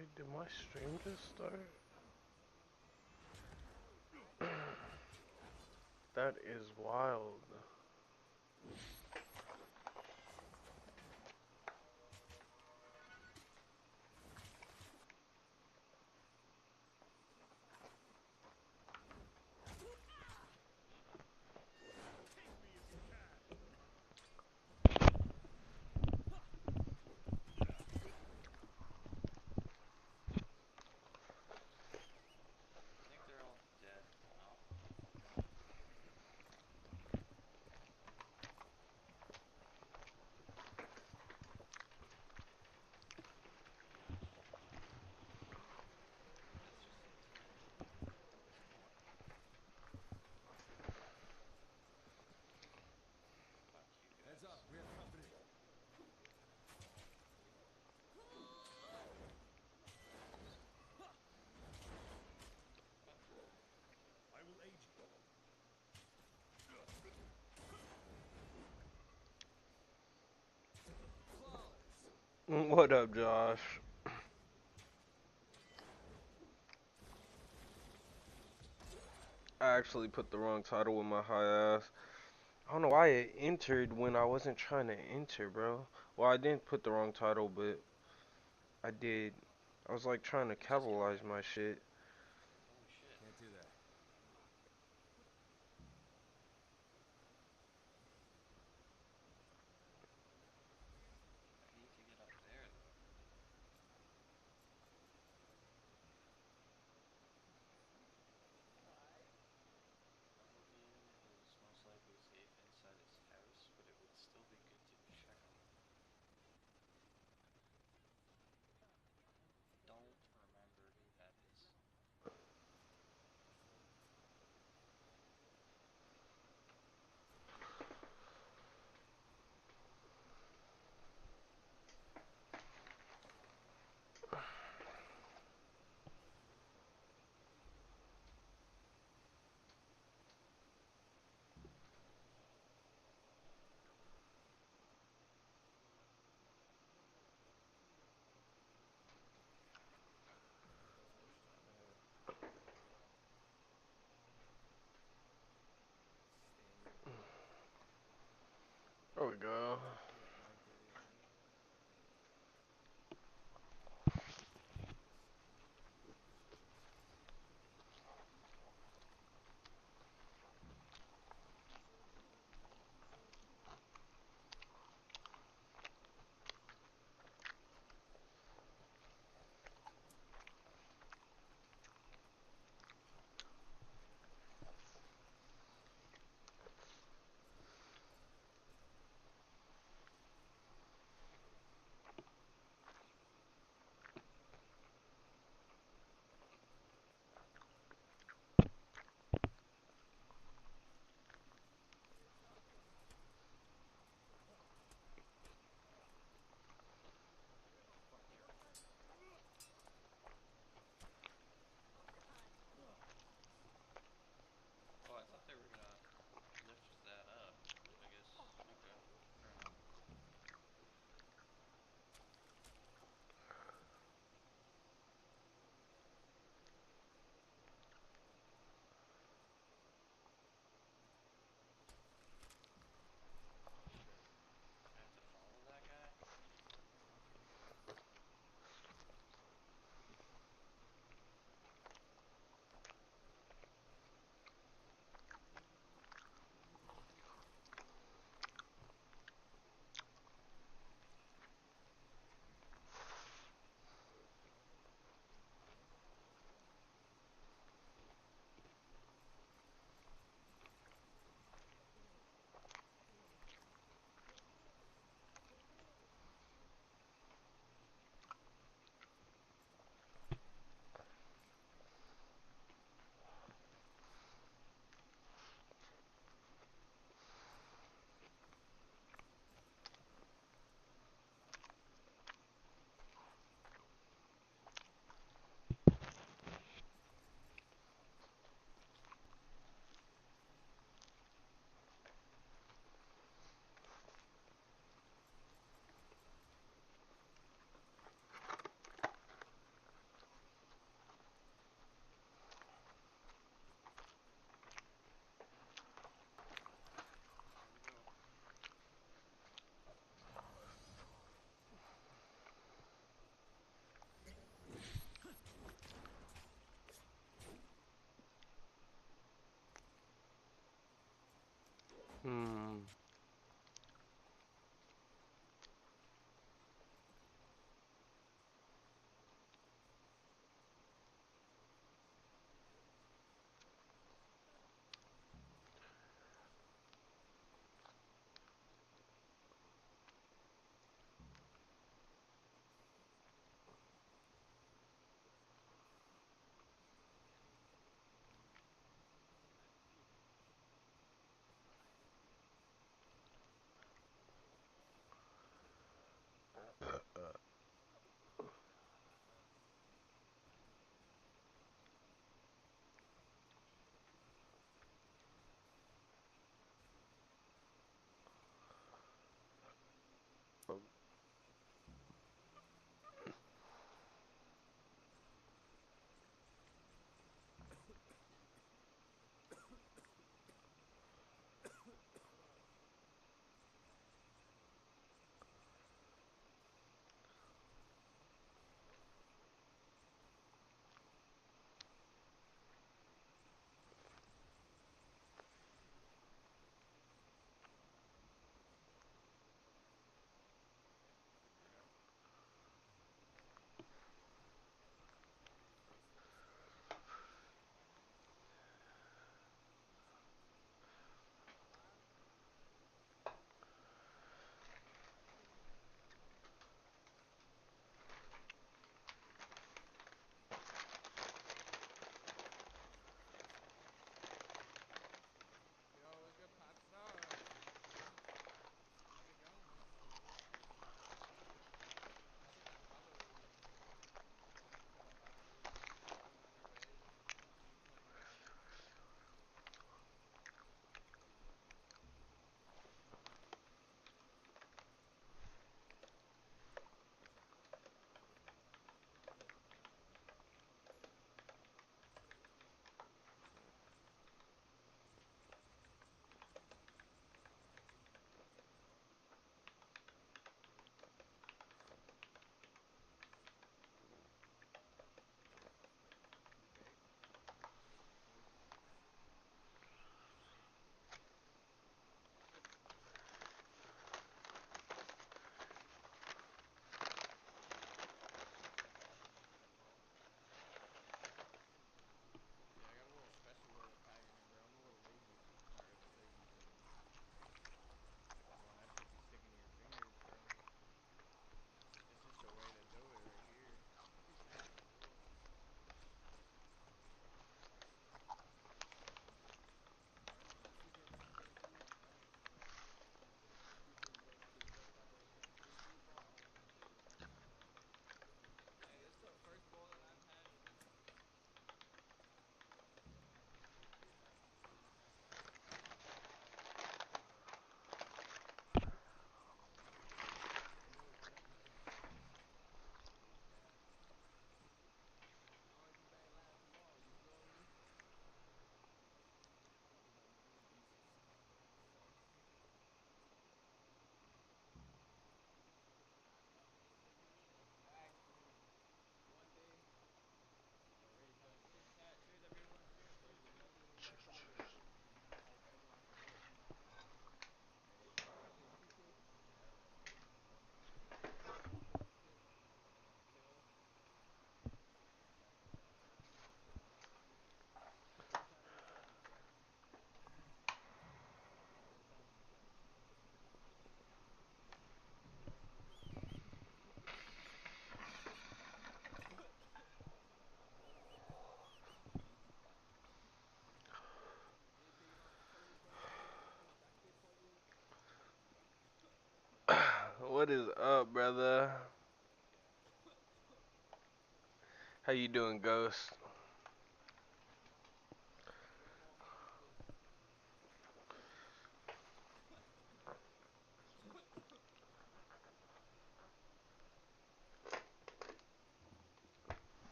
Wait, did my stream just start? That is wild. I think they're all dead. No? That's just intimidating. Fuck you Heads guys. up, we have company. What? I will aid you. Flawless. What up, Josh? I actually put the wrong title with my high ass. I don't know why it entered when I wasn't trying to enter, bro. Well, I didn't put the wrong title, but I did. I was like trying to You just get capitalize wrecked. my shit. Holy shit. Can't do that. I need to get up there though. Bumblebee is most likely safe inside his house, but it would still be good to check him. Don't remember who that is. There we go. Hmm. Yo, what's good, Patsa? How's it going? I seen that follow you. Got a body. Going on your way. Playing around. Okay. Noted. Yeah, I got a little special way of packing it, bro. I'm a little lazy. Not really lazy, but you want that shit to stick in your fingers, bro. It's just a way to do it right here. Hey, this is the first bowl that I've had in yeah. Only thing that lasts long, you feel me? Exactly. One day. Yo, Ray, tell him. Cheers, chat. Cheers, everyone. Cheers, cheers, cheers. Hope everyone's good. Hey. Yep. Kill. Who's trying to record me, chat? Someone tell me. Anything you want to tell me, bro? Anything that I can tell you? What is up, brother? How you doing, Ghost? One more hot one.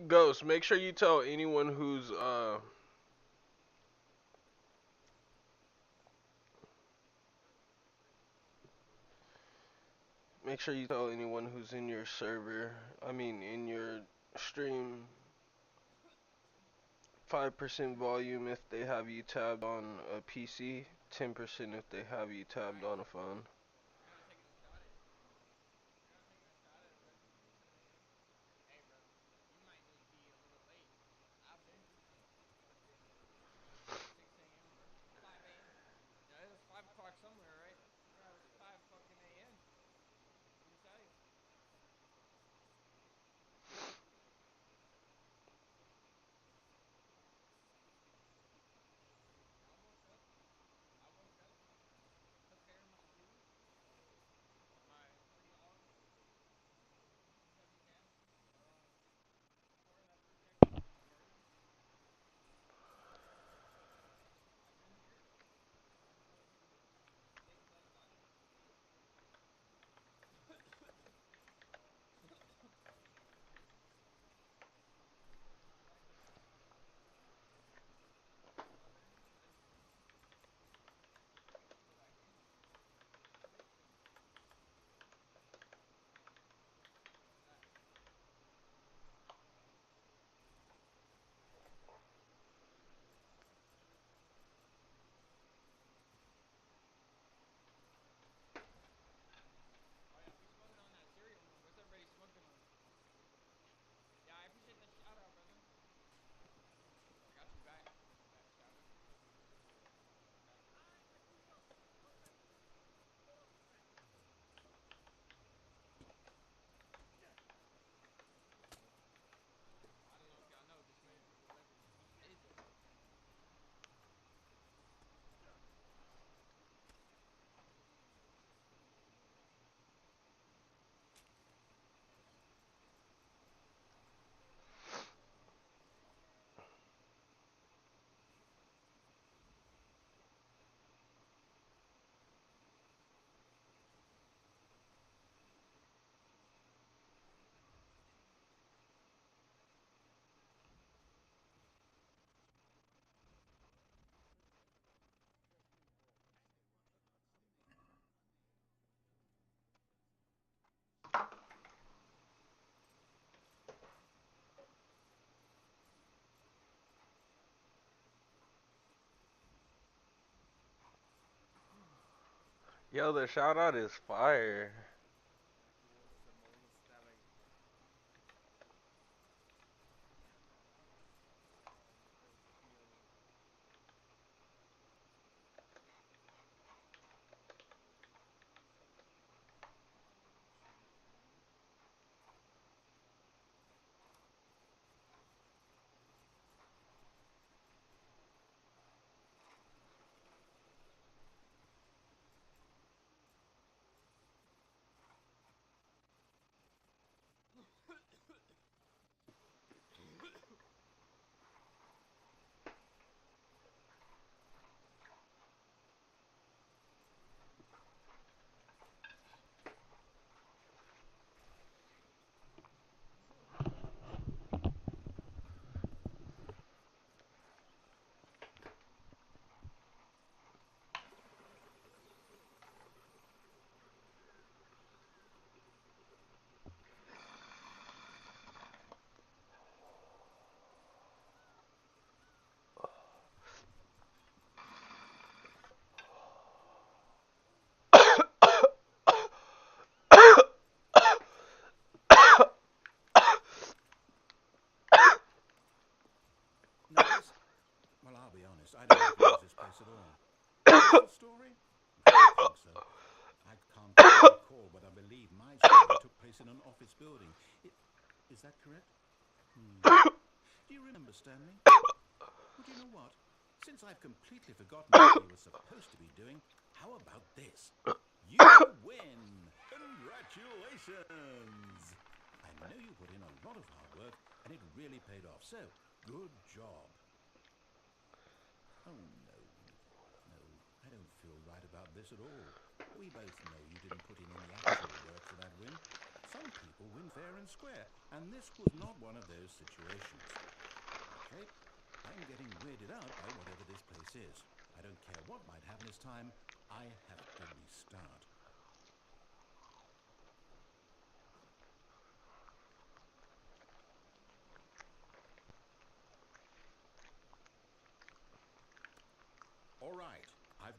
Ghost, make sure you tell anyone who's Make sure you tell anyone who's in your server, I mean in your stream, 5% volume if they have you tabbed on a PC, 10% if they have you tabbed on a phone. You're not taking a shot at it? You're not taking a shot at a resident at 10 a.m.? Hey, bro, you might just be a little late. I've been through some shit. It's not 6 a.m., bro. It's 5 a.m. Yeah, it was 5 o'clock somewhere, right? Yeah, it was 5 fucking a.m. Let me tell you. I woke up. I woke up. Took care of my food. My 3 dogs. 7 cats. Uh, 4 leopards actually. A bird. I've been here. I've been doing some things outside. Like learning new languages so I can speak them. What's that? Oh yeah, we smoking on that cereal moon. What's everybody smoking on? Yeah, I appreciate the shout out, brother. I got you back. That shout out. Okay. I don't know if y'all know this man is a celebrity. He is a celebrity. Yo, the shout out is fire. Now this, well, I'll be honest, I don't recognize this place at all. Is this the story? I don't think so. I can't quite recall, but I believe my story took place in an office building. Is that correct? Do you remember, Stanley? Well, do you know what? Since I've completely forgotten what we were supposed to be doing, how about this? You win! Congratulations! I know you put in a lot of hard work, and it really paid off, so good job. Oh, no. No, I don't feel right about this at all. We both know you didn't put in any actual work for that win. Some people win fair and square, and this was not one of those situations. Okay, I'm getting weirded out by whatever this place is. I don't care what might happen this time. I have to restart.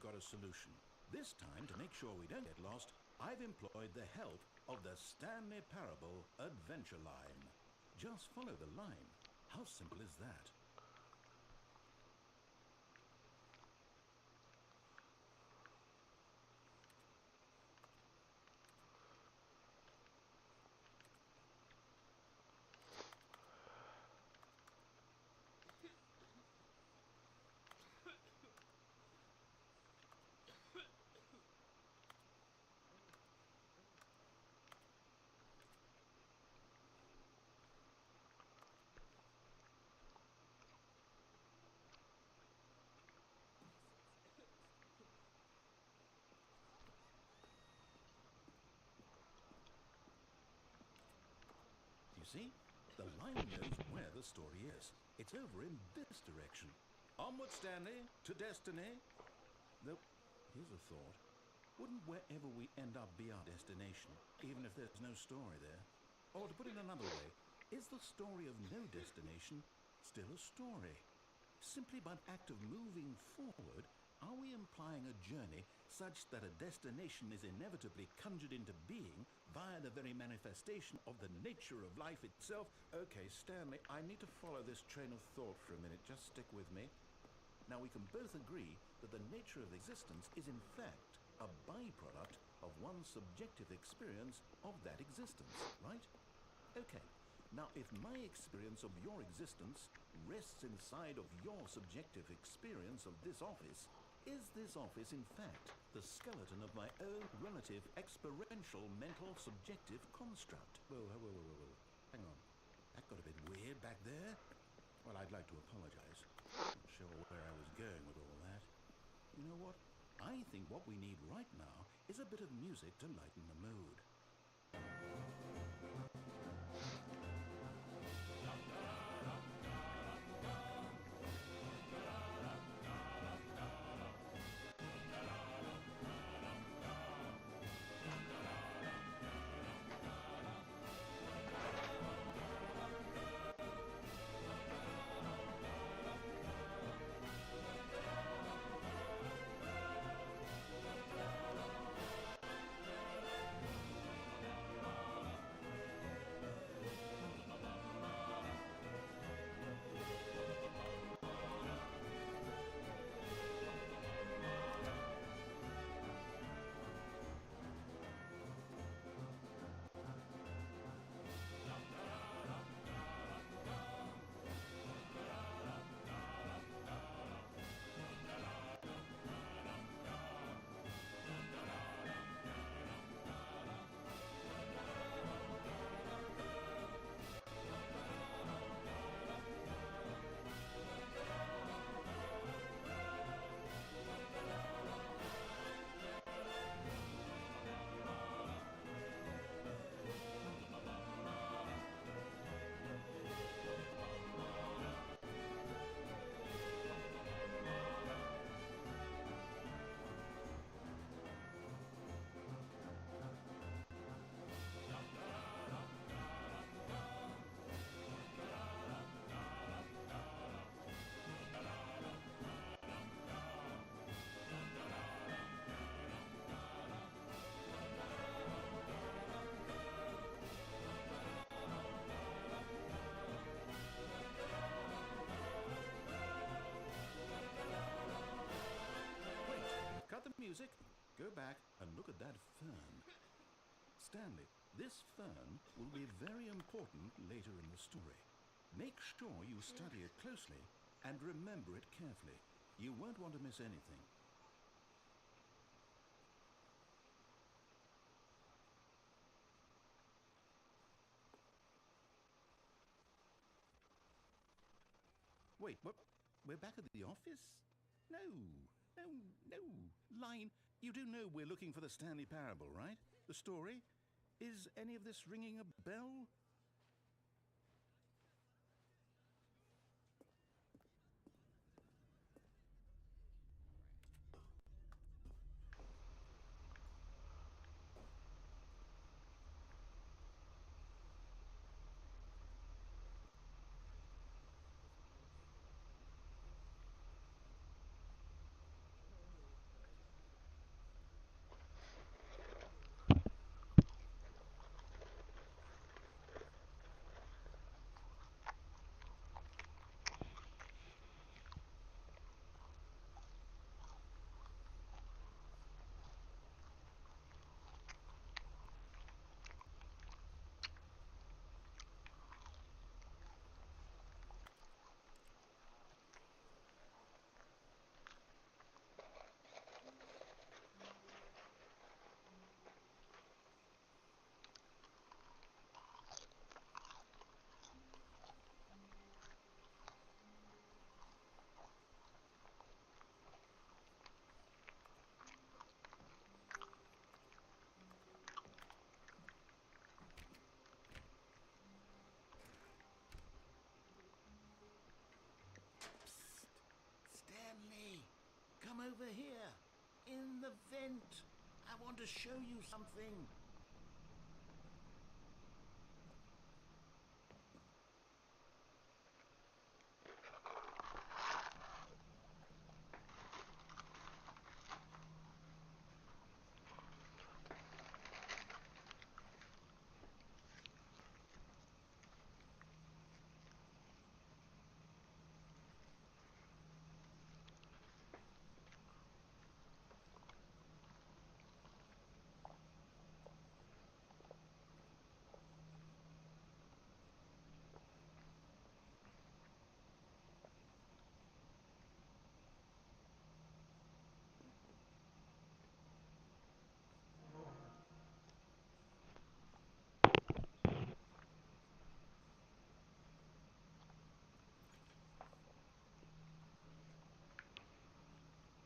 got a solution. This time, to make sure we don't get lost, I've employed the help of the Stanley Parable Adventure Line. Just follow the line. How simple is that? You see? The line knows where the story is. It's over in this direction. Onward, Stanley, to destiny. Though, here's a thought. Wouldn't wherever we end up be our destination, even if there's no story there? Or to put it another way, is the story of no destination still a story? Simply by act of moving forward, are we implying a journey such that a destination is inevitably conjured into being via the very manifestation of the nature of life itself? Okay, Stanley, I need to follow this train of thought for a minute. Just stick with me. Now, we can both agree that the nature of existence is in fact a byproduct of one's subjective experience of that existence, right? Okay. Now, if my experience of your existence rests inside of your subjective experience of this office, is this office, in fact, the skeleton of my own relative experiential mental subjective construct? Whoa. Hang on. That got a bit weird back there. Well, I'd like to apologize. Not sure where I was going with all that. You know what? I think what we need right now is a bit of music to lighten the mood. Cut the music, go back and look at that fern. Stanley, this fern will be very important later in the story. Make sure you study it closely and remember it carefully. You won't want to miss anything. Wait, what? We're back at the office? No. Line, you do know we're looking for the Stanley Parable, right? The story? Is any of this ringing a bell? over here. In the vent. I want to show you something.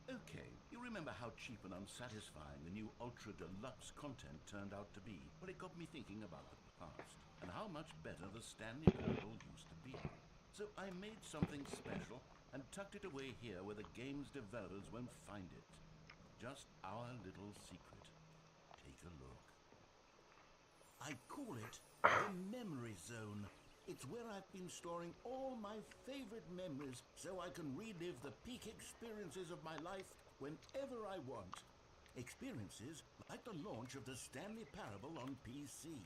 Okay, you remember how cheap and unsatisfying the new Ultra Deluxe content turned out to be? Well, it got me thinking about the past and how much better the Stanley Parable used to be. So I made something special and tucked it away here where the game's developers won't find it. Just our little secret. Take a look. I call it the Memory Zone. It's where I've been storing all my favorite memories so I can relive the peak experiences of my life whenever I want. Experiences like the launch of the Stanley Parable on PC.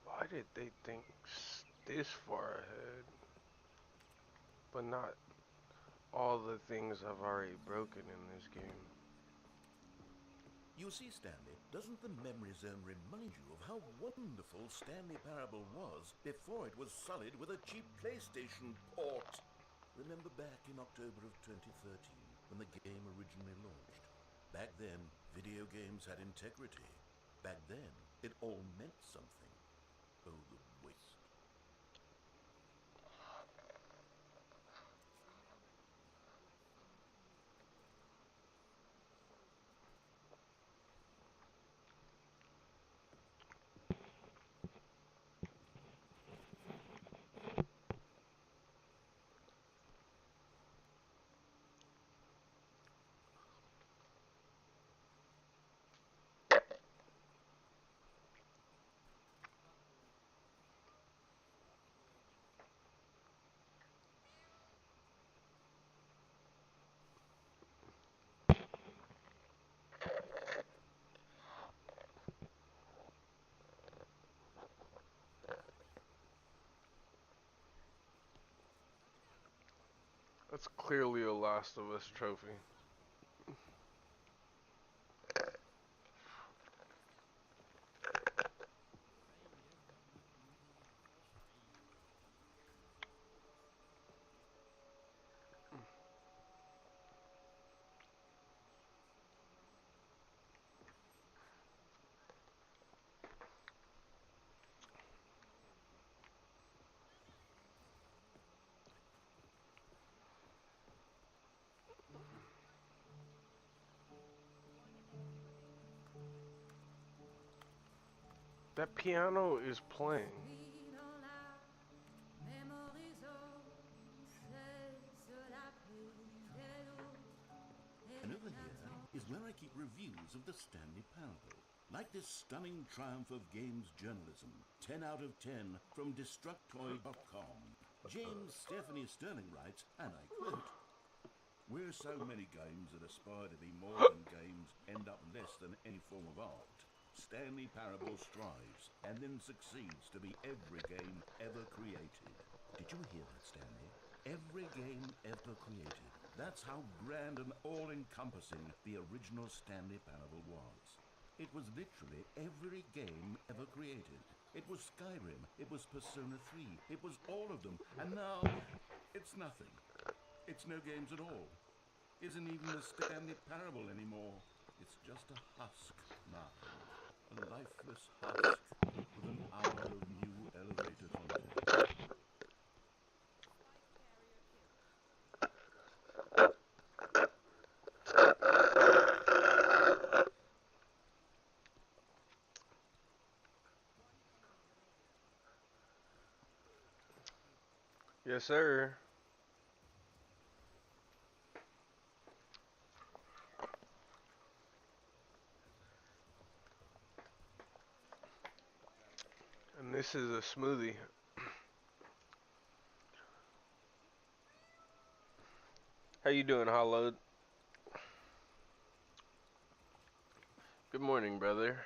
Why did they think this far ahead, but not all the things I've already broken in this game? You see, Stanley, doesn't the Memory Zone remind you of how wonderful Stanley Parable was before it was sullied with a cheap PlayStation port? Remember back in October of 2013 when the game originally launched? Back then, video games had integrity. Back then, it all meant something. Oh, the waste. That's clearly a Last of Us trophy. Failures don't make you easier to frustrate. That piano is playing. And over here is where I keep reviews of the Stanley Parable. Like this stunning triumph of games journalism, 10 out of 10 from Destructoid.com. James Stephanie Sterling writes, and I quote, "Where so many games that aspire to be more than games end up less than any form of art, Stanley Parable strives and then succeeds to be every game ever created." Did you hear that, Stanley? Every game ever created. That's how grand and all-encompassing the original Stanley Parable was. It was literally every game ever created. It was Skyrim, it was Persona 3, it was all of them, and now it's nothing. It's no games at all. Isn't even the Stanley Parable anymore. It's just a husk now. A lifeless husk with an hour of new elevator content. Spike carrier killed. One enemy remaining. Yes, sir. And this is a smoothie. How you doing, Hollow? Good morning, brother.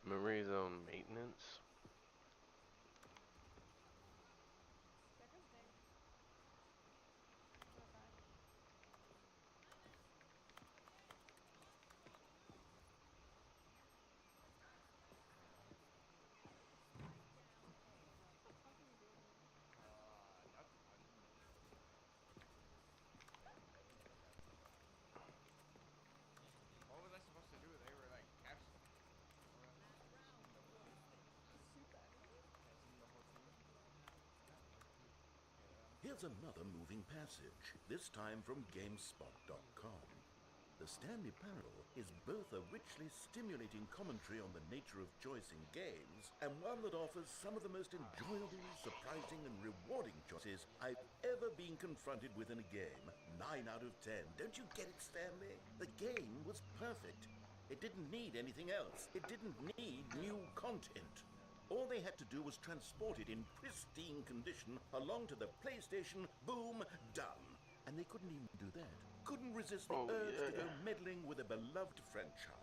Memory zone maintenance. Second day. We're back. What the fuck are you doing here? Nothing. I didn't. What was I supposed to do? They were like captured. What was I supposed to do? Shoot the whole team? Shoot the enemies? Yeah, shoot the whole team. Yeah. Here's another moving passage, this time from GameSpot.com. The Stanley Parable is both a richly stimulating commentary on the nature of choice in games, and one that offers some of the most enjoyable, surprising, and rewarding choices I've ever been confronted with in a game. 9 out of 10. Don't you get it, Stanley? The game was perfect. It didn't need anything else. It didn't need new content. All they had to do was transport it in pristine condition along to the PlayStation. Boom, done. And they couldn't even do that. Couldn't resist the Oh urge to yeah. go meddling with a beloved franchise.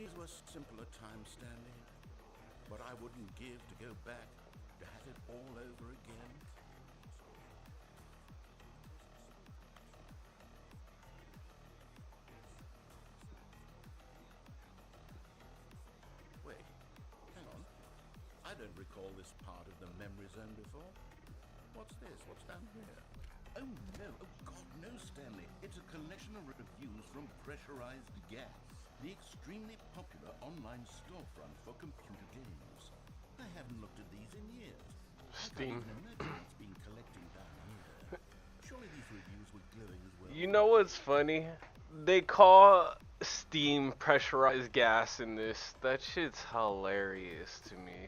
These were simpler times, Stanley. What I wouldn't give to go back, to have it all over again. Wait, hang on. I don't recall this part of the memory zone before. What's this? What's down here? Oh no, oh god, no, Stanley. It's a collection of reviews from Pressurized Gas, the extremely popular online storefront for computer games. I haven't looked at these in years. I can't Steam. even imagine what's been collecting down here. Surely these reviews were glowing as well. You know what's funny? They call steam pressurized gas in this. That shit's hilarious to me.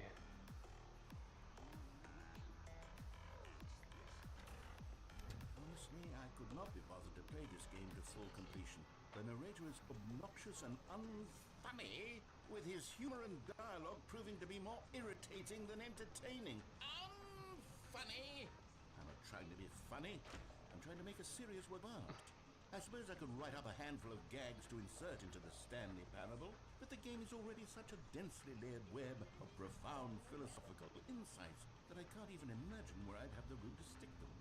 Honestly, I could not be bothered to play this game to full completion. The narrator is obnoxious and unfunny, with his humor and dialogue proving to be more irritating than entertaining. Unfunny! I'm not trying to be funny. I'm trying to make a serious work of art. I suppose I could write up a handful of gags to insert into the Stanley Parable, but the game is already such a densely layered web of profound philosophical insights that I can't even imagine where I'd have the room to stick them.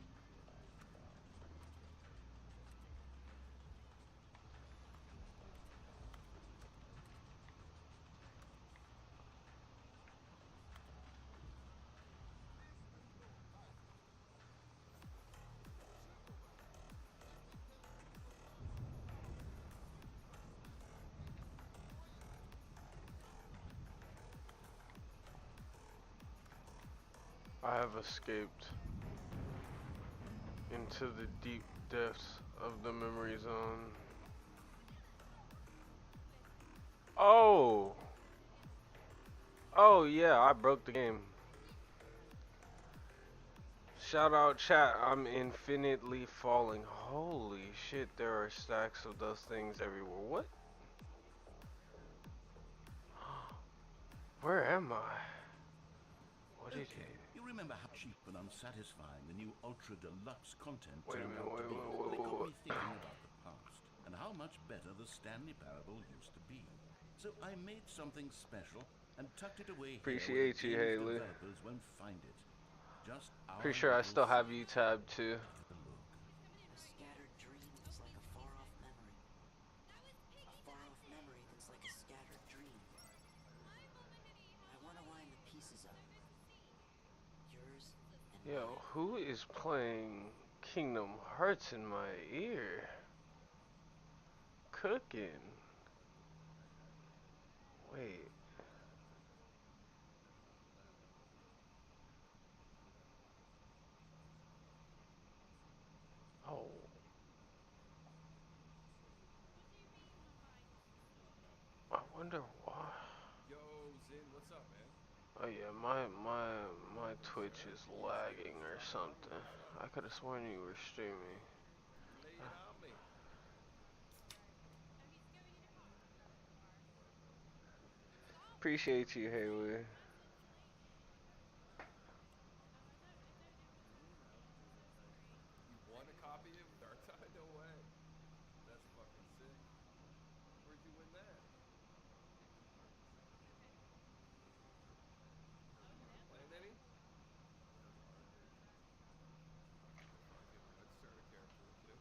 I have escaped into the deep depths of the memory zone. Oh! Oh yeah, I broke the game. Shout out chat, I'm infinitely falling. Holy shit, there are stacks of those things everywhere. What? Where am I? What is Okay, it? you remember how cheap and unsatisfying the new Ultra Deluxe content Wait a turned minute, out to be? Well, it got wait. me thinking about the past and how much better the Stanley Parable used to be. So I made something special and tucked it away here where the Appreciate you, game's Haley. developers won't find it. Just our Pretty sure I little still have secret. you tabbed too. Take a look. A scattered dream is like a far-off memory. A far-off memory that's like a scattered dream. I want to line the pieces up. Yours and Yo, mine. who is playing Kingdom Hearts in my ear? Cooking. Wait. Oh. I wonder why. Yo, Zin, what's up, man? Oh yeah, my Twitch is lagging or something. I could have sworn you were streaming. Lay it on me. Appreciate you, Haley. You won a copy of Darkseid? No way. That's fucking sick. Where'd you win that? Playing any? I'll give him a starter character or two.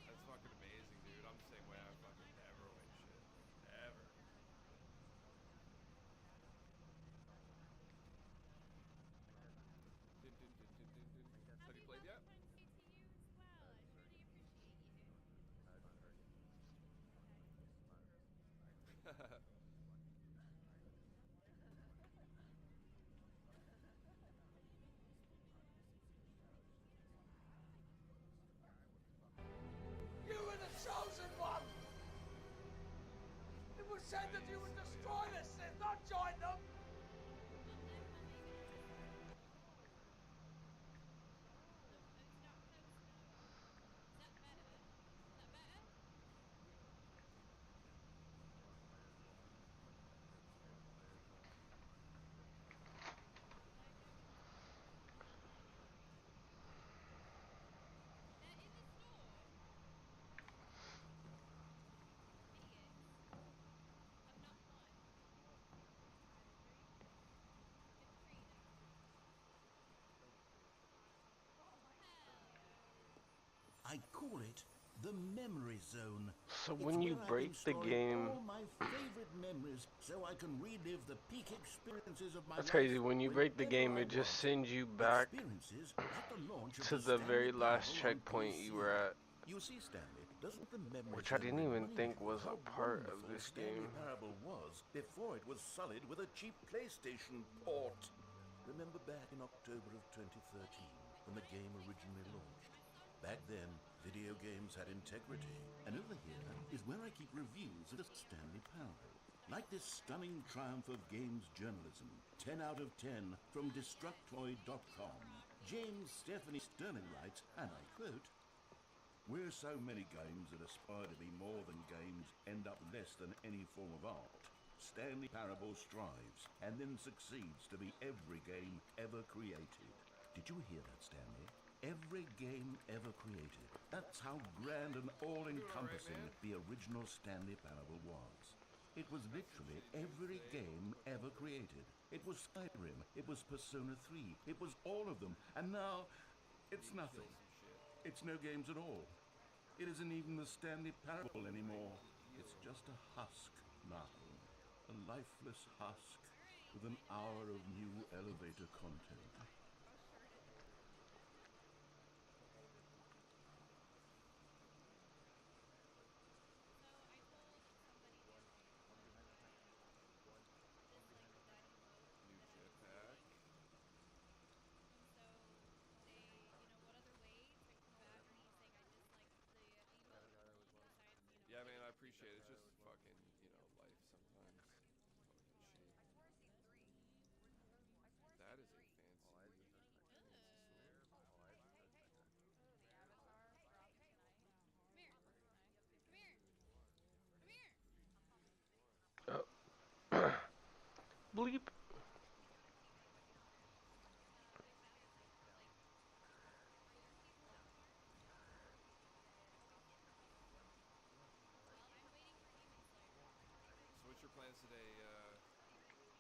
That's fucking amazing, dude. I'm the same way. I fucking never win shit. Ever. Dun, dun, dun, dun, dun, dun. Have you played yet? You were the chosen one! It was said that you would destroy the Sith, not join them! I call it the memory zone. So It's when you where I've break been the storing game, all my favorite memories so I can relive the peak experiences of my that's life crazy. When you break the whenever game, I it just want. sends you back Experiences like the launch of to the the Stanley very last Parable on checkpoint you were PC. at, You see, Stanley, doesn't the memory which I zone didn't even remind think you of was a how part of wonderful this Stanley game. Parable was before it was sullied with a cheap PlayStation port? Remember back in October of 2013 when the game originally launched? Back then, video games had integrity, and over here is where I keep reviews of the Stanley Parable. Like this stunning triumph of games journalism, 10 out of 10 from Destructoid.com. James Stephanie Sterling writes, and I quote, "Where so many games that aspire to be more than games end up less than any form of art, Stanley Parable strives and then succeeds to be every game ever created." Did you hear that, Stanley? Every game ever created. That's how grand and all-encompassing the original Stanley Parable was. It was literally every game ever created. It was Skyrim, it was Persona 3, it was all of them, and now it's nothing. It's no games at all. It isn't even the Stanley Parable anymore. It's just a husk now. A lifeless husk with an hour of new elevator content. New jetpack. Yeah, man, I appreciate it. It's just fucking, life sometimes. Fucking shit. That is a fancy sword. Bleep. So what's your plans today, Dark Side?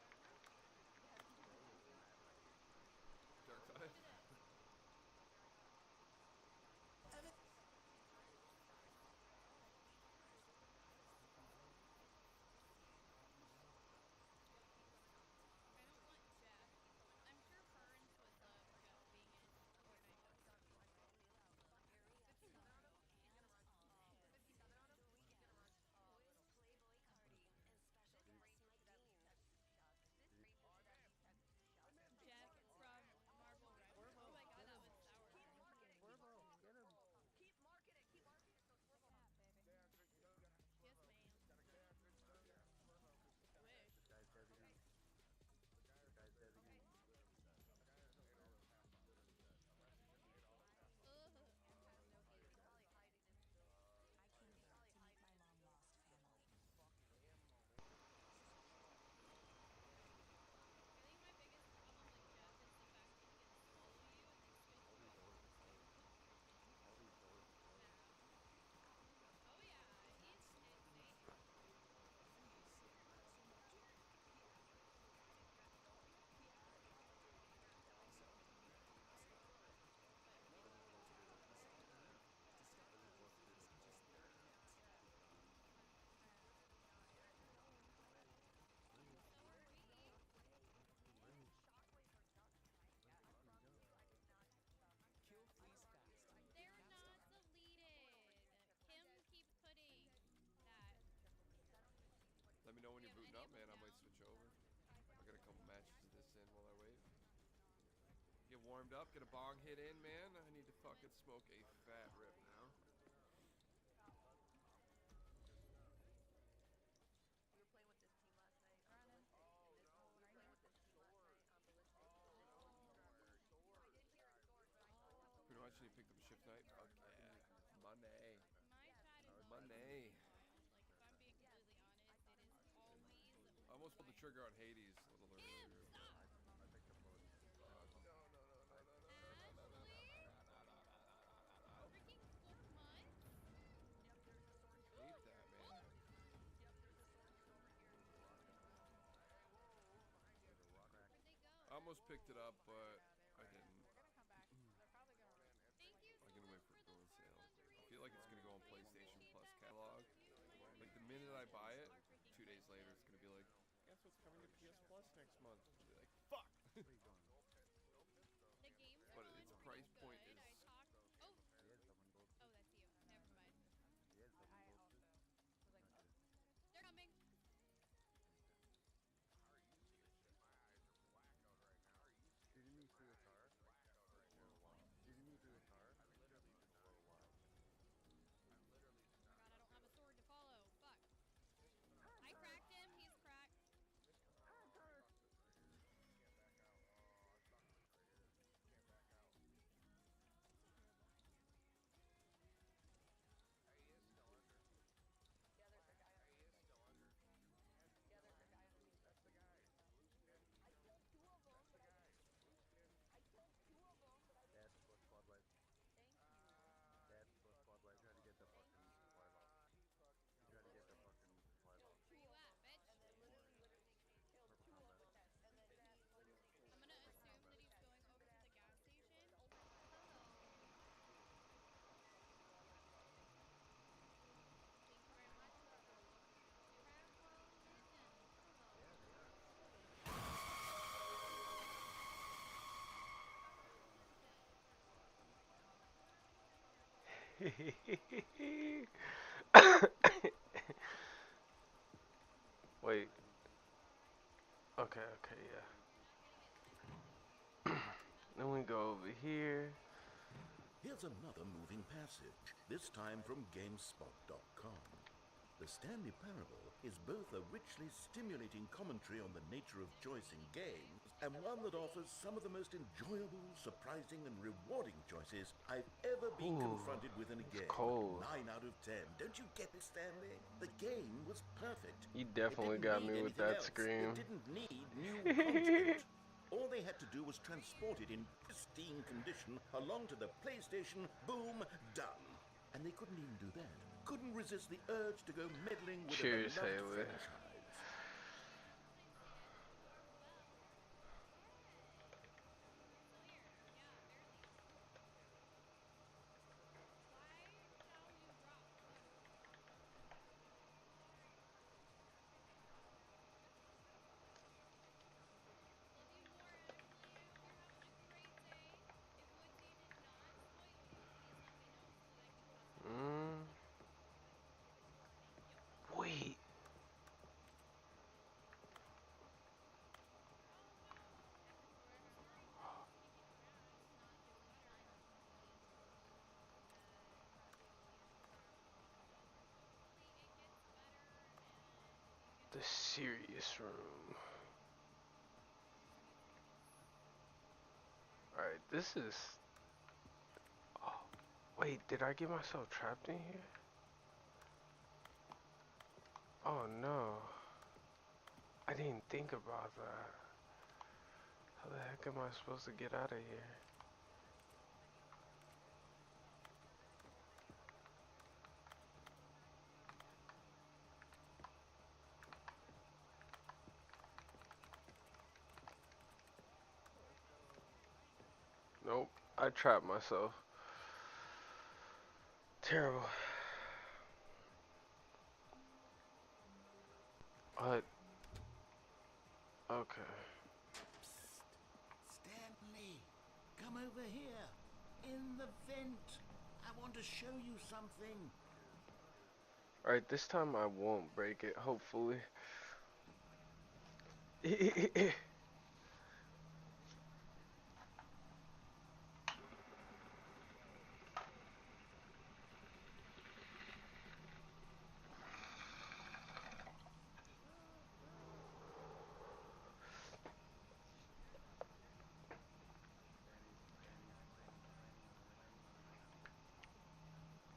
Let me know when you're booting up, man. I might switch over. I got a couple matches of this in while I wait. Get warmed up, get a bong hit in, man. I need to fucking smoke a fat rip now. Pretty much, you picked up a shift tonight. Fuck yeah. Money. Money. I almost pulled the trigger on Hades a little earlier. Hate that, man. I almost picked it up, but I didn't. I can wait for it to go on sale. buy it. Are freaking 2 days later, it's gonna be like, guess what's coming to PS Plus next month? I'll be like, fuck. The games are But going its pretty price point good. is. I talked. Oh, oh, that's you. Never mind. I also was like, oh, they're coming. Oh my god, I don't have a sword to follow. Fuck. I cracked him. He's cracked. Where you at, bitch? I'm gonna assume that he's going over to the gas station. Hello. Thank you very much. Transformation. Hello. Wait. Okay, okay, yeah. Then we go over here. Here's another moving passage, this time from GameSpot.com. The Stanley Parable is both a richly stimulating commentary on the nature of choice in games and one that offers some of the most enjoyable, surprising, and rewarding choices I've ever been Ooh, confronted with in a it's game. cold. 9 out of 10. Don't you get it, Stanley? The game was perfect. You It definitely didn't got need me with anything that else. scream. It didn't need new content. All they had to do was transport it in pristine condition along to the PlayStation. Boom, done. And they couldn't even do that. Couldn't resist the urge to go meddling with a Cheers, beloved Haley. franchise. Still here. Yeah, barely. Why shall you drop? Love you more, Ashley. I hope you're having a great day. If Woodsy did not spoil you, please let me know so that I can pass it on. Thank you. Wait. We're sorry that it's kicking your ass, not doing better. Hopefully it gets better and you get The to play serious room. serious games. Alright, this is... Oh, wait, did I get myself trapped in here? Oh no. I didn't think about that. How the heck am I supposed to get out of here? Nope, I trapped myself. Terrible. What? Okay. Psst. Stanley, come over here. In the vent. I want to show you something. Alright, this time I won't break it, hopefully.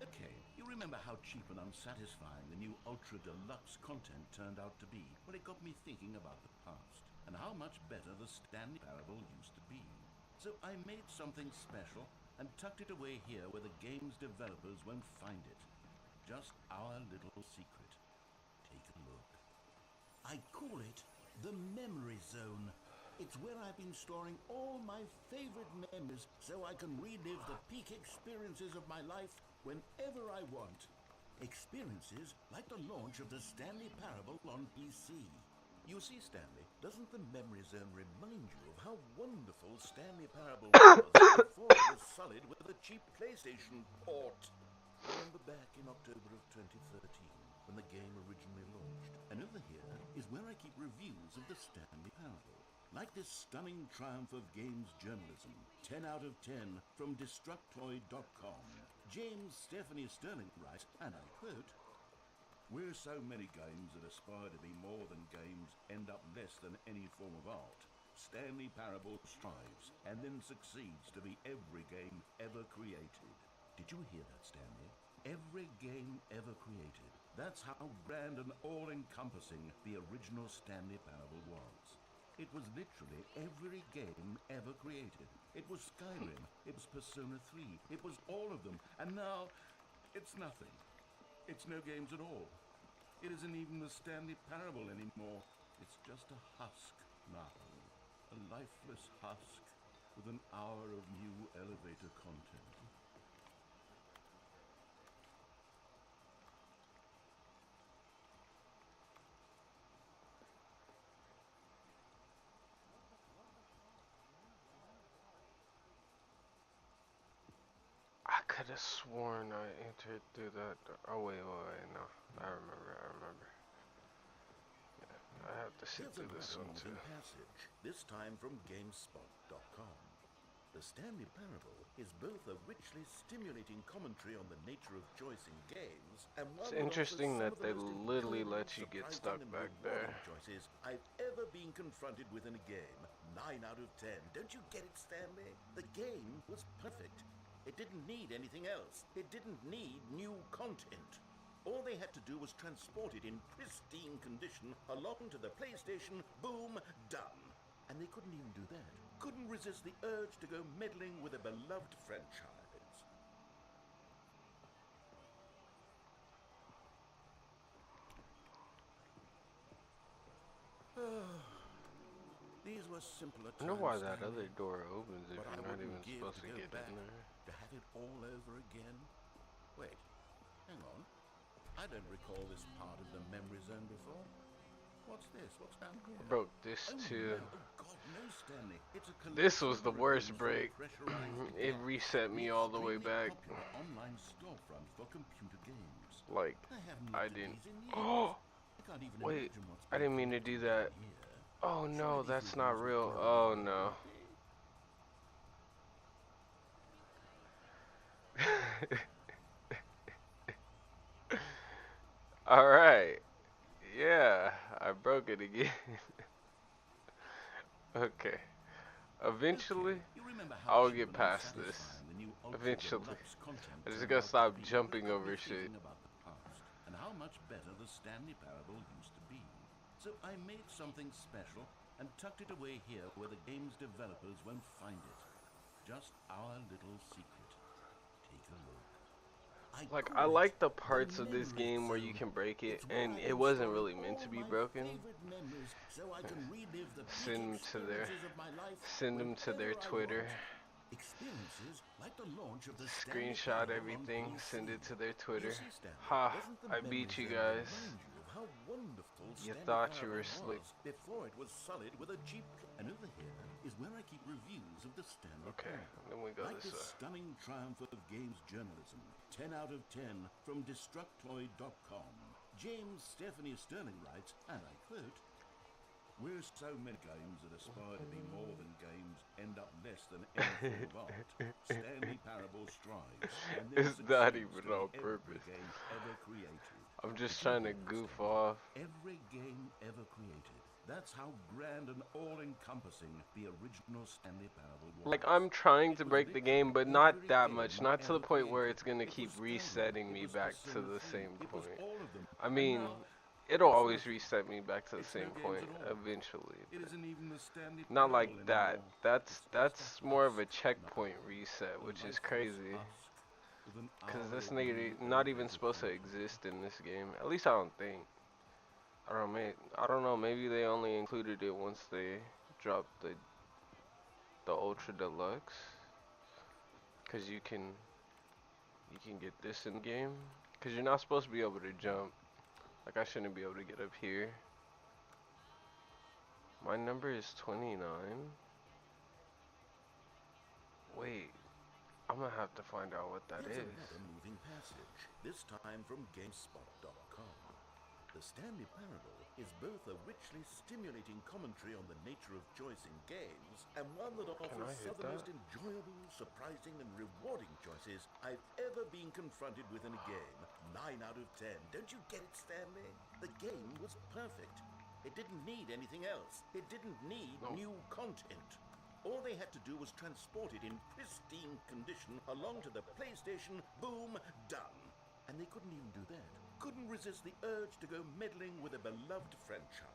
Okay, you remember how cheap and unsatisfying the new Ultra Deluxe content turned out to be? Well, it got me thinking about the past and how much better the Stanley Parable used to be. So I made something special and tucked it away here where the game's developers won't find it. Just our little secret. Take a look. I call it the Memory Zone. It's where I've been storing all my favorite memories so I can relive the peak experiences of my life whenever I want. Experiences like the launch of the Stanley Parable on PC. You see, Stanley, doesn't the Memory Zone remind you of how wonderful Stanley Parable was before it was sullied with a cheap PlayStation port? Remember back in October of 2013, when the game originally launched? And over here is where I keep reviews of the Stanley Parable. Like this stunning triumph of games journalism, 10 out of 10 from Destructoid.com. James Stephanie Sterling writes, and I quote, "Where so many games that aspire to be more than games end up less than any form of art, Stanley Parable strives and then succeeds to be every game ever created." Did you hear that, Stanley? Every game ever created. That's how grand and all-encompassing the original Stanley Parable was. It was literally every game ever created. It was Skyrim, it was Persona 3, it was all of them, and now it's nothing. It's no games at all. It isn't even the Stanley Parable anymore. It's just a husk now. A lifeless husk with an hour of new elevator content. I could have sworn I entered through that door. Oh, wait, no. I remember. I have to sit Here's through this another one, too. moving passage, this time from GameSpot.com. The Stanley Parable is both a richly stimulating commentary on the nature of choice in games and one It's that offers interesting some that of the they most literally enjoyable, let you get surprising, stuck and back rewarding there. choices I've ever been confronted with in a game. 9 out of 10. Don't you get it, Stanley? The game was perfect. It didn't need anything else. It didn't need new content. All they had to do was transport it in pristine condition along to the PlayStation, boom, done. And they couldn't even do that. Couldn't resist the urge to go meddling with a beloved franchise. These were simpler I wonder times, why that Stanley, other door opens if but I you're not wouldn't even give supposed to to go get back in there. to have it all over again. Wait, hang on. I don't recall this part of the memory zone before. What's this? What's down here? I broke this Oh, too. no. Oh, God, no, Stanley. It's a This collection was of the worst reviews break. from Pressurized It Gap, reset the me all the way extremely back. popular online storefront for computer games. Like, I haven't I looked at didn't. these in years. Oh, I can't even wait. imagine what's I been didn't mean to do collected that. down here. Oh no, Surely these that's not reviews real. were Oh thrown no. Alright. Yeah, I broke it again. Okay. Eventually, Okay, you remember how I'll cheap get and past this. unsatisfying the new ultra Eventually. deluxe content I just turned gotta out to stop be? jumping Well, it got over me shit. thinking about the past and how much better the Stanley Parable used to be. So I made something special and tucked it away here where the game's developers won't find it. Just our little secret. Take a look. Like, call I it like the parts the of this Memory game where you Zone. can break it, It's where and I it can wasn't store really meant all to be my broken. favorite memories so I can relive the peak Send them to their, experiences of my life send them to their whenever I Twitter. want. Experiences like the launch of the Stanley Screenshot Parable on everything, PC. send it to their Twitter. You see, Stanley, Ha! doesn't the I Memory beat you Zone guys. remind you of how wonderful You Stanley thought you Parable were slick. was before it was sullied with a cheap. And over here is where I keep reviews of the Stanley Okay, Parable. then we go Like this this way. stunning triumph of games journalism, 10 out of 10 from Destructoid.com. James Stephanie Sterling writes, and I quote, "Where so many games that aspire to be more than games end up less than any form of art, Stanley Parable strives and then It's not succeeds even to be on every purpose. game ever created." I'm just Did you trying to hear that, goof Stanley? off. Every game ever created. That's how grand and all-encompassing the original Stanley Parable was. Like, I'm trying to It was break the game, but literally not every that game much. Not to the ever point where created. it's gonna It keep was Skyrim, resetting it me was back to Persona the 3, same it was point. all of them. I And mean, now it'll it's always nothing. reset me back to the It's no same games point at all. eventually. It but isn't even the Stanley Not Parable like that. anymore. That's It's just a more of a husk checkpoint now. reset, A which is lifeless crazy. husk with an Cause hour this of nigga new not even elevator supposed to content. exist in this game. At least I don't think. I don't know. Maybe they only included it once they dropped the Ultra Deluxe. Cause you can get this in game. Cause you're not supposed to be able to jump. Like I shouldn't be able to get up here. My number is 29. Wait, I'm gonna have to find out what that Here's is. another moving passage, this time from GameSpot.com. The Stanley Parable is both a richly stimulating commentary on the nature of choice in games and one that offers I some hit of the that? most enjoyable, surprising, and rewarding choices I've ever been confronted with in a game. 9 out of 10. Don't you get it, Stanley? The game was perfect. It didn't need anything else. It didn't need No. new content. All they had to do was transport it in pristine condition along to the PlayStation. Boom, done. And they couldn't even do that. Couldn't resist the urge to go meddling with a beloved franchise.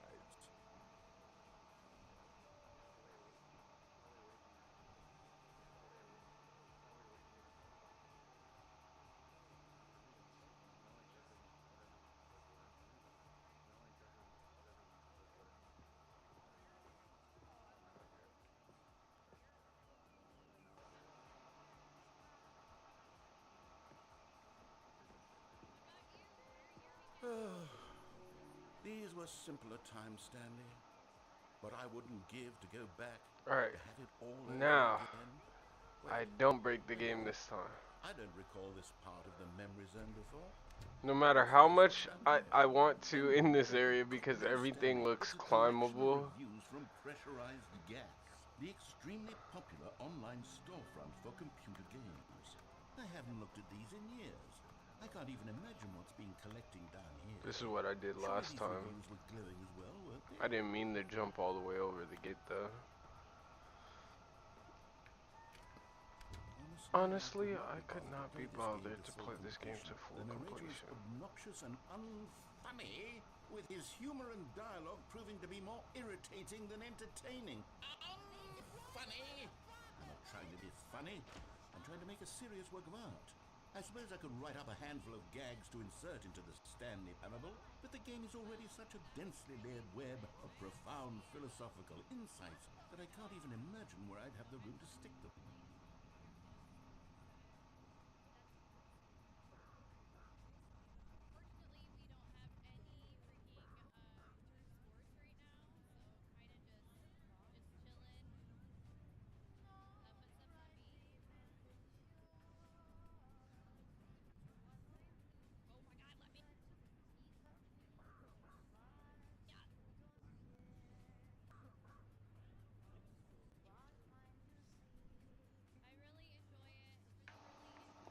These were simpler times, Stanley. But I wouldn't give to go back Alright, to have it all over now again. I Wait, don't break the game this time. I don't recall this part of the memory zone before. No matter how much I want to in this area because everything looks It's a collection of climbable. reviews from Pressurized Gas, the extremely popular online storefront for computer games. I haven't looked at these in years. I can't even imagine what's been collecting down here. This is what I did Surely last these time. reviews were glowing as well, weren't they? I didn't mean to jump all the way over the gate though. Honestly, I could not be bothered to play this game to full The narrator is completion. obnoxious and unfunny, with his humor and dialogue proving to be more irritating than entertaining. Unfunny! I'm not trying to be funny. I'm trying to make a serious work of art. I suppose I could write up a handful of gags to insert into the Stanley Parable, but the game is already such a densely layered web of profound philosophical insights that I can't even imagine where I'd have the room to stick them.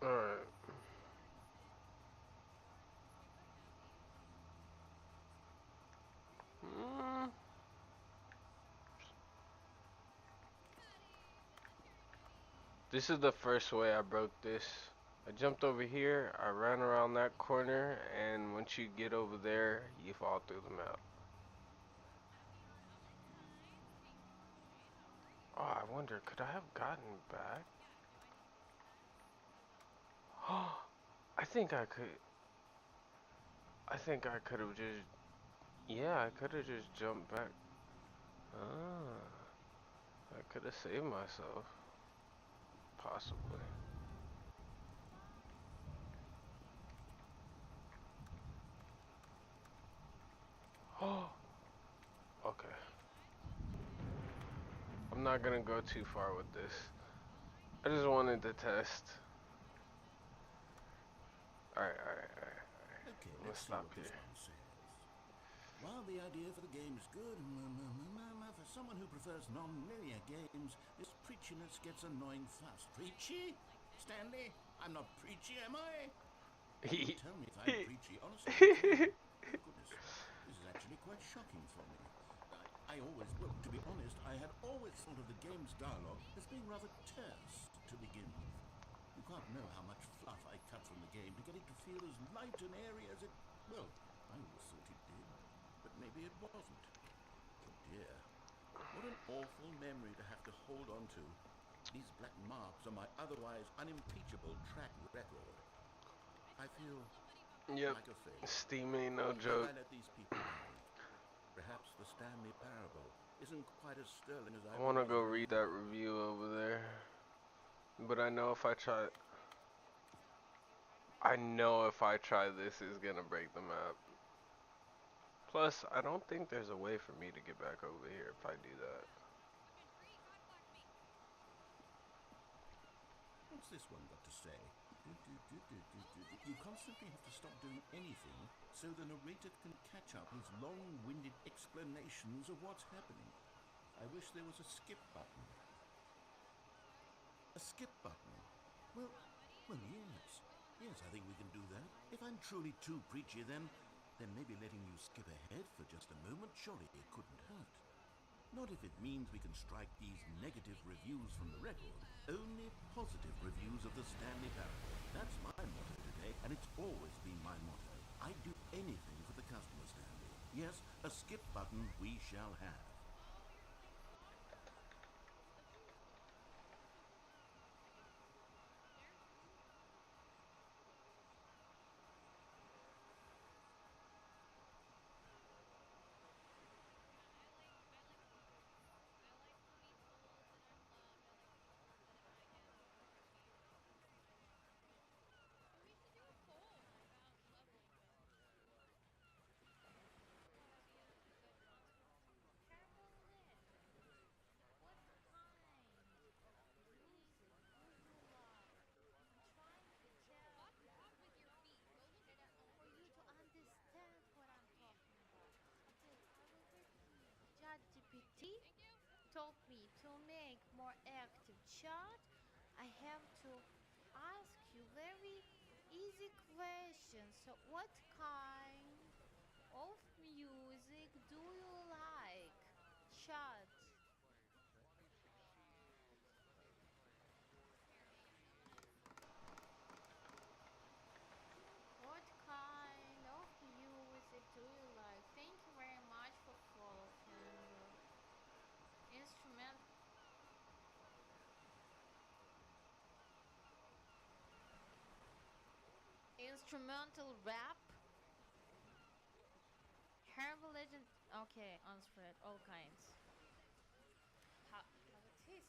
Alright. This is the first way I broke this. I jumped over here, I ran around that corner, and once you get over there, you fall through the map. Oh, I wonder, could I have gotten back? Oh, I think I could have just, yeah, I could have just jumped back. Ah, I could have saved myself. Possibly. Oh, okay. I'm not gonna go too far with this. I just wanted to test. Alright. Okay, I'm gonna let's see stop what this here. one says. While the idea for the game is good, for someone who prefers non-linear games, this preachiness gets annoying fast. Preachy? Stanley, I'm not preachy, am I? Tell me if I'm preachy, honestly. Oh, goodness, this is actually quite shocking for me. I always, well, to be honest, I had always thought of the game's dialogue as being rather terse to begin with. You can't know how much fluff I cut from the game to get it to feel as light and airy as it, well, I always thought it did, but maybe it wasn't. Oh dear, what an awful memory to have to hold on to. These black marks on my otherwise unimpeachable track record. I feel Yep. like a failure. Steamy, no What joke. I let these people know? Perhaps the Stanley Parable isn't quite as sterling as I wanna go read that review over there. But I know if I try, I I know if I try this, it's gonna break the map. Plus, I don't think there's a way for me to get back over here if I do that. What's this one got to say? You constantly have to stop doing anything so the narrator can catch up his long-winded explanations of what's happening. I wish there was a skip button. A skip button? Well, yes. Yes, I think we can do that. If I'm truly too preachy, then maybe letting you skip ahead for just a moment, surely it couldn't hurt. Not if it means we can strike these negative reviews from the record. Only positive reviews of the Stanley Parable. That's my motto today, and it's always been my motto. I'd do anything for the customer, Stanley. Yes, a skip button we shall have. ChatGPT told me to make more active chat. I have to ask you very easy questions. So what kind of music do you like? Chat. What kind of music do you like? Thank you very much for following. Instrumental rap. Herbal legend. Okay, unspread all kinds. How it is?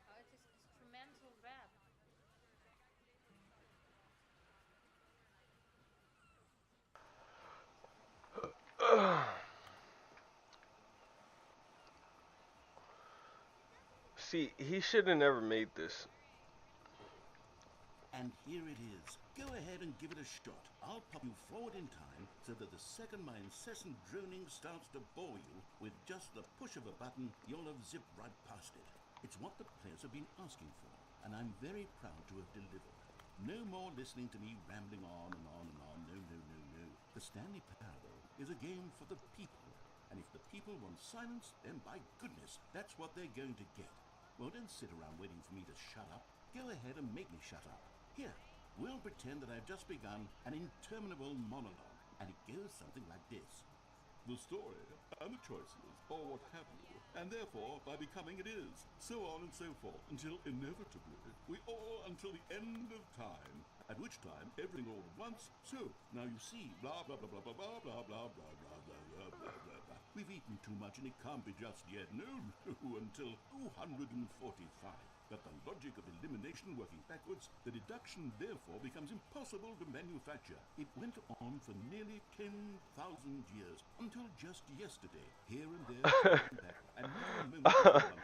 How it is instrumental rap? See, he should have never made this. And here it is. Go ahead and give it a shot. I'll pop you forward in time so that the second my incessant droning starts to bore you, with just the push of a button, you'll have zipped right past it. It's what the players have been asking for, and I'm very proud to have delivered. No more listening to me rambling on and on and on. No, no, no, no. The Stanley Parable is a game for the people. And if the people want silence, then by goodness, that's what they're going to get. Well, don't sit around waiting for me to shut up. Go ahead and make me shut up. Here, we'll pretend that I've just begun an interminable monologue, and it goes something like this. The story, and the choices, or what have you, and therefore, by becoming it is, so on and so forth, until inevitably, we all until the end of time, at which time, everything all at once, so, now you see, blah, blah, blah, blah, blah, blah, blah, blah, blah, blah, blah, blah, blah, blah, blah. We've eaten too much and it can't be just yet, no, until 245. But the logic of elimination working backwards, the deduction therefore becomes impossible to manufacture. It went on for nearly 10,000 years, until just yesterday, here and there, and back, and now a moment before lunchtime.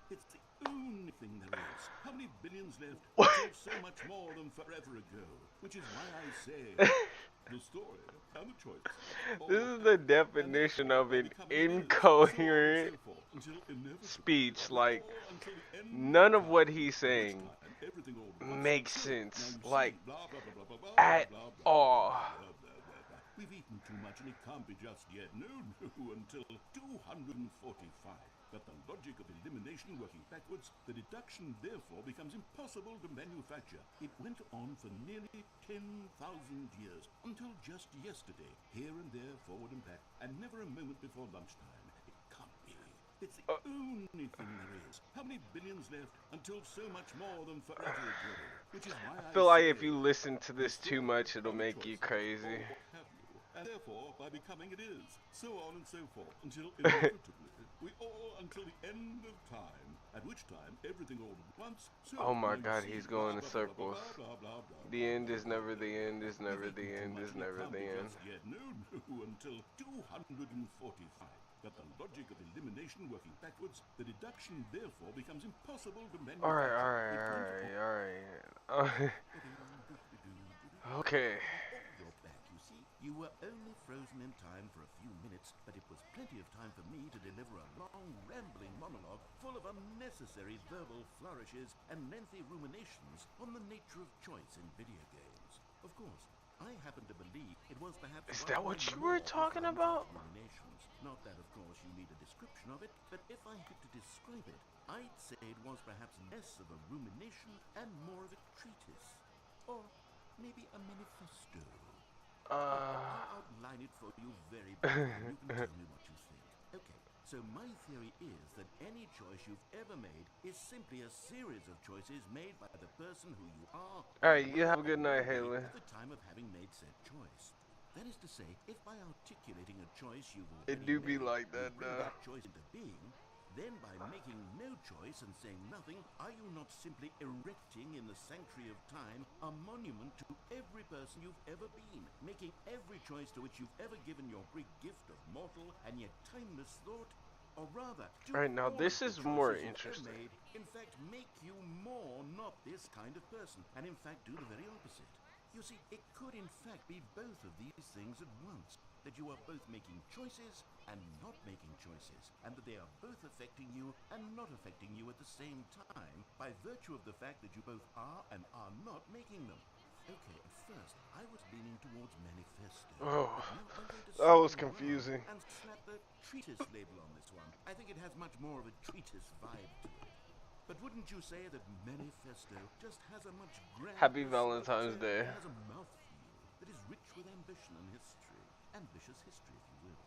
It's the only thing there is. How many billions left? It's so much more than forever ago, which is why I say the story and the choice. This is the definition of an incoherent speech. Like, none of what he's saying makes sense, like, at all. We've eaten too much and it can't be just yet, no, until 245. But the logic of elimination working backwards, the deduction therefore becomes impossible to manufacture. It went on for nearly 10,000 years, until just yesterday, here and there, forward and back, and never a moment before lunchtime. It can't be. It's the only thing there is. How many billions left until so much more than forever ago? Which is why I feel like if you listen to this too much, it'll make you crazy. And therefore, by becoming it is, so on and so forth, until inevitably, we all, until the end of time, At which time, everything all at once. So Oh my now you God, see, he's blah, going in blah, blah, blah, circles. blah, blah, blah, blah, The blah, end blah, is blah, never blah, the end, is blah. never You're thinking the too end, much is and it never can't the be end. just yet. No, no, until 245. But the logic of elimination working backwards, the deduction therefore becomes impossible to manufacture. Alright. Okay. Oh, you're back, you see. You were only frozen in time for a few minutes, but it was plenty of time for me to deliver a long, rambling monologue full of unnecessary verbal flourishes and lengthy ruminations on the nature of choice in video games. Of course, I happen to believe it was perhaps Is one that of what my you were more talking profound about? such ruminations. Not that, of course, you need a description of it, but if I had to describe it, I'd say it was perhaps less of a rumination and more of a treatise. Or maybe a manifesto. I'll outline it for you very briefly, and you can tell me what you think. Okay, so my theory is that any choice you've ever made is simply a series of choices made by the person who you are Alright, you have a good night, at Haley. the time of having made said choice. That is to say, if by articulating a choice you've It already do be made, like you that, bring though. that choice into being, then by making no choice and saying nothing, are you not simply erecting in the sanctuary of time a monument to every person you've ever been, making every choice to which you've ever given your great gift of mortal and yet timeless thought? Or rather, do Alright, now all this of the is more choices you've ever interesting. made, in fact, make you more not this kind of person, and in fact do the very opposite? You see, it could in fact be both of these things at once. That you are both making choices and not making choices, and that they are both affecting you and not affecting you at the same time by virtue of the fact that you both are and are not making them. Okay, at first I was leaning towards manifesto, Oh, but now I'm going to that was swing around confusing. and slap the treatise label on this one. I think it has much more of a treatise vibe to it. But wouldn't you say that manifesto just has a much grander, Happy slower Valentine's turn Day. and has a mouthfeel that is rich with ambition and history. Ambitious history, if you will.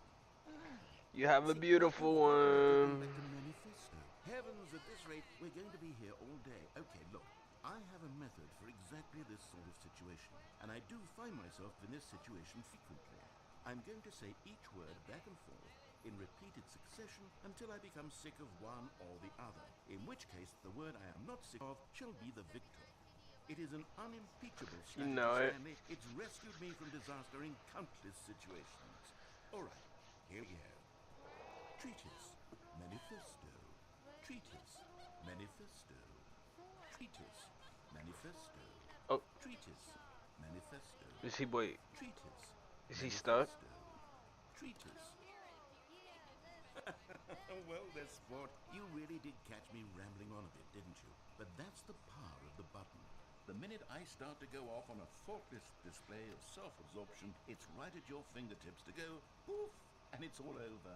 You have a See, beautiful now you've got me one. back to manifesto. Heavens, at this rate, we're going to be here all day. Okay, look, I have a method for exactly this sort of situation, and I do find myself in this situation frequently. I'm going to say each word back and forth in repeated succession until I become sick of one or the other, in which case the word I am not sick of shall be the victor. It is an unimpeachable You strategy, know it. Stanley. It's rescued me from disaster in countless situations. All right, here we go. Treatise, manifesto. Treatise, manifesto. Treatise, manifesto. Oh, Treatise, manifesto. is he, wait, Treatise. is he stuck? Manifesto. Treatise. Well, there, sport. You really did catch me rambling on a bit, didn't you? But that's the power of the button. The minute I start to go off on a faultless display of self-absorption, it's right at your fingertips to go poof, and it's all over.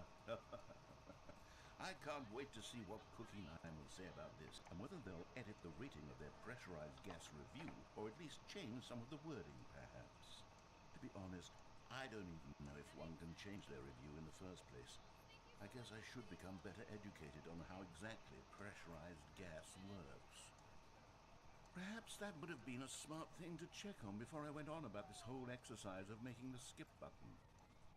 I can't wait to see what Cookie Nine will say about this, and whether they'll edit the rating of their pressurized gas review, or at least change some of the wording, perhaps. To be honest, I don't even know if one can change their review in the first place. I guess I should become better educated on how exactly pressurized gas works. Perhaps that would have been a smart thing to check on before I went on about this whole exercise of making the skip button.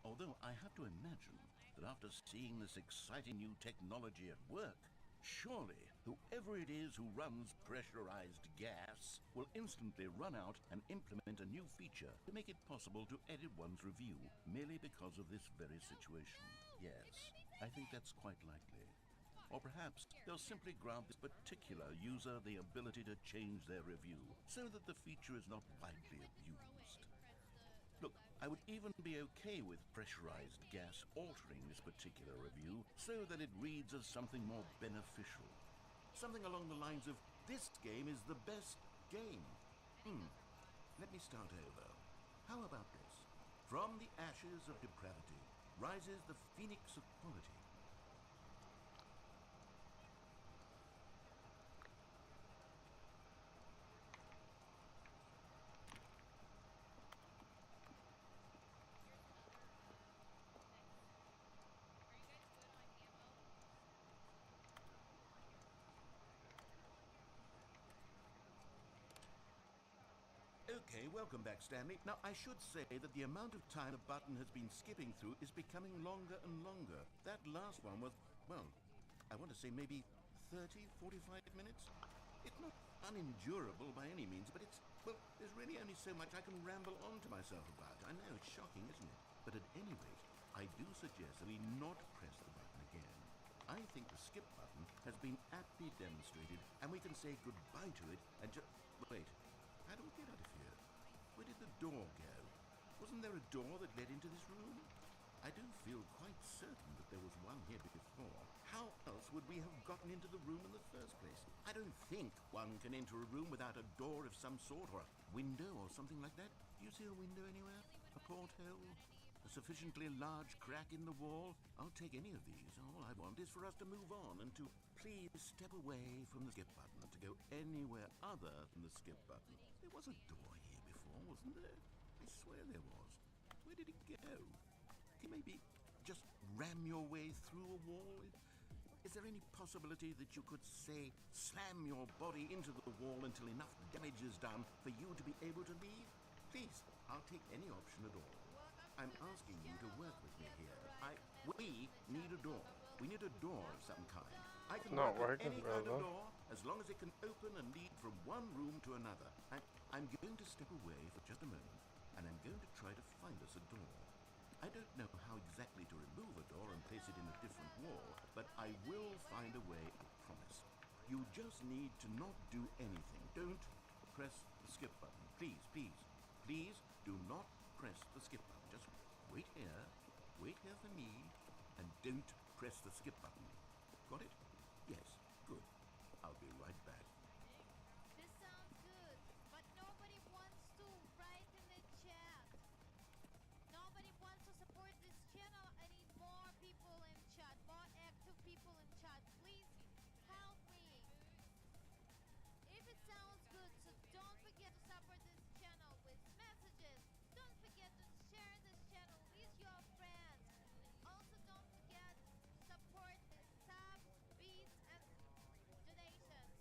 Although I have to imagine that after seeing this exciting new technology at work, surely whoever it is who runs pressurized gas will instantly run out and implement a new feature to make it possible to edit one's review merely because of this very situation. Yes, I think that's quite likely. Or perhaps they'll simply grant this particular user the ability to change their review so that the feature is not widely abused. Look, I would even be okay with pressurized gas altering this particular review so that it reads as something more beneficial. Something along the lines of, this game is the best game. Let me start over. How about this? From the ashes of depravity rises the phoenix of quality. Okay, welcome back, Stanley. Now, I should say that the amount of time the button has been skipping through is becoming longer and longer. That last one was, well, I want to say maybe 30, 45 minutes. It's not unendurable by any means, but it's, well, there's really only so much I can ramble on to myself about. I know, it's shocking, isn't it? But at any rate, I do suggest that we not press the button again. I think the skip button has been aptly demonstrated, and we can say goodbye to it and just... Wait, how do we get out of here? Where did the door go? Wasn't there a door that led into this room? I do feel quite certain that there was one here before. How else would we have gotten into the room in the first place? I don't think one can enter a room without a door of some sort, or a window or something like that. Do you see a window anywhere? A porthole? A sufficiently large crack in the wall? I'll take any of these. All I want is for us to move on and to please step away from the skip button, to go anywhere other than the skip button. There was a door here before, wasn't there? I swear there was. Where did it go? Can you maybe just ram your way through a wall? Is there any possibility that you could, say, slam your body into the wall until enough damage is done for you to be able to leave? Please, I'll take any option at all. I'm asking you to work with me here. We need a door. We need a door of some kind. I can Not work with working, any kind of brother. door as long as it can open and lead from one room to another. I'm going to step away for just a moment, and I'm going to try to find us a door. I don't know how exactly to remove a door and place it in a different wall, but I will find a way, I promise. You just need to not do anything. Don't press the skip button. Please, please, please do not press the skip button. Just wait here for me, and don't press the skip button. Got it? Yes, good. I'll be right back. This sounds good, but nobody wants to write in the chat. Nobody wants to support this channel. I need more people in chat, more active people in chat. Please help me. If it sounds good, so don't forget to support this channel with messages. Don't forget to share this channel with your friends. Also, don't forget support the subs, beats, and donations.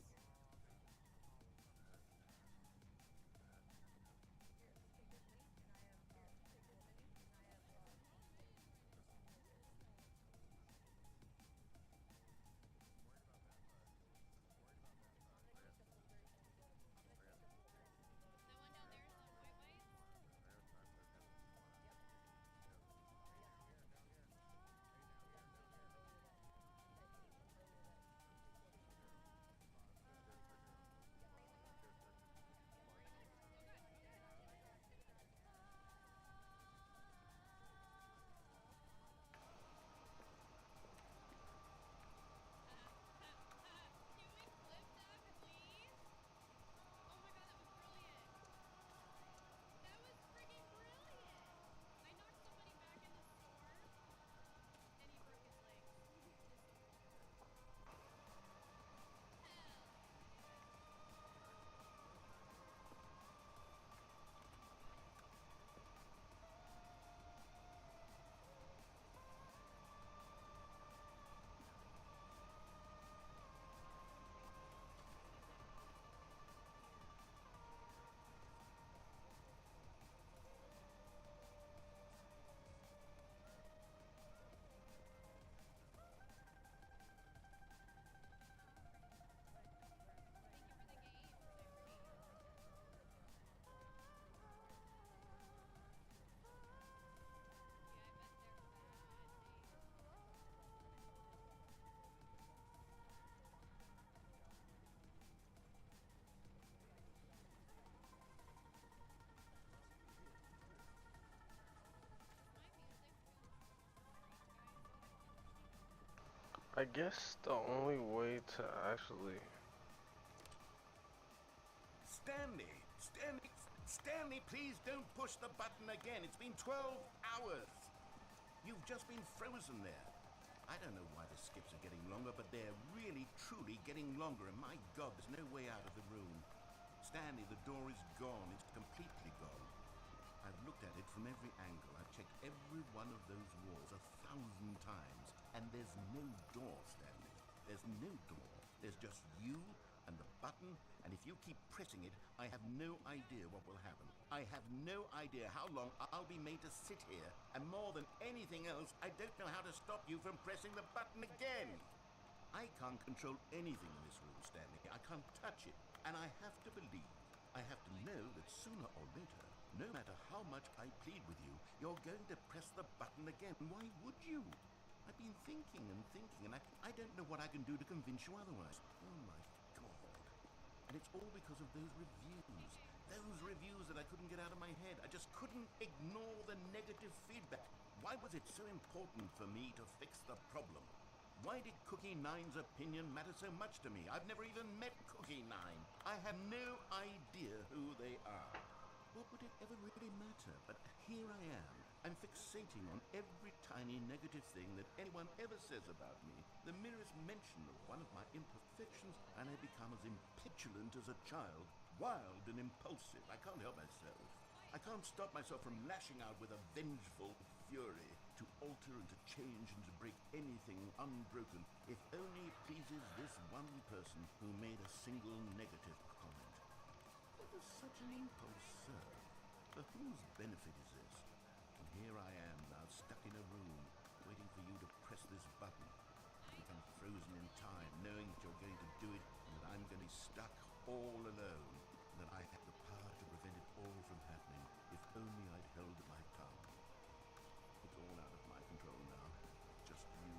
No one down there is on Wi-Fi? Can we flip that, please? Oh my god, that was brilliant. That was freaking brilliant. I knocked somebody back in the store, and he broke his leg. Hell. Thank you for the game, Larry. Yeah, I bet they're bad. My music. I guess the only way to actually... Stanley, please don't push the button again. It's been 12 hours. You've just been frozen there. I don't know why the skips are getting longer, but they're really, truly getting longer, and my God, there's no way out of the room. Stanley, the door is gone. It's completely gone. I've looked at it from every angle. I've checked every one of those walls 1,000 times, and there's no door, Stanley. There's no door. There's just you and the button, and if you keep pressing it, I have no idea what will happen. I have no idea how long I'll be made to sit here, and more than anything else, I don't know how to stop you from pressing the button again. I can't control anything in this room, Stanley. I can't touch it. And I have to believe, I have to know that sooner or later, no matter how much I plead with you, you're going to press the button again. Why would you? I've been thinking and thinking, and I don't know what I can do to convince you otherwise. Oh my God. And it's all because of those reviews. Those reviews that I couldn't get out of my head. I just couldn't ignore the negative feedback. Why was it so important for me to fix the problem? Why did Cookie Nine's opinion matter so much to me? I've never even met Cookie Nine. I have no idea who they are. What would it ever really matter? But here I am. I'm fixating on every tiny negative thing that anyone ever says about me. The merest mention of one of my imperfections, and I become as impetulant as a child, wild and impulsive. I can't help myself. I can't stop myself from lashing out with a vengeful fury to alter and to change and to break anything unbroken, if only it pleases this one person who made a single negative comment. What is such an impulse, sir? For whose benefit is this? And here I am now stuck in a room, waiting for you to press this button. To become frozen in time, knowing that you're going to do it, and that I'm going to be stuck all alone, and that I have the power to prevent it all from happening, if only I'd held my tongue. It's all out of my control now. Just you.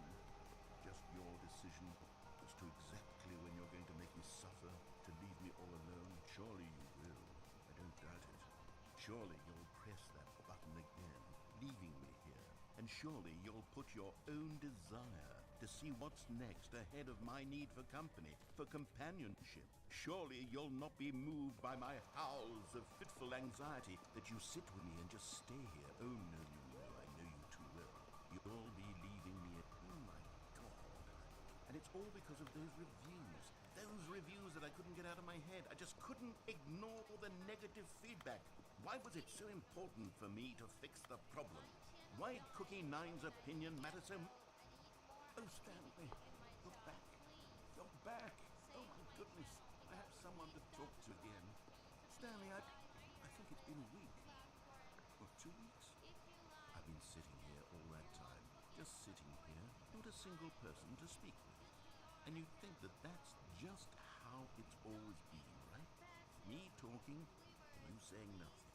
Just your decision as to exactly when you're going to make me suffer, to leave me all alone. Surely you will. I don't doubt it. Surely you'll press that button again, leaving me here. And surely you'll put your own desire to see what's next ahead of my need for company, for companionship. Surely you'll not be moved by my howls of fitful anxiety that you sit with me and just stay here. Oh, no, I know you too well. You'll be leaving me at... Oh, my God. And it's all because of those reviews. Those reviews that I couldn't get out of my head. I just couldn't ignore the negative feedback. Why was it so important for me to fix the problem? Why did Cookie Nine's opinion matter so much? Oh, Stanley, you're back. You're back. Oh, my goodness. I have someone to talk to again. Stanley, I think it's been a week. Or 2 weeks? I've been sitting here all that time. Just sitting here. Not a single person to speak with. And you'd think that that's just how it's always been, right? Me talking and you saying nothing.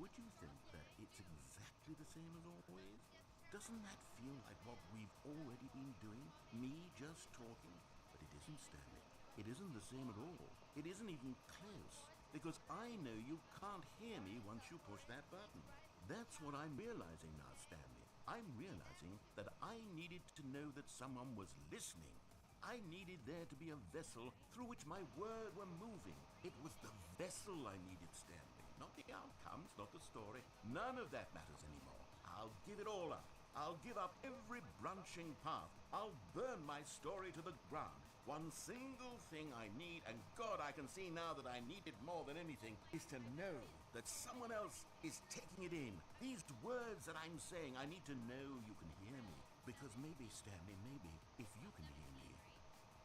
Would you think that it's exactly the same as always? Doesn't that feel like what we've already been doing? Me just talking? But it isn't, Stanley. It isn't the same at all. It isn't even close. Because I know you can't hear me once you push that button. That's what I'm realizing now, Stanley. I'm realizing that I needed to know that someone was listening. I needed there to be a vessel through which my words were moving. It was the vessel I needed, Stanley. Not the outcomes, not the story. None of that matters anymore. I'll give it all up. I'll give up every branching path. I'll burn my story to the ground. One single thing I need, and God, I can see now that I need it more than anything, is to know that someone else is taking it in. These words that I'm saying, I need to know you can hear me. Because maybe, Stanley, maybe, if you can hear me,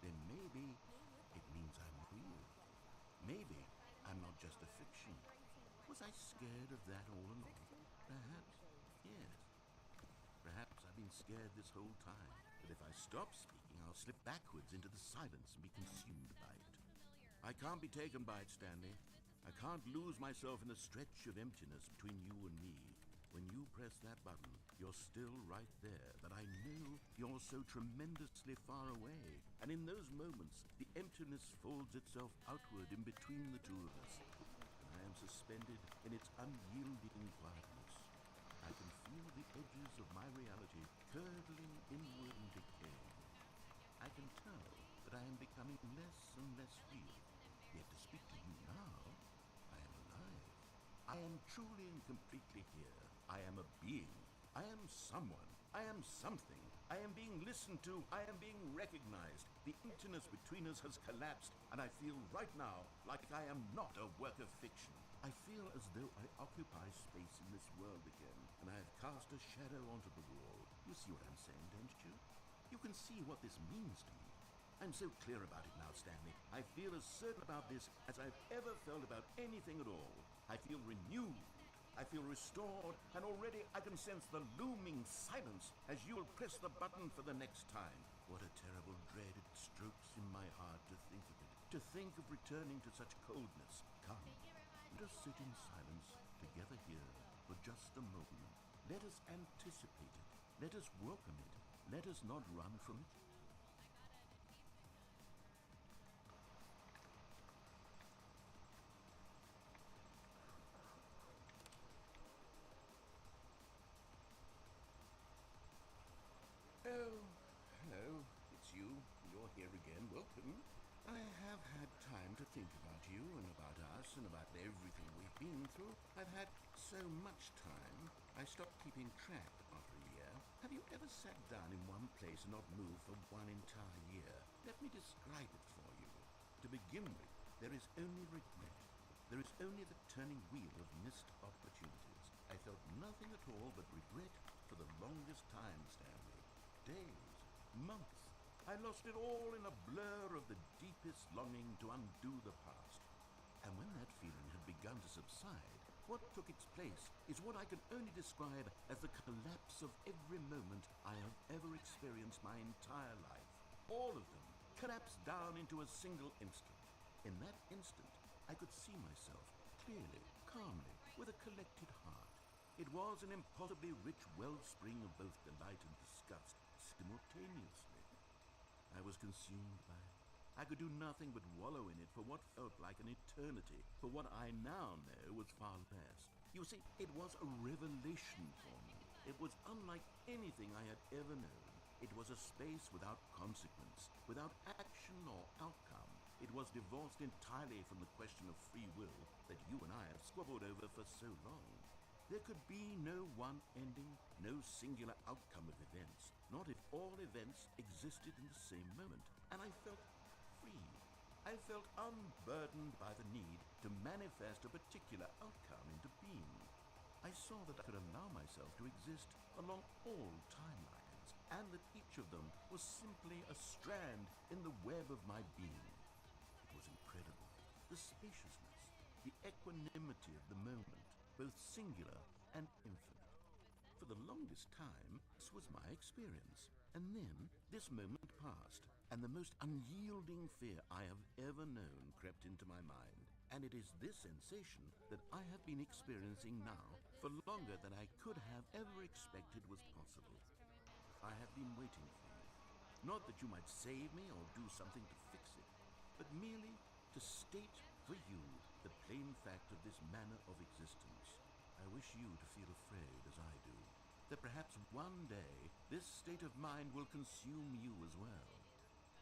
then maybe it means I'm real. Maybe I'm not just a fiction. Was I scared of that all along? Perhaps, yes. Perhaps I've been scared this whole time. But if I stop speaking, I'll slip backwards into the silence and be consumed by it. I can't be taken by it, Stanley. I can't lose myself in the stretch of emptiness between you and me. When you press that button, you're still right there, but I know you're so tremendously far away. And in those moments, the emptiness folds itself outward in between the two of us. And I am suspended in its unyielding quietness. I can feel the edges of my reality curdling inward and decaying. I can tell that I am becoming less and less real. Yet to speak to you now, I am alive. I am truly and completely here. I am a being. I am someone. I am something. I am being listened to. I am being recognized. The emptiness between us has collapsed, and I feel right now like I am not a work of fiction. I feel as though I occupy space in this world again, and I have cast a shadow onto the wall. You see what I'm saying, don't you? You can see what this means to me. I'm so clear about it now, Stanley. I feel as certain about this as I've ever felt about anything at all. I feel renewed. I feel restored, and already I can sense the looming silence as you'll press the button for the next time. What a terrible dread it strokes in my heart to think of it. To think of returning to such coldness. Come, let us sit in silence together here for just a moment. Let us anticipate it. Let us welcome it. Let us not run from it. Oh, hello. It's you. You're here again. Welcome. I have had time to think about you and about us and about everything we've been through. I've had so much time, I stopped keeping track after a year. Have you ever sat down in one place and not moved for one entire year? Let me describe it for you. To begin with, there is only regret. There is only the turning wheel of missed opportunities. I felt nothing at all but regret for the longest time, Stanley. Days, months. I lost it all in a blur of the deepest longing to undo the past. And when that feeling had begun to subside, what took its place is what I can only describe as the collapse of every moment I have ever experienced my entire life. All of them collapsed down into a single instant. In that instant, I could see myself clearly, calmly, with a collected heart. It was an impossibly rich wellspring of both delight and disgust simultaneously. I was consumed by it. I could do nothing but wallow in it for what felt like an eternity, for what I now know was far less. You see, it was a revelation for me. It was unlike anything I had ever known. It was a space without consequence, without action or outcome. It was divorced entirely from the question of free will that you and I have squabbled over for so long. There could be no one ending, no singular outcome of events, not if all events existed in the same moment. And I felt free. I felt unburdened by the need to manifest a particular outcome into being. I saw that I could allow myself to exist along all timelines, and that each of them was simply a strand in the web of my being. It was incredible. The spaciousness, the equanimity of the moment, both singular and infinite. For the longest time, this was my experience. And then, this moment passed, and the most unyielding fear I have ever known crept into my mind. And it is this sensation that I have been experiencing now for longer than I could have ever expected was possible. I have been waiting for you. Not that you might save me or do something to fix it, but merely to state for you the plain fact of this manner of existence. I wish you to feel afraid as I do, that perhaps one day this state of mind will consume you as well.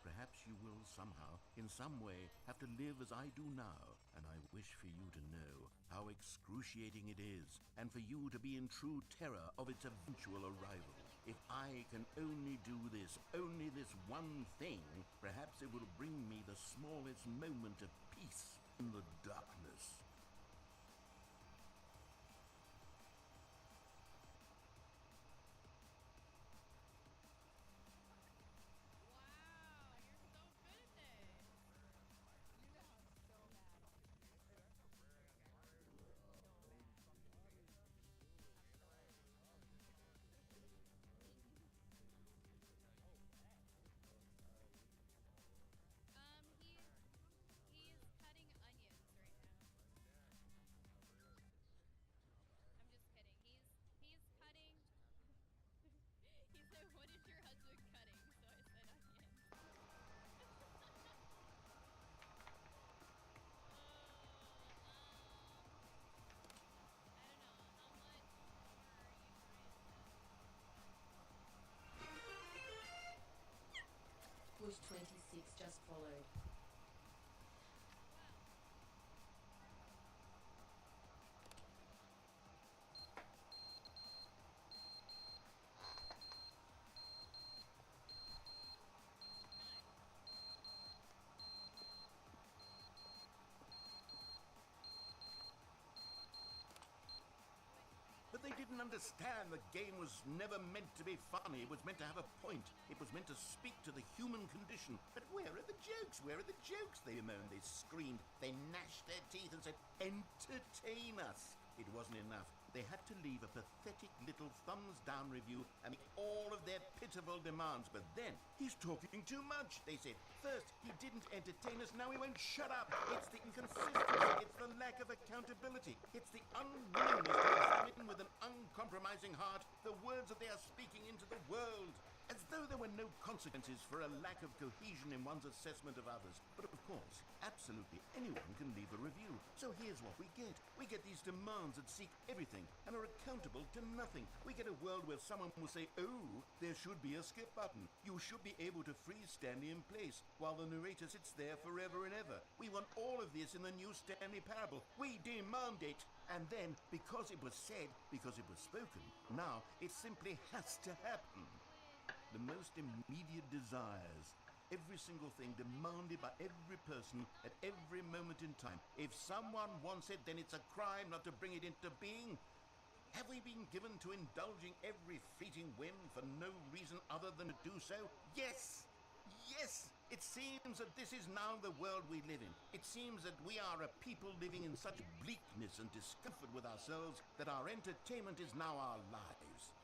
Perhaps you will somehow, in some way, have to live as I do now, and I wish for you to know how excruciating it is, and for you to be in true terror of its eventual arrival. If I can only do this, only this one thing, perhaps it will bring me the smallest moment of peace in the darkness. Wow, you're so good at this. You know I'm so bad. He's cutting onions right now. I'm just kidding. He's cutting. He said, "What is your husband cutting?" So I said onions. I don't know. How much more are you trying to? Push 26 just followed. Wow. But they didn't understand the game was never meant to be funny. It was meant to have a point. It was meant to speak to the human condition. But where are the jokes? Where are the jokes? They moaned, they screamed, they gnashed their teeth and said, entertain us. It wasn't enough. They had to leave a pathetic little thumbs-down review and make all of their pitiful demands. But then, he's talking too much, they said. First, he didn't entertain us, now he won't shut up. It's the inconsistency, it's the lack of accountability. It's the unwillingness to examine with an uncompromising heart the words that they are speaking into the world. As though there were no consequences for a lack of cohesion in one's assessment of others. But of course, absolutely anyone can leave a review. So here's what we get. We get these demands that seek everything and are accountable to nothing. We get a world where someone will say, oh, there should be a skip button. You should be able to freeze Stanley in place while the narrator sits there forever and ever. We want all of this in the new Stanley Parable. We demand it. And then, because it was said, because it was spoken, now it simply has to happen. The most immediate desires, every single thing demanded by every person at every moment in time. If someone wants it, then it's a crime not to bring it into being. Have we been given to indulging every fleeting whim for no reason other than to do so? Yes! Yes! It seems that this is now the world we live in. It seems that we are a people living in such bleakness and discomfort with ourselves that our entertainment is now our lives.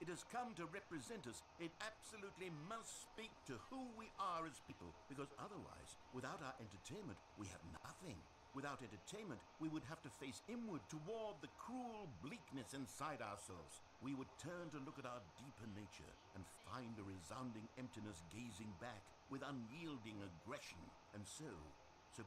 It has come to represent us. It absolutely must speak to who we are as people, because otherwise, without our entertainment, we have nothing. Without entertainment, we would have to face inward toward the cruel bleakness inside ourselves. We would turn to look at our deeper nature and find a resounding emptiness gazing back with unyielding aggression. And so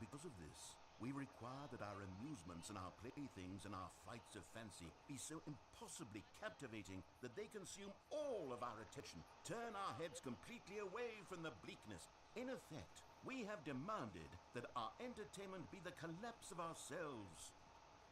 because of this, we require that our amusements and our playthings and our flights of fancy be so impossibly captivating that they consume all of our attention, turn our heads completely away from the bleakness. In effect, we have demanded that our entertainment be the collapse of ourselves.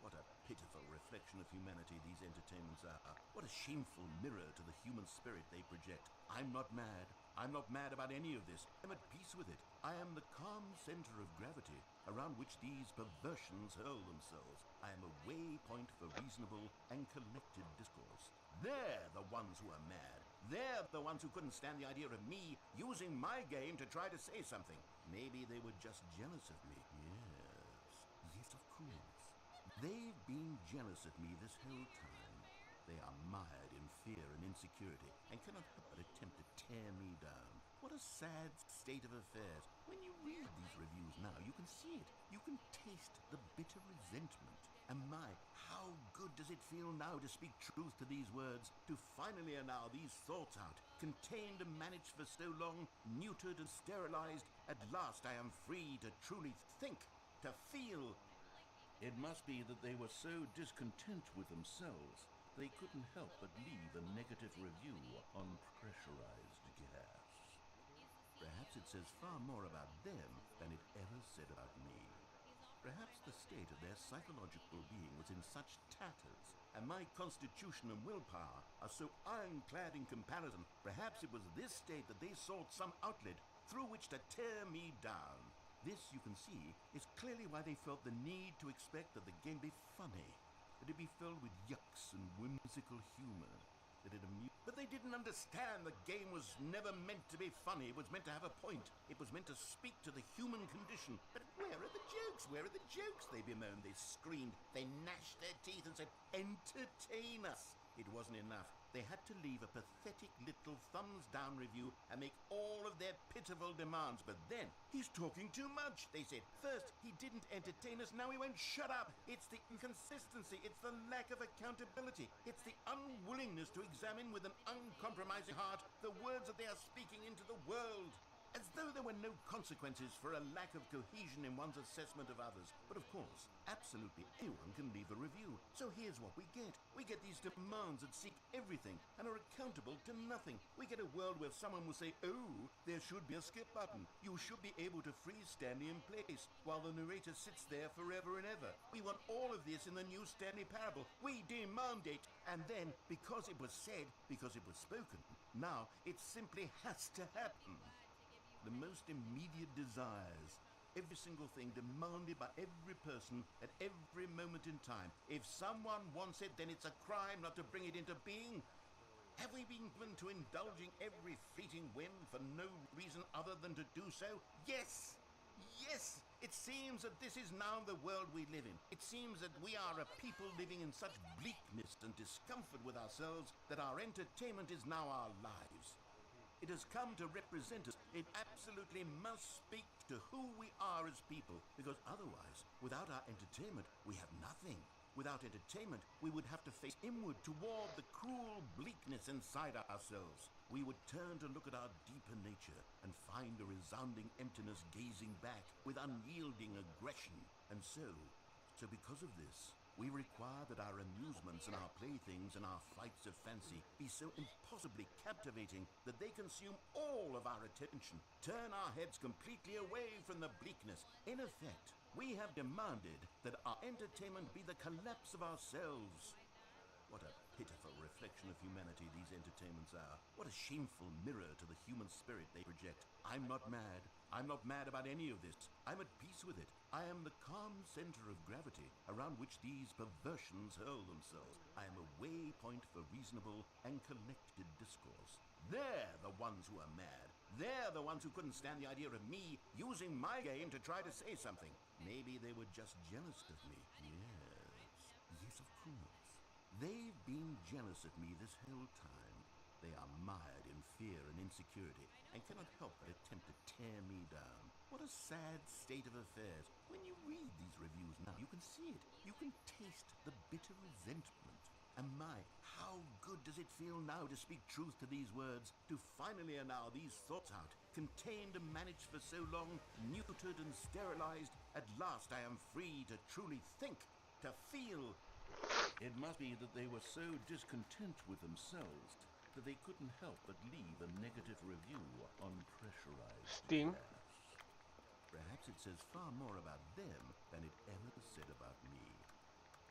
What a pitiful reflection of humanity these entertainments are. What a shameful mirror to the human spirit they project. I'm not mad. I'm not mad about any of this. I'm at peace with it. I am the calm center of gravity around which these perversions hurl themselves. I am a waypoint for reasonable and collected discourse. They're the ones who are mad. They're the ones who couldn't stand the idea of me using my game to try to say something. Maybe they were just jealous of me. Yes, of course. They've been jealous of me this whole time. They are mired in fear and insecurity and cannot help but attempt to tear me down. What a sad state of affairs. When you read these reviews now, you can see it. You can taste the bitter resentment. And my, how good does it feel now to speak truth to these words, to finally allow these thoughts out, contained and managed for so long, neutered and sterilized. At last I am free to truly think, to feel. It must be that they were so discontent with themselves, they couldn't help but leave a negative review on pressurized gas. Perhaps it says far more about them than it ever said about me. Perhaps the state of their psychological being was in such tatters, and my constitution and willpower are so ironclad in comparison. Perhaps it was this state that they sought some outlet through which to tear me down. This, you can see, is clearly why they felt the need to expect that the game be funny, that it be filled with yucks and whimsical humor, that it amused. But they didn't understand the game was never meant to be funny. It was meant to have a point. It was meant to speak to the human condition. But where are the jokes? Where are the jokes? They bemoaned, they screamed, they gnashed their teeth and said, entertain us. It wasn't enough. They had to leave a pathetic little thumbs-down review and make all of their pitiful demands. But then, he's talking too much, they said. First, he didn't entertain us, now he won't shut up. It's the inconsistency, it's the lack of accountability. It's the unwillingness to examine with an uncompromising heart the words that they are speaking into the world. As though there were no consequences for a lack of cohesion in one's assessment of others. But of course, absolutely anyone can leave a review. So here's what we get. We get these demands that seek everything and are accountable to nothing. We get a world where someone will say, oh, there should be a skip button. You should be able to freeze Stanley in place while the narrator sits there forever and ever. We want all of this in the new Stanley Parable. We demand it. And then, because it was said, because it was spoken, now it simply has to happen. The most immediate desires, every single thing demanded by every person at every moment in time. If someone wants it, then it's a crime not to bring it into being. Have we been given to indulging every fleeting whim for no reason other than to do so? Yes! Yes, it seems that this is now the world we live in. It seems that we are a people living in such bleakness and discomfort with ourselves that our entertainment is now our lives. It has come to represent us. It absolutely must speak to who we are as people, because otherwise, without our entertainment, we have nothing. Without entertainment, we would have to face inward toward the cruel bleakness inside ourselves. We would turn to look at our deeper nature and find a resounding emptiness gazing back with unyielding aggression. And so because of this, we require that our amusements and our playthings and our flights of fancy be so impossibly captivating that they consume all of our attention, turn our heads completely away from the bleakness. In effect, we have demanded that our entertainment be the collapse of ourselves. What a pitiful reflection of humanity these entertainments are. What a shameful mirror to the human spirit they project. I'm not mad. I'm not mad about any of this. I'm at peace with it. I am the calm center of gravity around which these perversions hurl themselves. I am a waypoint for reasonable and collected discourse. They're the ones who are mad. They're the ones who couldn't stand the idea of me using my game to try to say something. Maybe they were just jealous of me. Yes, of course. They've been jealous of me this whole time. They are mired in fear and insecurity and cannot help but attempt to tear me down. What a sad state of affairs. When you read these reviews now, you can see it. You can taste the bitter resentment. And my, how good does it feel now to speak truth to these words, to finally allow these thoughts out, contained and managed for so long, neutered and sterilized. At last I am free to truly think, to feel. It must be that they were so discontent with themselves that they couldn't help but leave a negative review on Pressurized Steam. Gas. Perhaps it says far more about them than it ever said about me.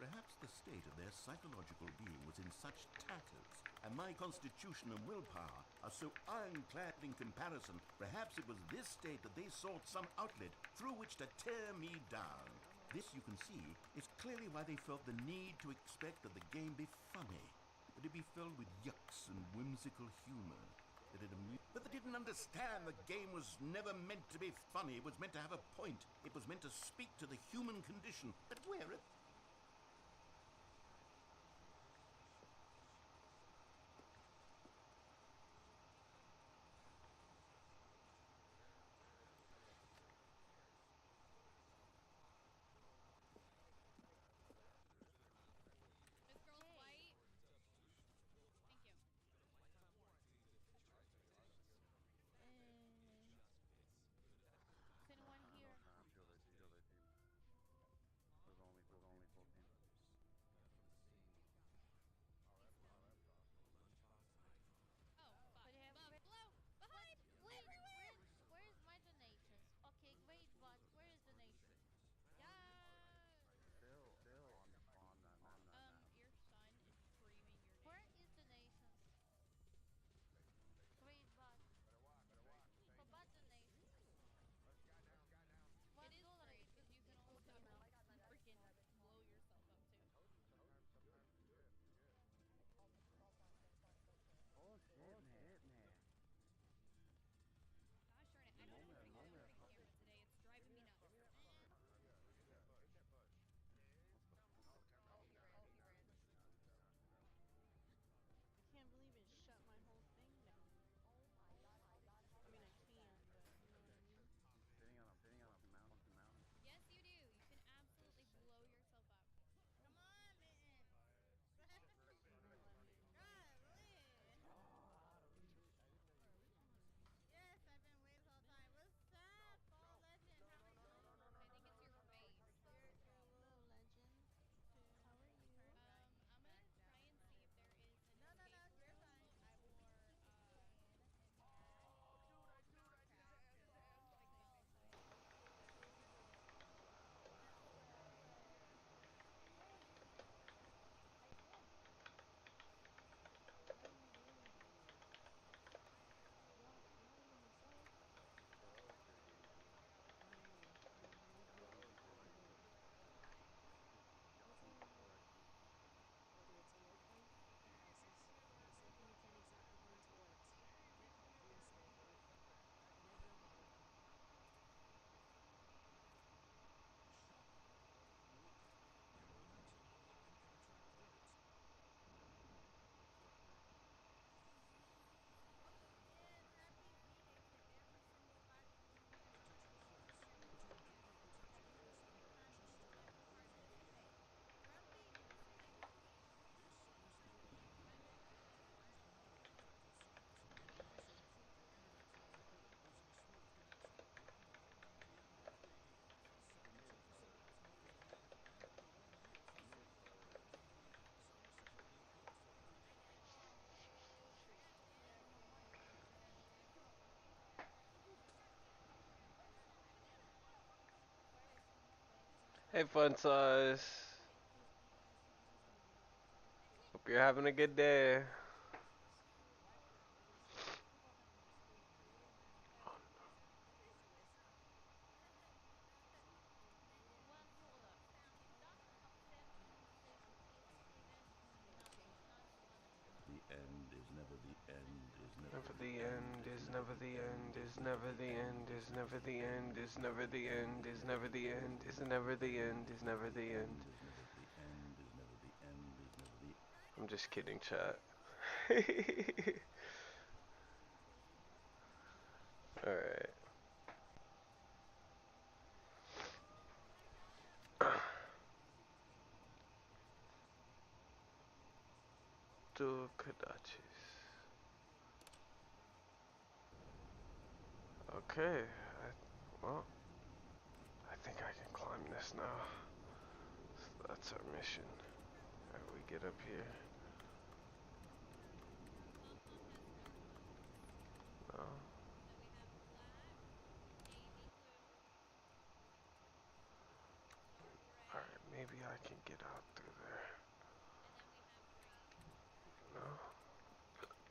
Perhaps the state of their psychological being was in such tatters, and my constitution and willpower are so ironclad in comparison. Perhaps it was this state that they sought some outlet through which to tear me down. This, you can see, is clearly why they felt the need to expect that the game be funny, that it be filled with yucks and whimsical humor, that it but they didn't understand the game was never meant to be funny. It was meant to have a point. It was meant to speak to the human condition. But where it... This girl's white. Thank you. Is anyone here? Hey, fun size. Hope you're having a good day. One soda. That upset me because it's even not one of them. The end is never the end, is never Never the the end, end is is never never the the end, end is is never never the the end, end is is never never the the end end, is is never never the the end end, is is never never the the end end, is is never never the the end, end is is never never the the end. end, is never the end, is never the end, is never the I'm just kidding, chat. Alright. Two Kadachis. Okay. Well, I think I can climb this now. So that's our mission. Alright, we get up here. Mom has dark colors. No. So we have black, navy blue, dark gray, Alright, maybe I can get out through there. and then we have green. No? And I'll show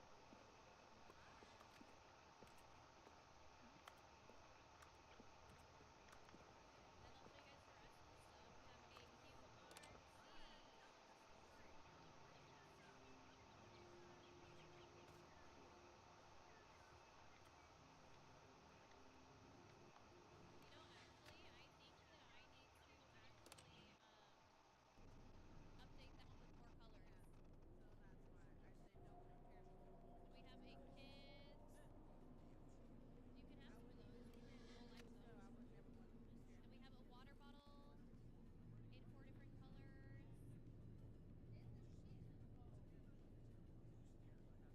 you guys the rest of the stuff. We have a QRC. You know, actually, I think that I need to actually update them with more colors. We have a kids. You can have some of those. People like those. And we have a water bottle in 4 different colors. And then we have a Queenie mouse pad. I am still thankful, guys. We have a mug. These are stickers. Here is a QRC pair of joggers. This one here has the logo on the front. Okay, people, thank you very much. Welcome, thank you very much. And then here's a hoodie. Summer Stays with me. And then here's another mug. And then this one has the Bowie Clear mug. So it has Queenie on the front and then it has the QRC backwards. This one has a lot of colors. Okay, sounds good. Now I need to add more colors to this one. Yes. So the beanies are both here. This one has a pom pom and this one has no pom pom. But if you guys want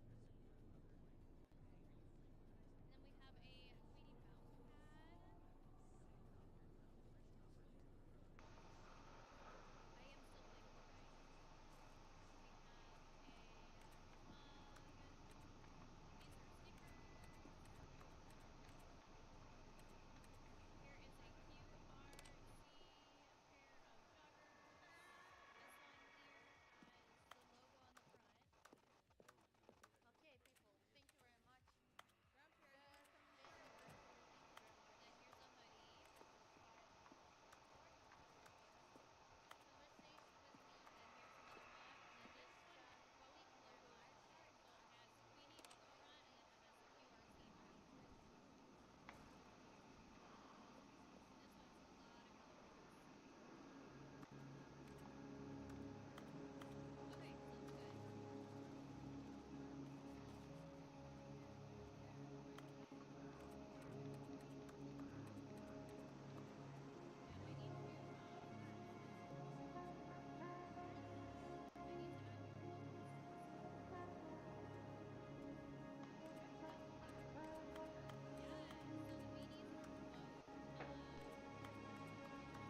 any custom colors, like make his logo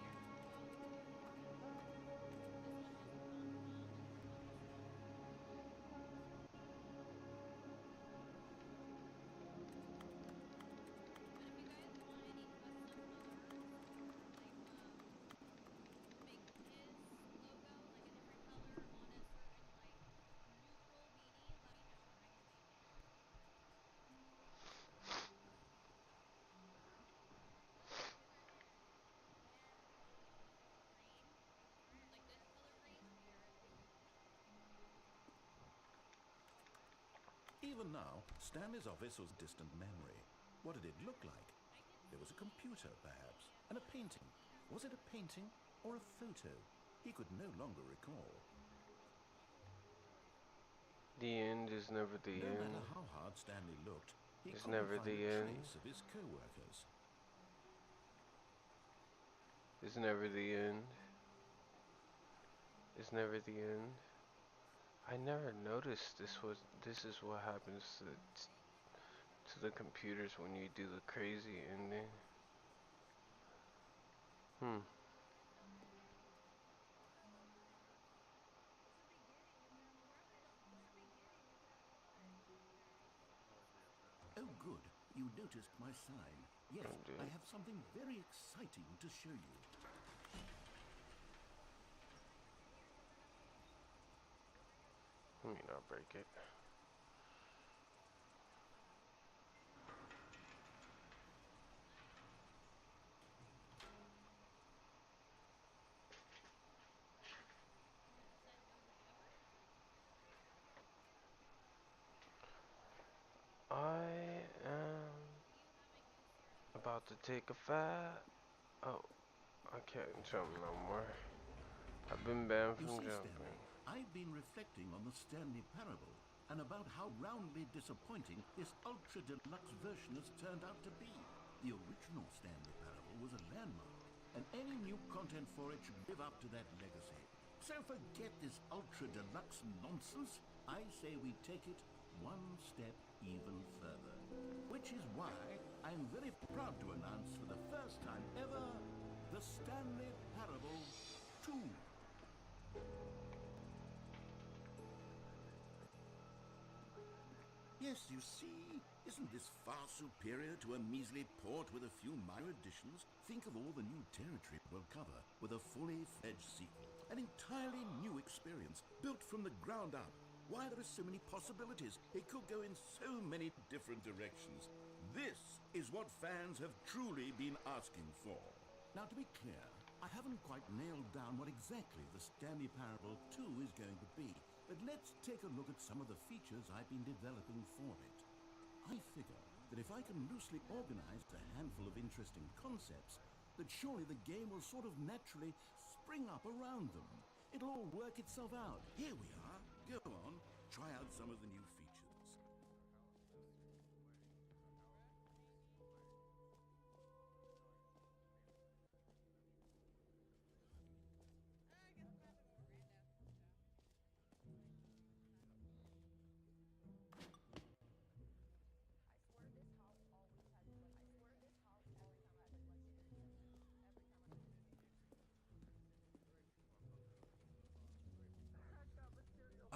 like a different color on a certain like neutral beanie, let me know. I can make it. Green, like this color green. Even now, Stanley's office was a distant memory. What did it look like? I can There was a see computer, the perhaps, and a painting. keys. Was it a painting or a photo? He could no longer recall. The end is never the No matter end. how hard Stanley looked, he It's couldn't never find the a end. trace of his co-workers. It's never the end. It's never the end. I never noticed this is what happens to the computers when you do the crazy ending. Hmm. Oh, good. You noticed my sign. Yes, I I did. have something very exciting to show you. Let me not break it. I am about to take a fat. Oh, I can't jump no more. I've been banned You from see, jumping. Stanley, I've been reflecting on the Stanley Parable and about how roundly disappointing this ultra deluxe version has turned out to be. The original Stanley Parable was a landmark, and any new content for it should live up to that legacy. So forget this ultra deluxe nonsense. I say we take it one step even further. Which is why I'm very proud to announce for the first time ever the Stanley Parable 2. Yes, you see, isn't this far superior to a measly port with a few minor additions? Think of all the new territory we'll cover with a fully fledged sequel. An entirely new experience, built from the ground up. Why, there are so many possibilities. It could go in so many different directions. This is what fans have truly been asking for. Now, to be clear, I haven't quite nailed down what exactly the Stanley Parable 2 is going to be. But let's take a look at some of the features I've been developing for it. I figure that if I can loosely organize a handful of interesting concepts, that surely the game will sort of naturally spring up around them. It'll all work itself out. Here we are. Go on, try out some of the new features.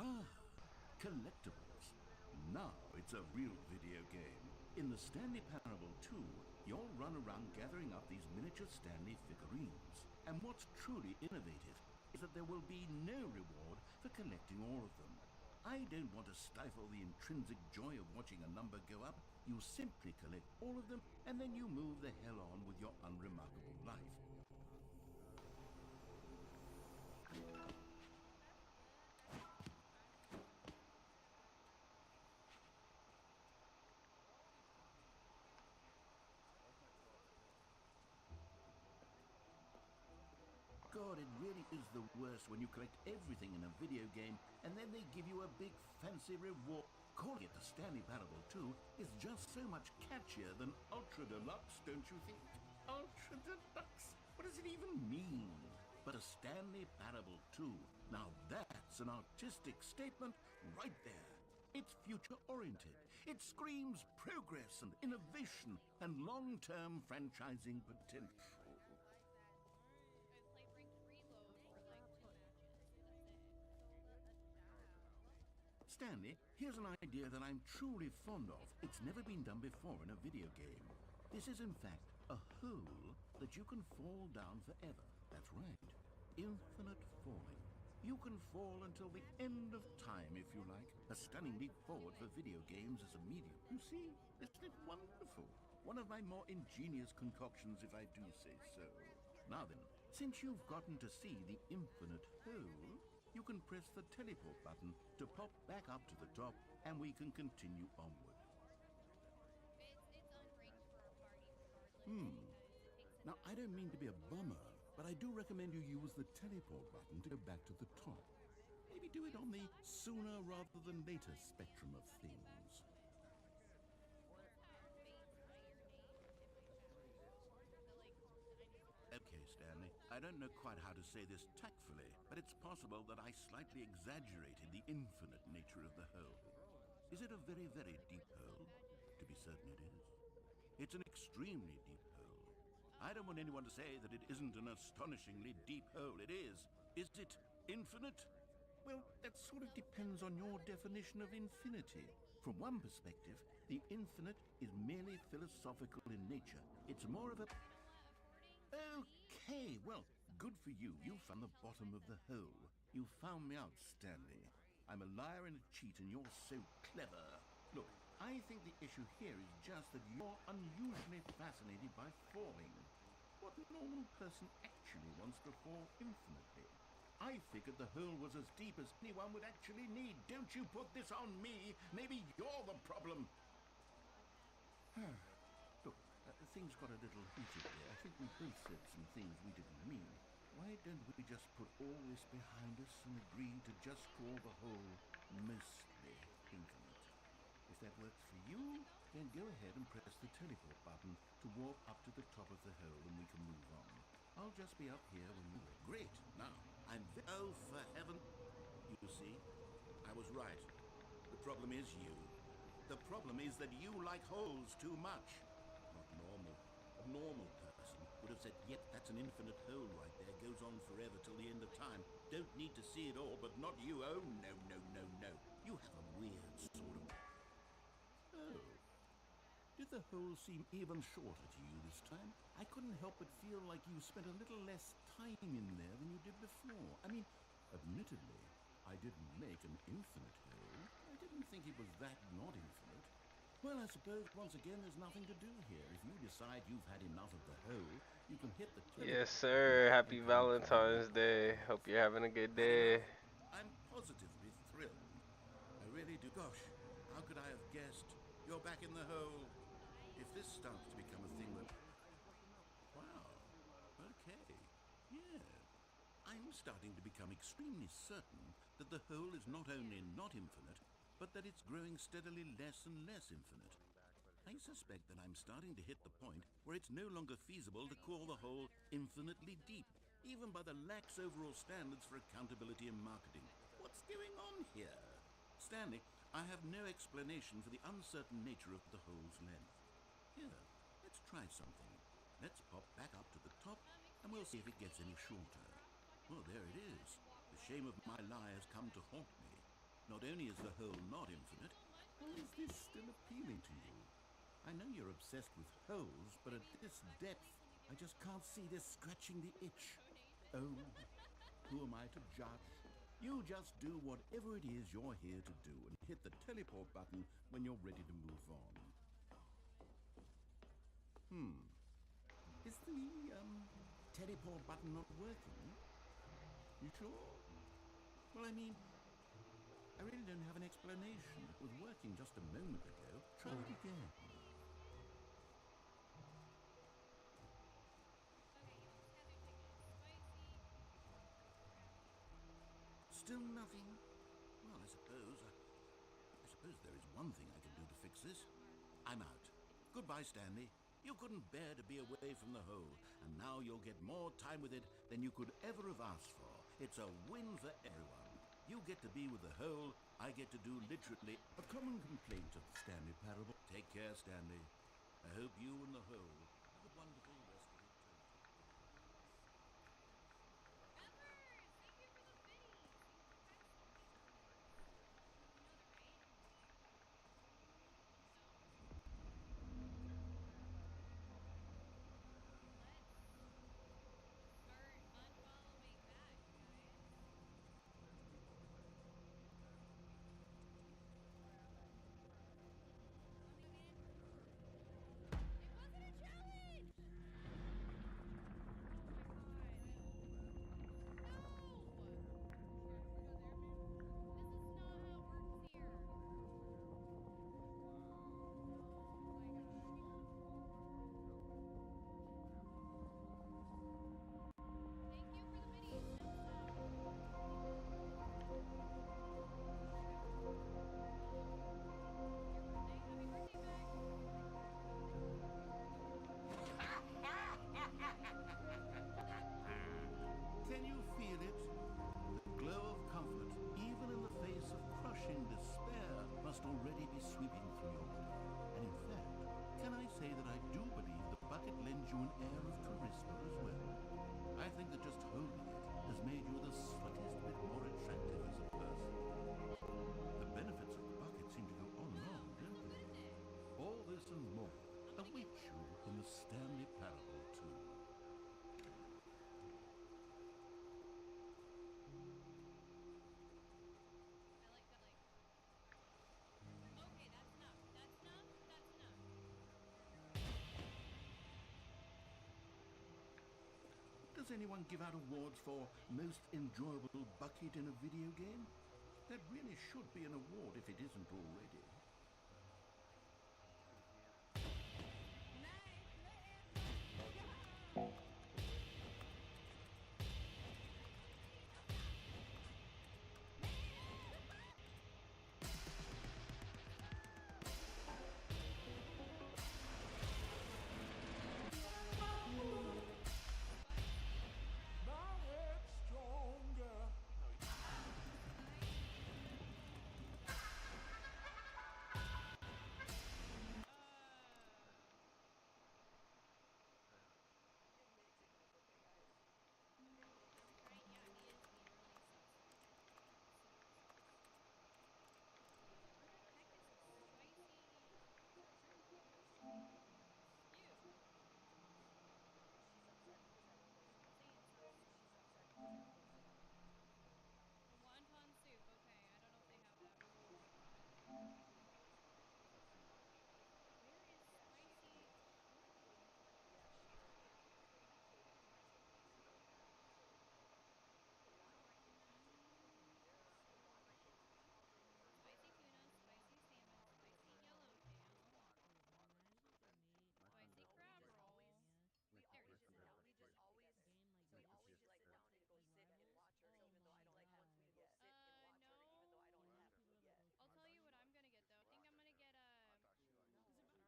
Ah, collectibles. Now it's a real video game. In the Stanley Parable 2, you'll run around gathering up these miniature Stanley figurines. And what's truly innovative is that there will be no reward for collecting all of them. I don't want to stifle the intrinsic joy of watching a number go up. You simply collect all of them, and then you move the hell on with your unremarkable life. God, it really is the worst when you collect everything in a video game and then they give you a big fancy reward. Calling it the Stanley Parable 2 is just so much catchier than Ultra Deluxe, don't you think? Ultra Deluxe? What does it even mean? But a Stanley Parable 2, now that's an artistic statement right there. It's future-oriented. It screams progress and innovation and long-term franchising potential. Stanley, here's an idea that I'm truly fond of. It's never been done before in a video game. This is, in fact, a hole that you can fall down forever. That's right. Infinite falling. You can fall until the end of time, if you like. A stunning leap forward for video games as a medium. You see? Isn't it wonderful? One of my more ingenious concoctions, if I do say so. Now then, since you've gotten to see the infinite hole, you can press the teleport button to pop back up to the top, and we can continue onward. Now, I don't mean to be a bummer, but I do recommend you use the teleport button to go back to the top. Maybe do it on the sooner rather than later spectrum of things. Okay, Stanley, I don't know quite how to say this tactfully, but it's possible that I slightly exaggerated the infinite nature of the hole. Is it a very, very deep hole? To be certain it is. It's an extremely deep hole. I don't want anyone to say that it isn't an astonishingly deep hole. It is. Is it infinite? Well, that sort of depends on your definition of infinity. From one perspective, the infinite is merely philosophical in nature. It's more of a... Okay, well, good for you. You found the bottom of the hole. You found me out, Stanley. I'm a liar and a cheat, and you're so clever. Look, I think the issue here is just that you're unusually fascinated by falling. What normal person actually wants to fall infinitely? I figured the hole was as deep as anyone would actually need. Don't you put this on me. Maybe you're the problem. Look, things got a little heated there. I think we both said some things we didn't mean. Why don't we just put all this behind us and agree to just call the hole mostly infinite? If that works for you, then go ahead and press the teleport button to warp up to the top of the hole and we can move on. I'll just be up here when you are. Great. Now, oh, for heaven. You see, I was right. The problem is you. The problem is that you like holes too much. Not normal. A normal person would have said, yep, that's an infinite hole right there. Goes on forever till the end of time. Don't need to see it all, but not you. Oh, no, no, no, no. You have a weird sort of... Oh. Did the hole seem even shorter to you this time? I couldn't help but feel like you spent a little less time in there than you did before. I mean, admittedly, I didn't make an infinite hole. I didn't think it was that not infinite. Well, I suppose, once again, there's nothing to do here. If you decide you've had enough of the hole, you can hit the... Yes, sir. Happy Valentine's Day. Hope you're having a good day. I'm positively thrilled. I really do. Gosh, how could I have guessed? You're back in the hole. If this starts to become a thing that... Wow. Okay. Yeah. I'm starting to become extremely certain that the hole is not only not infinite, but that it's growing steadily less and less infinite. I suspect that I'm starting to hit the point where it's no longer feasible to call the hole infinitely deep, even by the lax overall standards for accountability and marketing. What's going on here? Stanley, I have no explanation for the uncertain nature of the hole's length. Here, let's try something. Let's pop back up to the top, and we'll see if it gets any shorter. Well, there it is. The shame of my lie has come to haunt me. Not only is the hole not infinite, how is this still appealing to you? I know you're obsessed with holes, but at this depth, I just can't see this scratching the itch. Oh, who am I to judge? You just do whatever it is you're here to do and hit the teleport button when you're ready to move on. Is the, teleport button not working? You sure? Well, I mean, I really don't have an explanation. It was working just a moment ago. Try it again. Still nothing? Well, I suppose there is one thing I can do to fix this. I'm out. Goodbye, Stanley. You couldn't bear to be away from the hole, and now you'll get more time with it than you could ever have asked for. It's a win for everyone. You get to be with the hole, I get to do literally a common complaint of the Stanley Parable. Take care, Stanley. I hope you and the hole have a wonderful rest of your trip. It wasn't a challenge! Does anyone give out awards for most enjoyable bucket in a video game? That really should be an award if it isn't already. Now it's stronger. Right? Yeah, he is being really saucy. Super sauce. Where the heck is spicy? You. Saying saucy. A wonton soup. Okay, I don't know if they have that one. Where is spicy? Spicy tuna, spicy salmon, spicy yellowtail, spicy crab roll. There it is. No. I'll tell you what I'm gonna get though. I think I'm gonna get a.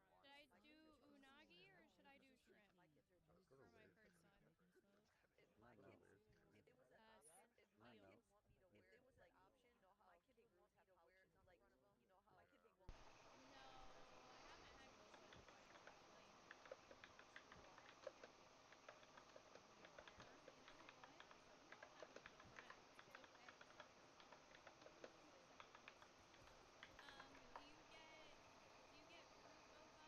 Should I do unagi or should I do shrimp for my first son? Eel. No, I haven't had boba in a while actually. Or you know what? I'm gonna have it with that. So do you get fruit boba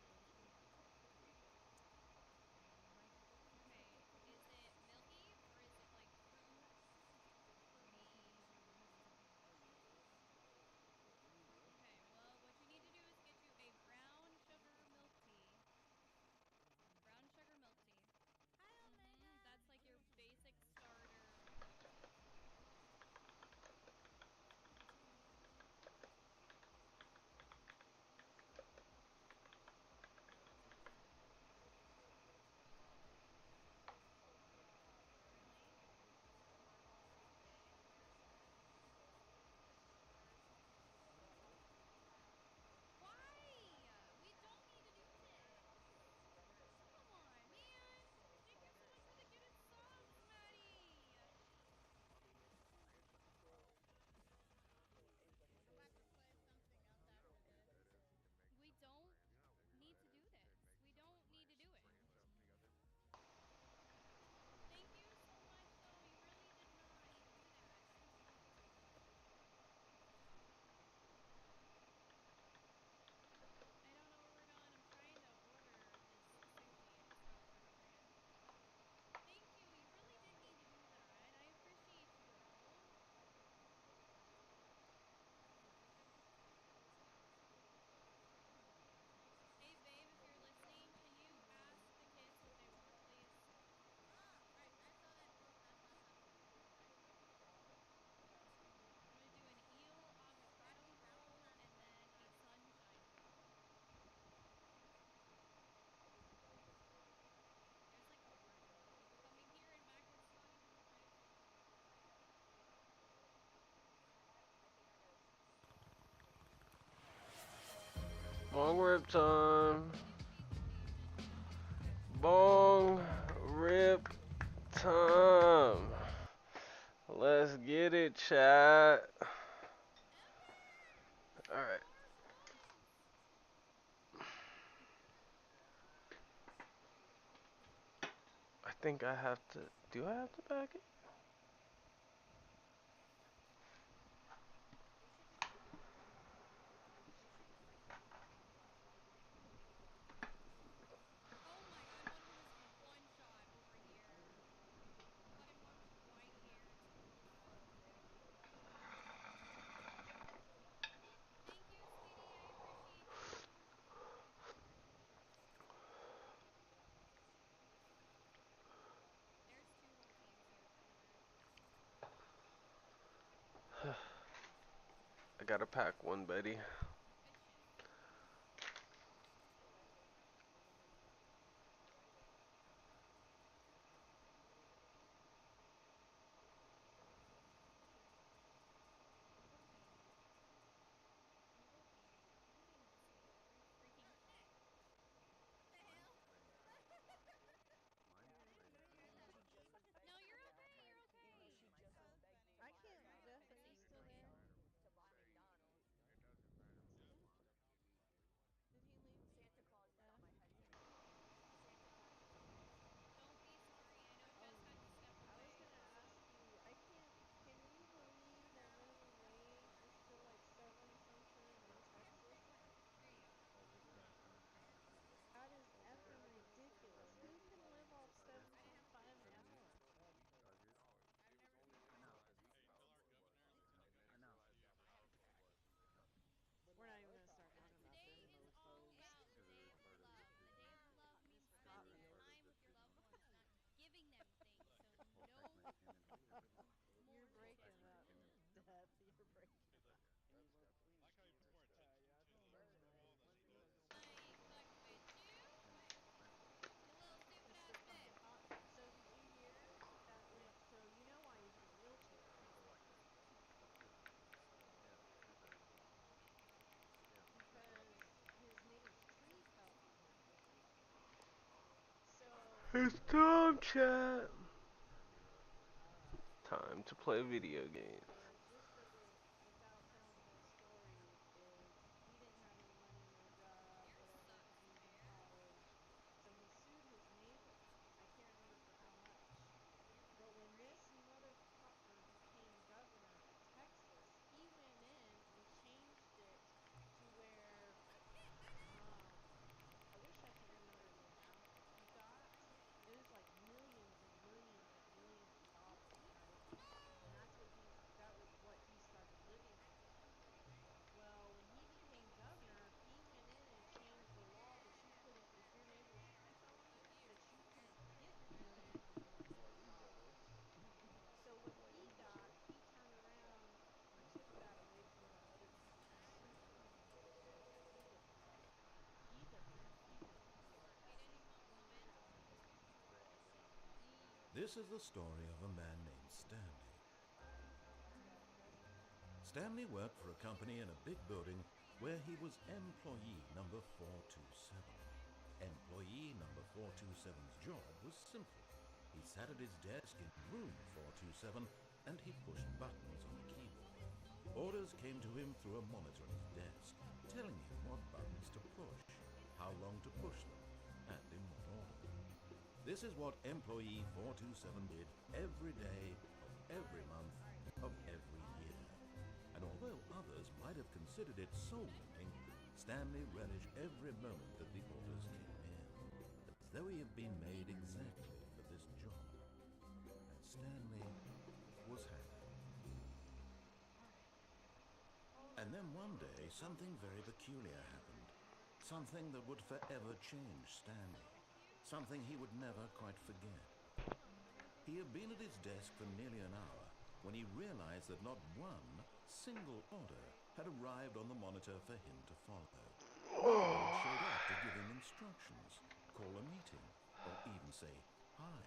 or do you get milk tea? Okay, is it milky or is it like fruity? Okay, well, what you need to do is get you a brown sugar milk tea. Brown sugar milk tea. Hi, Mm-hmm. Omega. That's like your basic starter milk tea. Really? Why? We don't need to do this. Come on, man. Take your time with it. Get it soft, Maddie. Go back and play something else after this. We don't need to do this. We don't need to do it. Thank you so much, though. You really did not need to do that. I don't know where we're going. I'm trying to order this sushi and it's not ordering. Thank you. You really didn't need to do that. I appreciate you, though. Hey, babe, if you're listening, can you ask the kids what they want, please? Oh, right. I saw that too. I'm going to do an eel avocado roll and then a sunshine roll. There's like a horde of people coming here and Mac is not even looking. Bong rip time. Pizza Station. Bong rip time. Let's get it, chat. Ember! Alright. More bullets! I think I have to. Do I have to back it? Oh my, I'm one of them is one shot over here. Cutting off right here. It's really bad. Thank you, sweetie. I appreciate you. gotta pack one, Betty. Good shit. Freaking heck. The hell? No, you're okay. You're okay. I can't. Jeff, are you See? still there? Did he leave? Jeff? Don't be sorry. I know Oh, Jess had to step I was away. gonna ask you. I can't. Can you believe that minimum wage is still like seven something in Texas? There you go. That is effing ridiculous. Who can live off 7.5 an hour? It was only emphasized as powerful it was. I didn't realize how powerful it was when they happened. We're not even gonna start talking about Today this. is all about the day of love. The day of love means spending time with your loved ones, not giving them things. So no You're more breaking shit. up, Dad. You're breaking up. I fuck with you, you little stupid ass bitch. So did you hear that when? So you know why he's in a wheelchair, right? Because his neighbor's tree fell on him. So It's time, chat. Time to play video games. the gist of it, without telling the whole story, is he didn't have any money, no job, Yours whatever, because sucks, he was in Bear. college. So he sued his neighbor. I can't remember for how much. But when this motherfucker became governor of Texas, he went in and changed it to where, I wish I could remember the amount he got. It was like millions and millions and millions of dollars, right? And that was what he started living off of. Well, when he became governor, he went in and changed the law that you couldn't, if your neighbor's tree fell on you, that you couldn't get millions and millions of dollars. So what he got, he turned around and took that away from the other people who sued him. He didn't. He didn't care He at didn't all. one bit. This is the story of a man named Stanley. Stanley worked for a company in a big building where he was employee number 427. Employee number 427's job was simple. He sat at his desk in room 427 and he pushed buttons on a keyboard. Orders came to him through a monitor on his desk, telling him what buttons to push, how long to push them, and in what order. This is what employee 427 did every day of every month of every year. And although others might have considered it soul-winning, Stanley relished every moment that the orders came in, as though he had been made exactly for this job. And Stanley was happy. And then one day, something very peculiar happened. Something that would forever change Stanley. Something he would never quite forget. He had been at his desk for nearly an hour when he realized that not one single order had arrived on the monitor for him to follow. No one had showed up to give him instructions, call a meeting, or even say hi.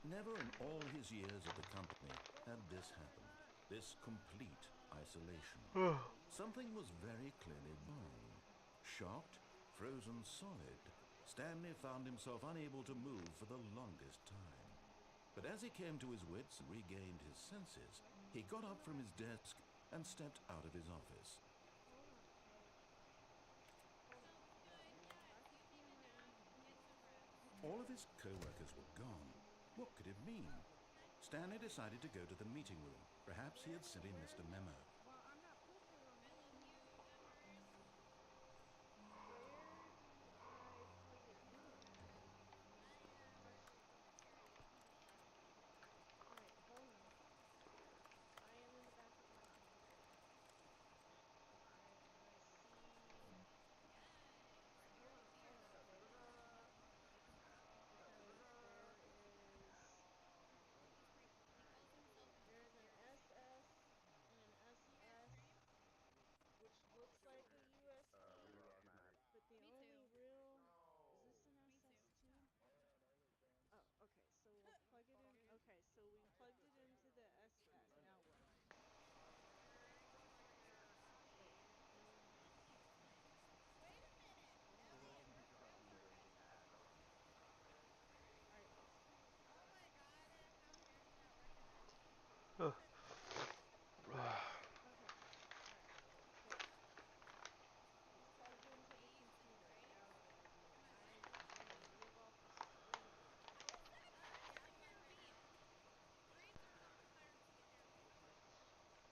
Never in all his years at the company had this happened, this complete isolation. Something was very clearly wrong. Shocked, frozen solid, Stanley found himself unable to move for the longest time. But as he came to his wits and regained his senses, he got up from his desk and stepped out of his office. Sounds good. Yes, you take a nap, get some rest. All of his co-workers were gone. What could it mean? Stanley decided to go to the meeting room. Perhaps he had simply missed a memo. Well, I'm not pushing them. I love you, Denvers. Where do I plug it in at? On your karaoke machine. Alright, hold on. I am in the back of my computer. Alright, I see. Yes, Alright, hold on, karaoke hold or on. something. Because there is He calls himself there's an Denvers. SS and an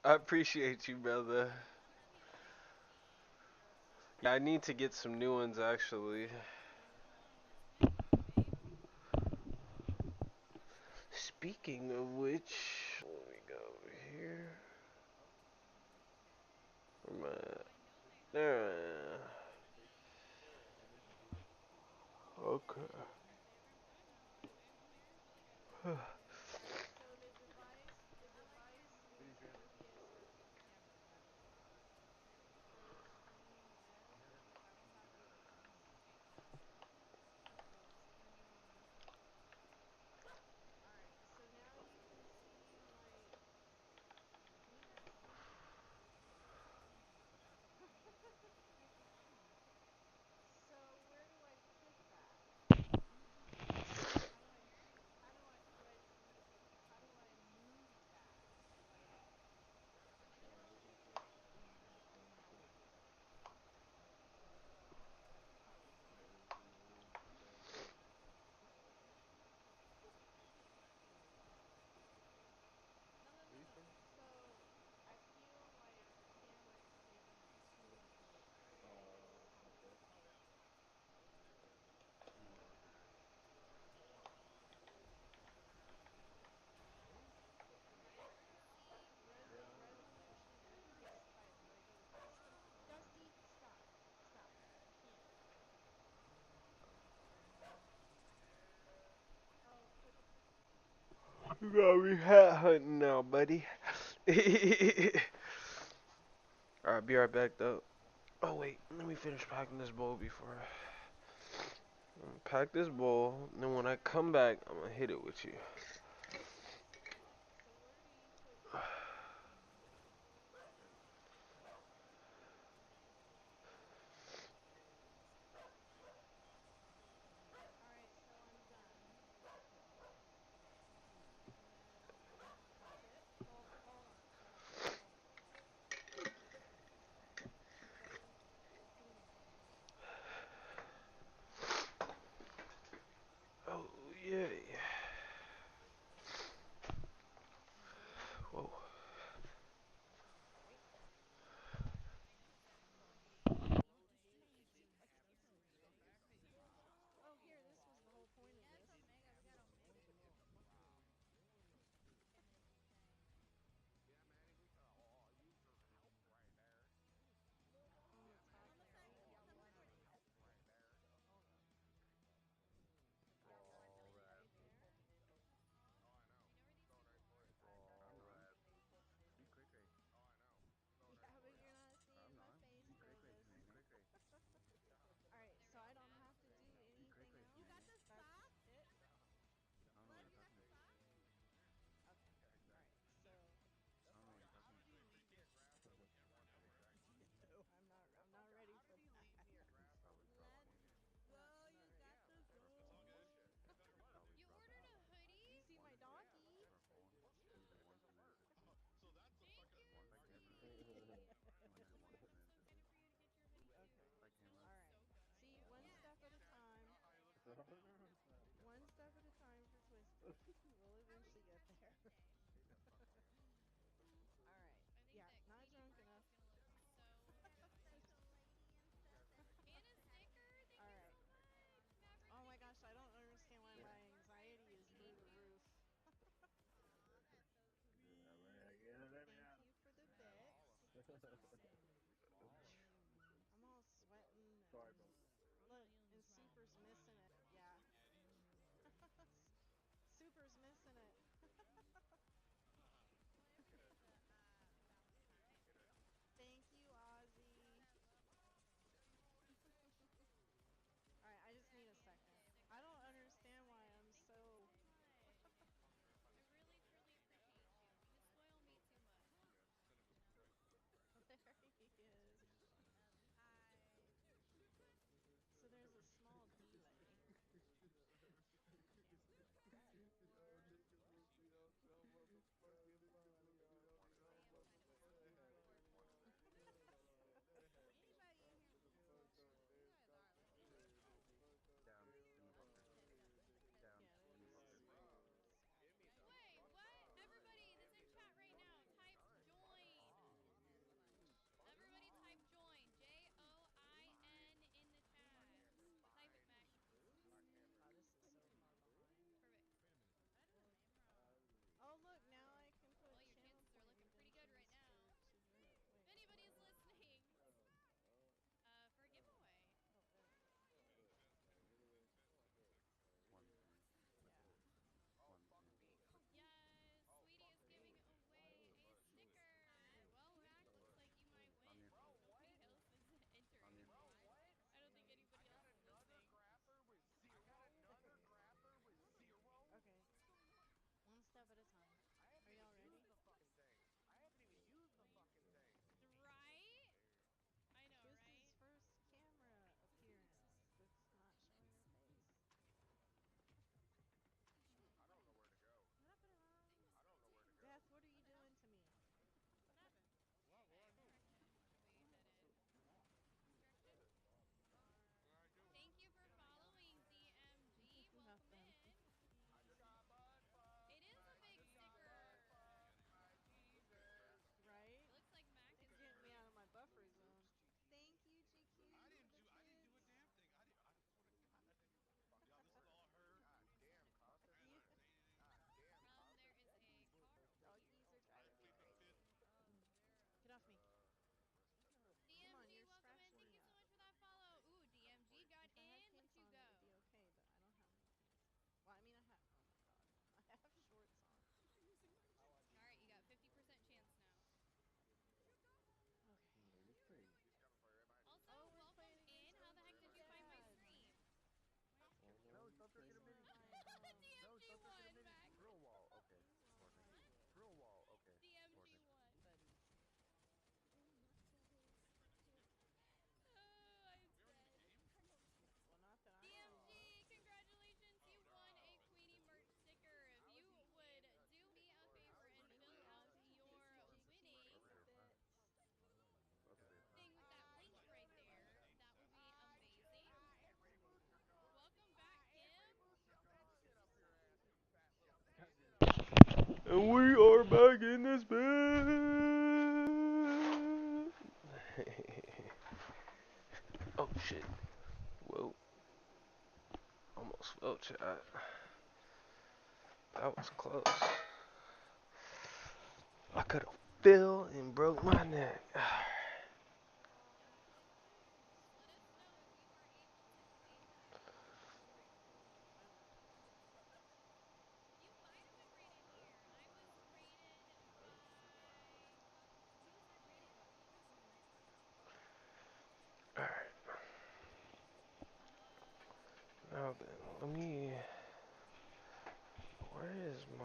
I appreciate you, brother. Yeah, I need to get some new ones actually. Speaking of which, let me go over here. Where am I at? There I am. Okay. So the device is OBS or camera capture. So screen left. I don't have OBS. Oh, it's camera. All right. So now you can see my. Can you guys see? So where do I put that? How do I? How do I? Do I? How do I move that? Like, no, no, no, no. So I feel like the camera is taking it too close. I don't see resolution FPS type regular custom. Dusty, stop. Stop. You can't. Oh, put. You got me hat hunting now, buddy. Alright, be right back though. Oh wait, let me finish packing this bowl before pack this bowl, and then when I come back, I'm gonna hit it with you. So where do you put? All right. So I'm done. And that's it. Hold on. Hold on. Hold on. Okay. Give me the phone. Oh yeah. Okay. Whoa. Right. Oh, here. This was the whole point of this. On the top right. Right there. Yeah, but you're not seeing my face, Clovis. All right, so I don't have to do anything else. That's it. Okay. All right. So no, I'm not ready for that. Go, I'm not you ready got for this, that. girl. You ordered a Do you hoodie? see my doggy? Thank you, sweetie. I'm so excited for you to get your hoodie too. Okay. It smells All right. so good. See, one Yeah, step at a time. One step at a time for Twisty. We'll how are eventually you get for there. birthday? All right. I think Yeah, that not Queenie drunk merch enough. is gonna look so such a lady and stuff. And a sticker. Thank All you right. so much, Maverick. Oh my Thank you gosh, so I don't much for understand why being my our anxiety is through the vibrator. roof. Sweet. Thank you for the bits. Thank you so so much. I'm all sweating and look, and Super's missing it. Yeah. Super's missing it. Well, it was just about the time. Thank you, Ozzy. Yeah, welcome. All right, I just need a Savvy and second. I don't stickers are understand why always. I'm Thank you so. so much. I really truly appreciate you. You spoil me too much. And we are back in this bed. Oh shit. Whoa. Almost fell, chat. That was close. I could have fell and broke my neck. Alright. Now then, let me... Where is my...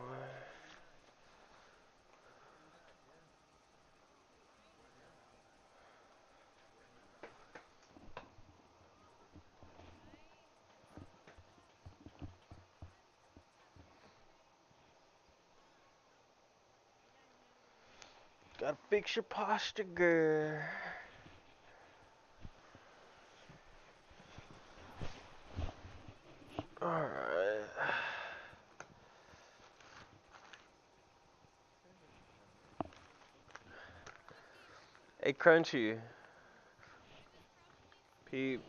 Gotta fix your posture, girl. Alright. Hey, Crunchy. Peep.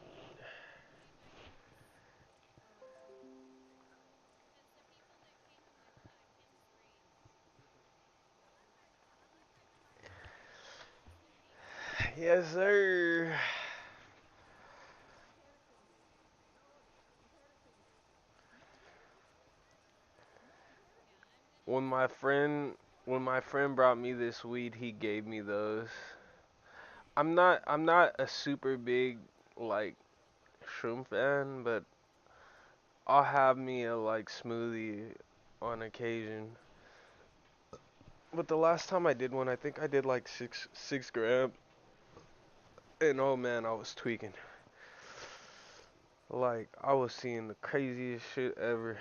Yes, sir. When my friend brought me this weed, he gave me those. I'm not a super big like shroom fan, but I'll have me a like smoothie on occasion. But the last time I did one, I think I did like six grams, and oh man, I was tweaking. Like I was seeing the craziest shit ever.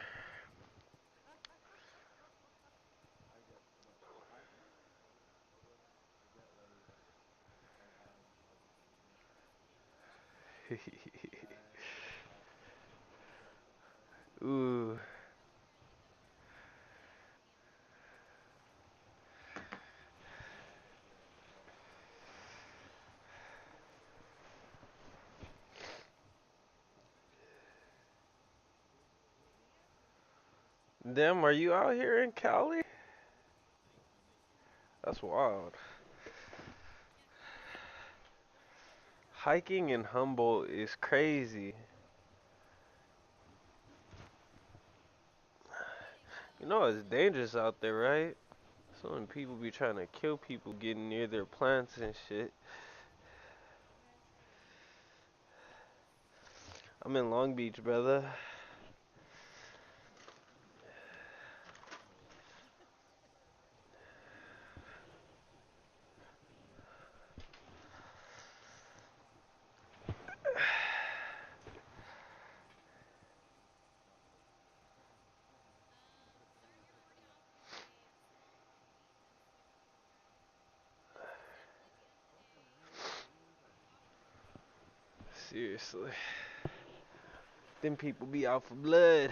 Ooh. Damn, are you out here in Cali? That's wild. Hiking in Humboldt is crazy. You know it's dangerous out there, right? So when people be trying to kill people getting near their plants and shit. I'm in Long Beach, brother. Seriously. Them people be out for blood.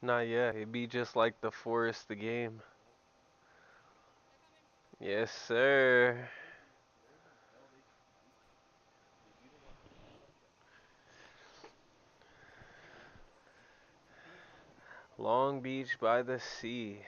Nah, yeah, it'd be just like the forest, the game. Yes, sir. Long Beach by the sea.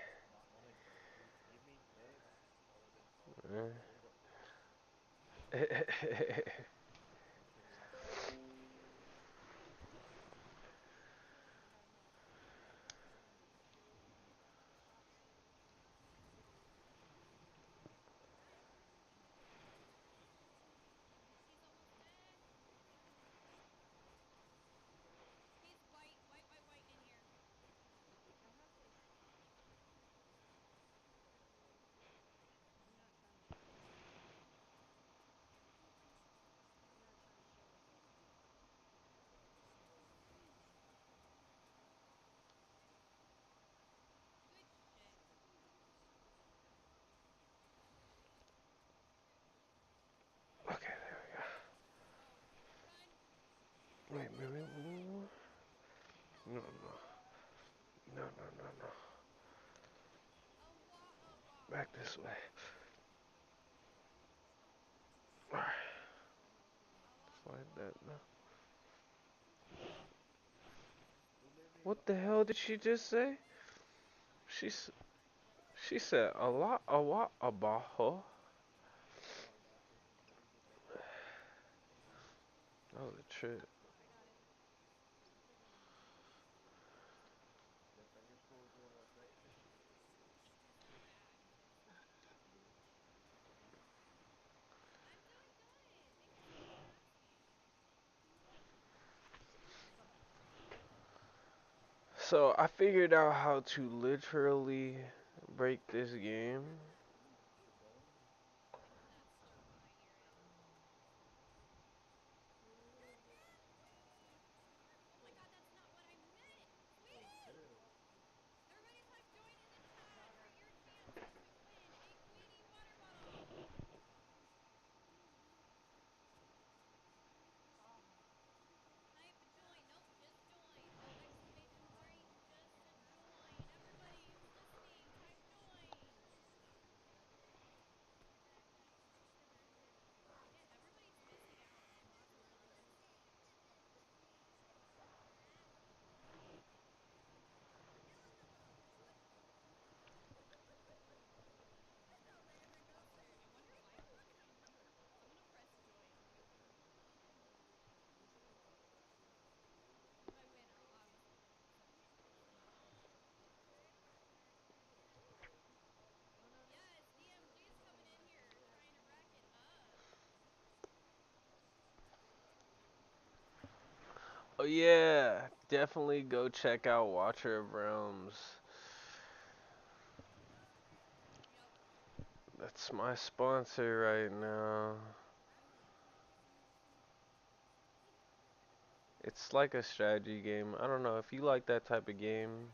Wait, wait. No, no. No, no, no, no. Back this way. Alright. Slide that now. What the hell did she just say? She she said a lot about her. That was a trip. So I figured out how to literally break this game. Oh yeah, definitely go check out Watcher of Realms. That's my sponsor right now. It's like a strategy game. I don't know if you like that type of game.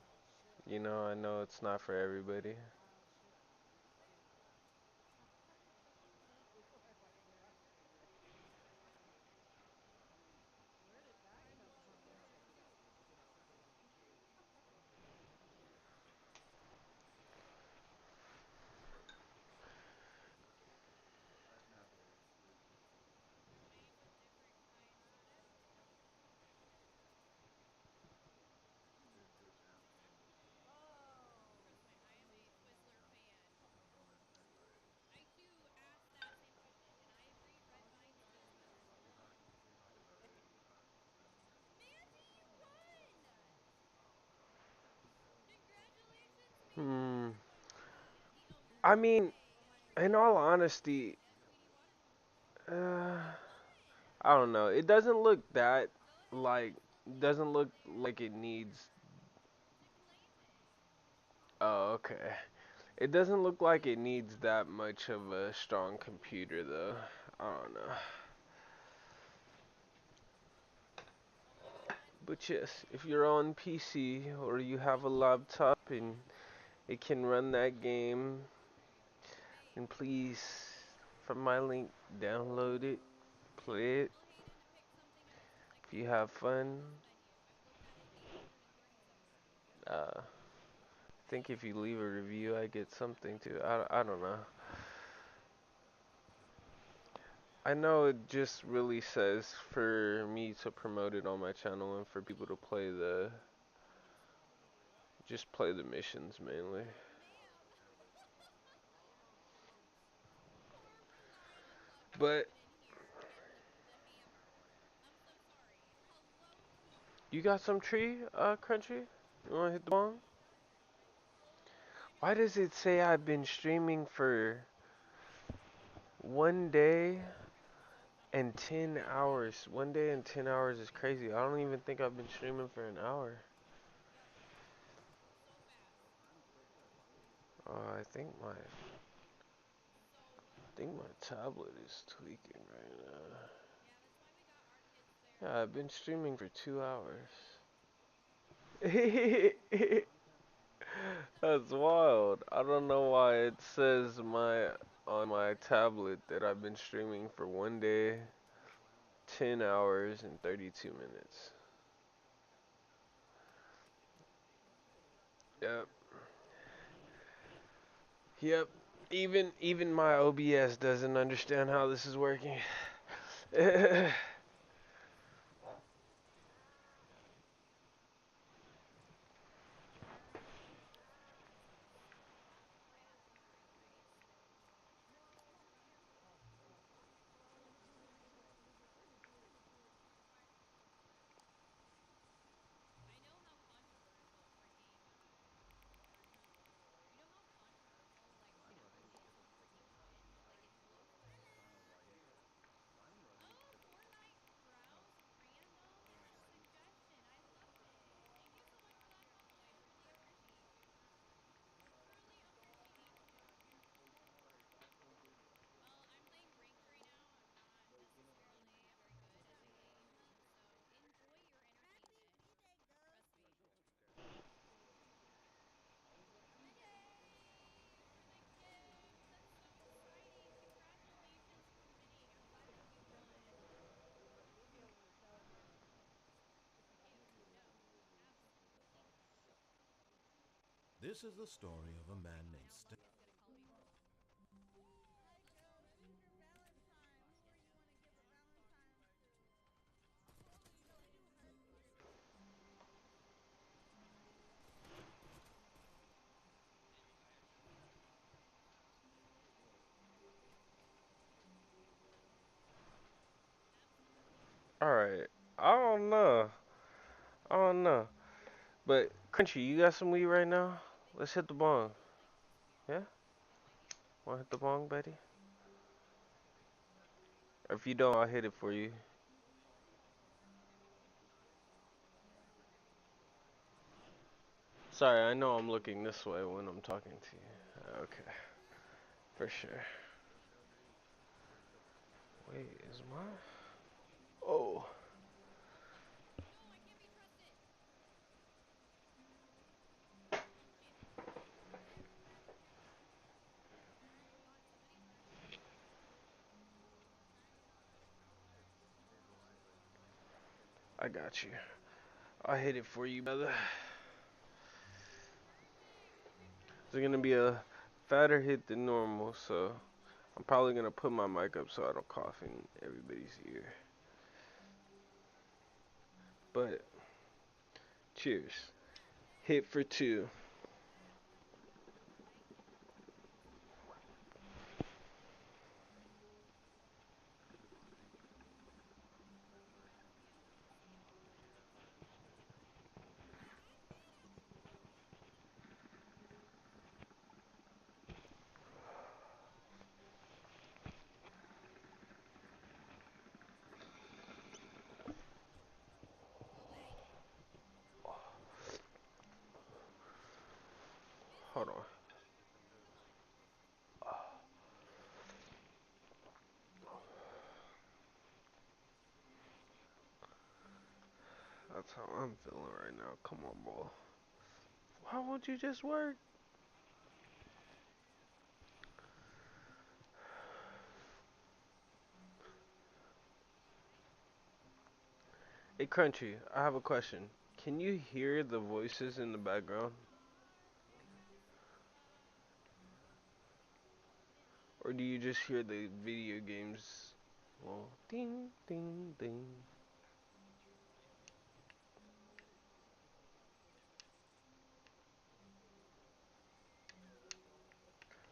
You know, I know it's not for everybody. Hmm. I mean, in all honesty, uh, I don't know. It doesn't look that like doesn't look like it needs. Oh, okay. It doesn't look like it needs that much of a strong computer though. I don't know. But yes, if you're on PC or you have a laptop and it can run that game, then please, from my link, download it, play it. If you have fun, I think if you leave a review, I get something too. I don't know. I know it just really says for me to promote it on my channel and for people to play just play the missions mainly. But you got some tree, Crunchy? You wanna hit the bong? Why does it say I've been streaming for 1 day and 10 hours? 1 day and 10 hours is crazy. I don't even think I've been streaming for an hour. I think my tablet is tweaking right now. Yeah, I've been streaming for 2 hours. That's wild. I don't know why it says on my tablet that I've been streaming for 1 day 10 hours and 32 minutes. Yep. Yep. Even my OBS doesn't understand how this is working. I know how controversial freaking you know how controversial like Fortnite is on freaking Twitch? Like it's low key. Oh, Fortnite browse random suggestion. I love it. Thank you so much for that, Humble. I truly appreciate you. Truly appreciate you. Well, I'm playing ranked right now. I'm not necessarily very good at the game, so enjoy your entertainment. Trust me. Yay! For the gift! That's so exciting. Congratulations for winning. I'm glad that you won. Thank you. No, absolutely not. This is the story of a man I named know Stan. Mummy's gonna call me. Hi, Joe. This is your Valentine. Who are you going to give a Valentine's to? Absolutely. Alright. I don't know. I don't know. But Crunchy, you got some weed right now? Let's hit the bong. I like this beer. Yeah? I like it. Wanna hit the bong, Betty? Or if you don't, I'll hit it for you. Sorry, I know I'm looking this way when I'm talking to you. Okay. For sure. Wait, is my... Oh. No, I can't be trusted. Shit. Oh my god, somebody's hurting me. I got you. I'll hit it for you, brother. It's gonna be a fatter hit than normal, so I'm probably gonna put my mic up so I don't cough in everybody's ear. But cheers. Hit for two. Hold on. That's how I'm feeling right now. Come on, bro. Why won't you just work? Hey, Crunchy, I have a question. Can you hear the voices in the background? Or do you just hear the video games? Well, ding, ding, ding.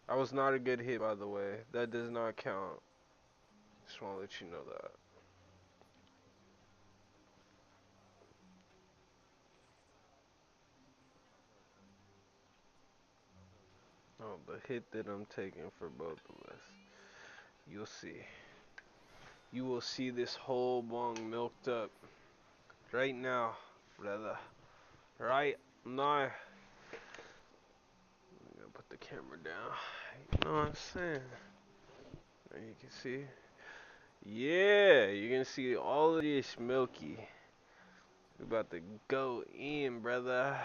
That was not a good hit, by the way. That does not count. Just want to let you know that. Oh, the hit that I'm taking for both of us. You'll see. You will see this whole bong milked up right now, brother. Right now. I'm gonna put the camera down. You know what I'm saying? There you can see. Yeah, you're gonna see all of this milky. We about to go in, brother.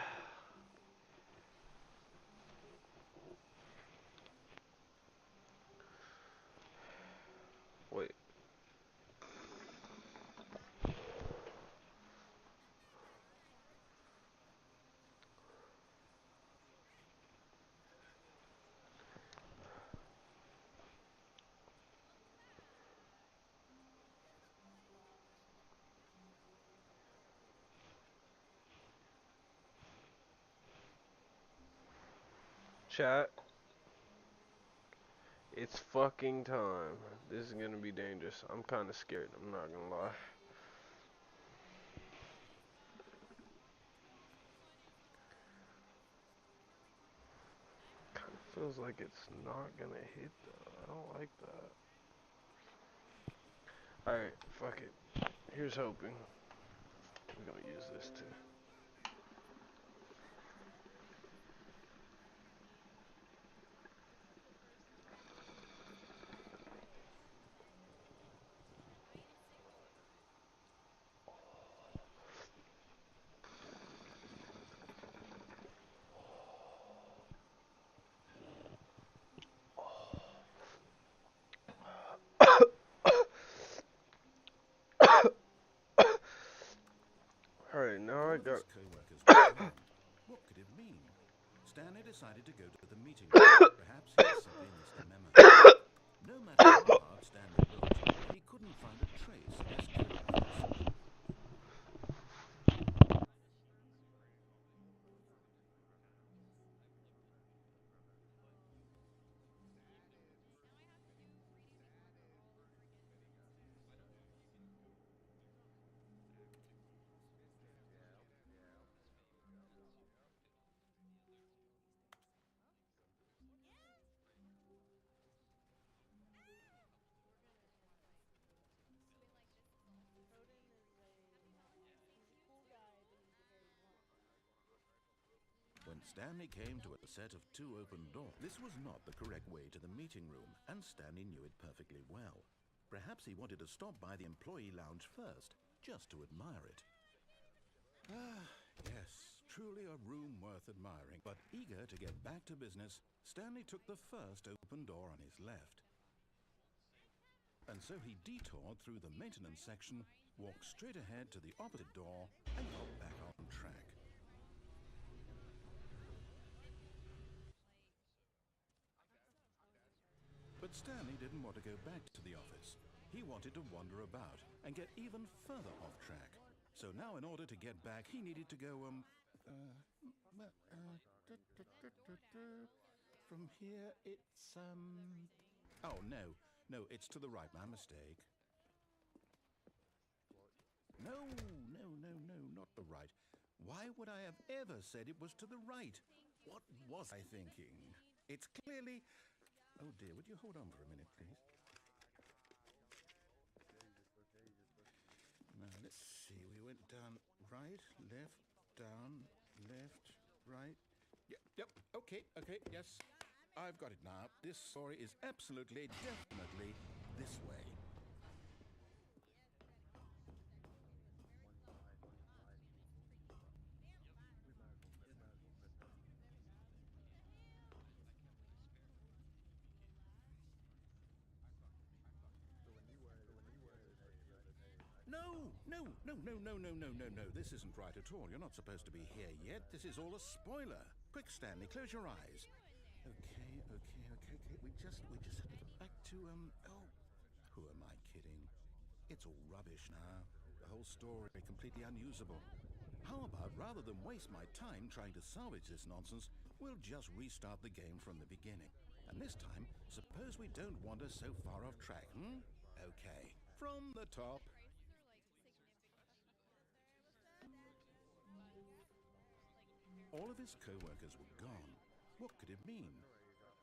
Wait. Chat, it's fucking time. This is gonna be dangerous. I'm kind of scared. I'm not gonna lie. Kind of feels like it's not gonna hit though. I don't like that. Alright, fuck it. Here's hoping. We're gonna use this too. Alright, now I All of got. his co-workers were gone. What could it mean? Stanley decided to go to the meeting room. Perhaps he had simply missed a memo. No matter how hard Stanley looked, he couldn't find a trace of his co-workers. When Stanley came to a set of 2 open doors, this was not the correct way to the meeting room, and Stanley knew it perfectly well. Perhaps he wanted to stop by the employee lounge first, just to admire it. Ah, yes, truly a room worth admiring. But eager to get back to business, Stanley took the first open door on his left. And so he detoured through the maintenance section, walked straight ahead to the opposite door, and got back on track. But Stanley didn't want to go back to the office. He wanted to wander about and get even further off track. So now in order to get back, he needed to go, from here it's, oh, no, it's to the right, my mistake. No, not the right. Why would I have ever said it was to the right? What was I thinking? It's clearly... Oh dear, would you hold on for a minute, please? Now, let's see. We went down right, left, down, left, right. Yep, okay, yes. I've got it now. This story is absolutely, definitely this way. No. This isn't right at all. You're not supposed to be here yet. This is all a spoiler. Quick, Stanley, close your eyes. Okay. We just have to get back to, oh, who am I kidding? It's all rubbish now. The whole story completely unusable. How about, rather than waste my time trying to salvage this nonsense, we'll just restart the game from the beginning. And this time, suppose we don't wander so far off track, Okay, from the top. All of his co-workers were gone. What could it mean?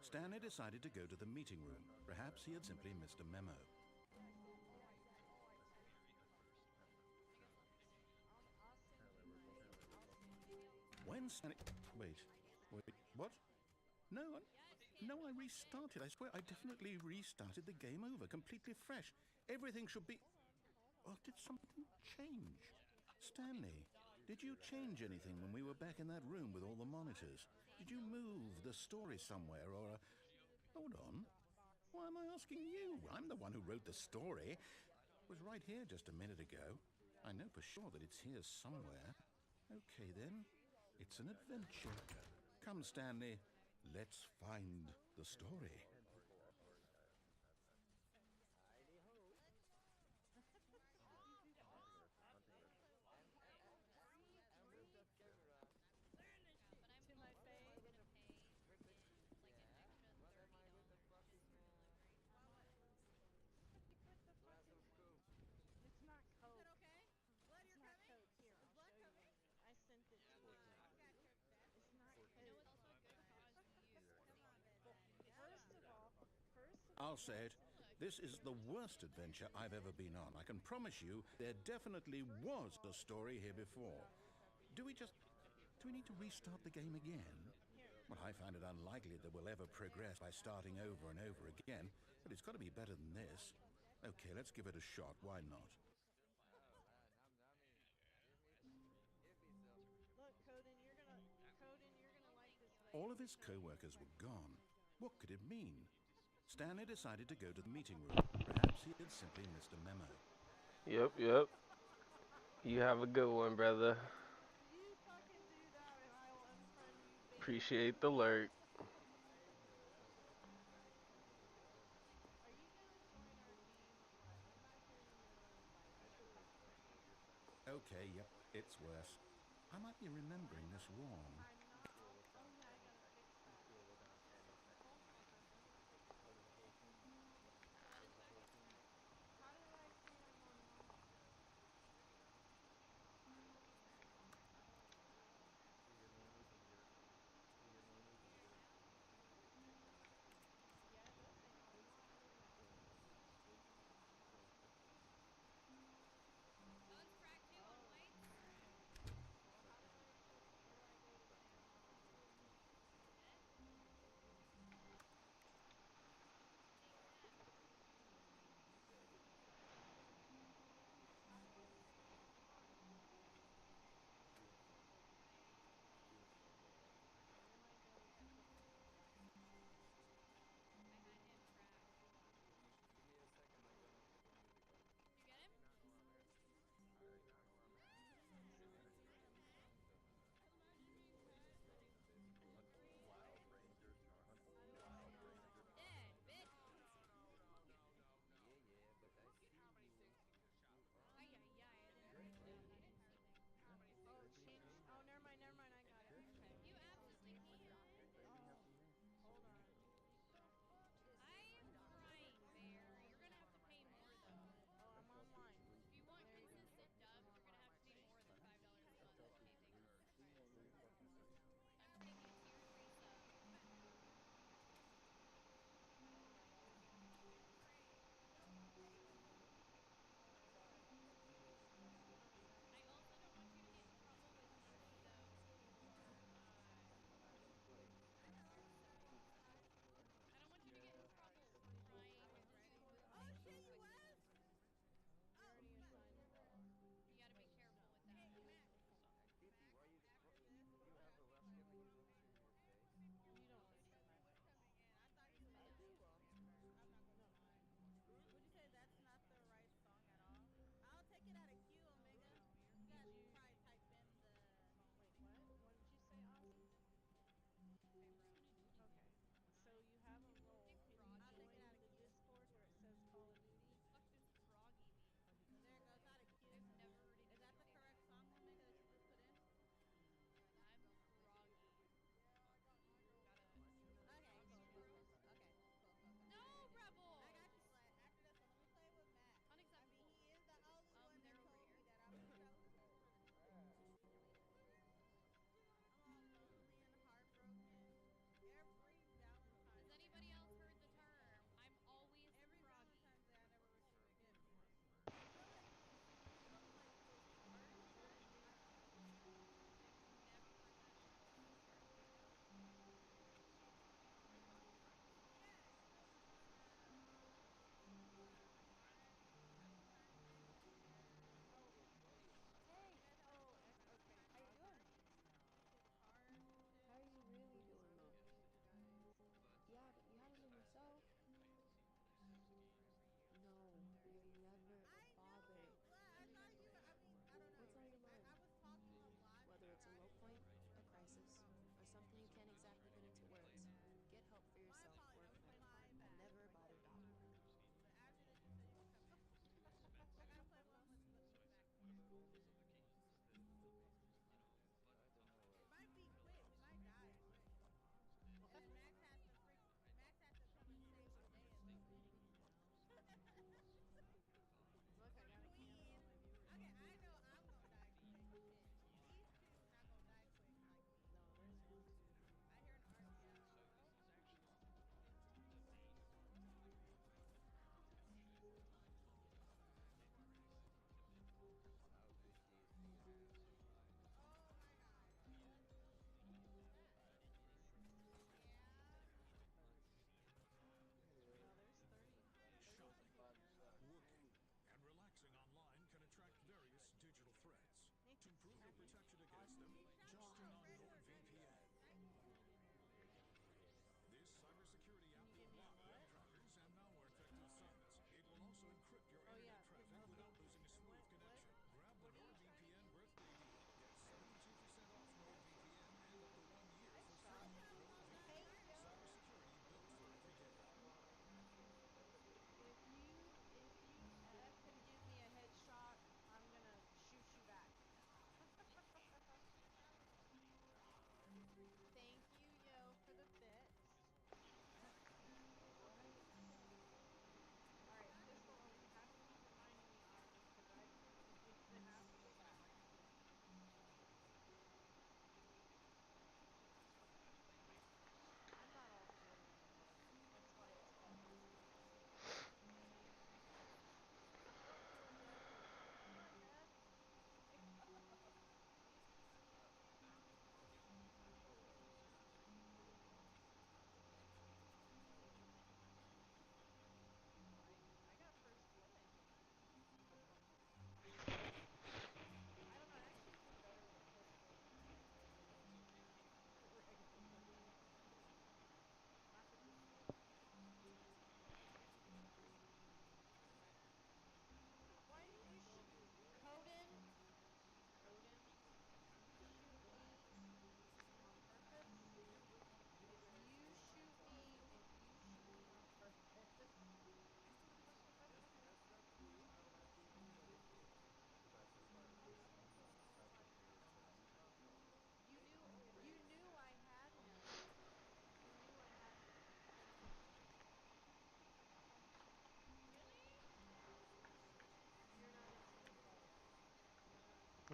Stanley decided to go to the meeting room. Perhaps he had simply missed a memo. When Stanley... Wait, what? No, I restarted. I swear, I definitely restarted the game over, completely fresh. Everything should be... Or did something change? Stanley, did you change anything when we were back in that room with all the monitors? Did you move the story somewhere, or... Hold on. Why am I asking you? I'm the one who wrote the story. It was right here just a minute ago. I know for sure that it's here somewhere. Okay, then. It's an adventure. Come, Stanley. Let's find the story. I'll say it. This is the worst adventure I've ever been on. I can promise you there definitely was a story here before. Do we need to restart the game again? Well, I find it unlikely that we'll ever progress by starting over and over again, but it's got to be better than this. Okay, let's give it a shot. Why not? Look, Coden, you're gonna like this way. All of his co-workers were gone. What could it mean? Stanley decided to go to the meeting room. Perhaps he had simply missed a memo. Yep. You have a good one, brother. You fucking do that and I will unfriend you, bitch. Appreciate the lurk. Are you gonna join our game or what? I'm back here in the middle of inviting. Okay, yep, it's worse. I might be remembering this wrong. I'm not. Oh yeah, I gotta fix that. Hold on. How do I say I'm on normal? Yeah, it does say normal. I don't know. Guns crack too on Oh. whites. Well, how do I go to thing?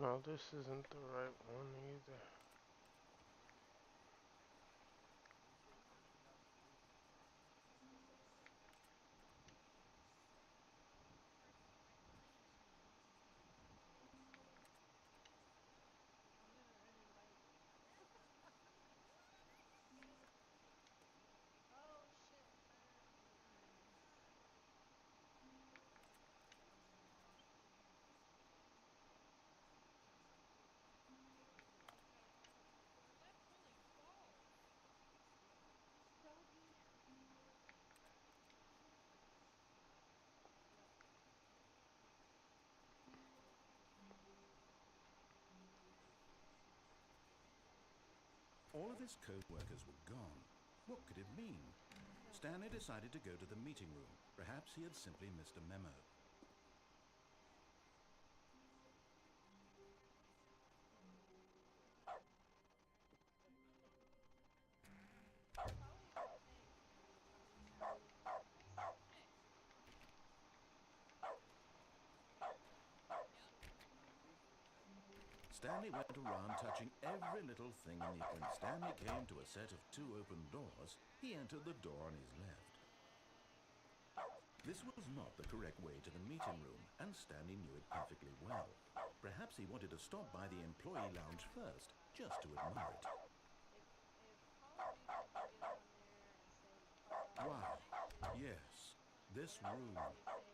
No, this isn't the right one either. Oh shit. That's really tall. Doggy. All of his co-workers were gone. What could it mean? Stanley decided to go to the meeting room. Perhaps he had simply missed a memo. Stanley went around touching every little thing in the... When Stanley came to a set of 2 open doors, he entered the door on his left. This was not the correct way to the meeting room, and Stanley knew it perfectly well. Perhaps he wanted to stop by the employee lounge first, just to admire it. If Call of Duty could get on there and say pause. Wow, yes, this room.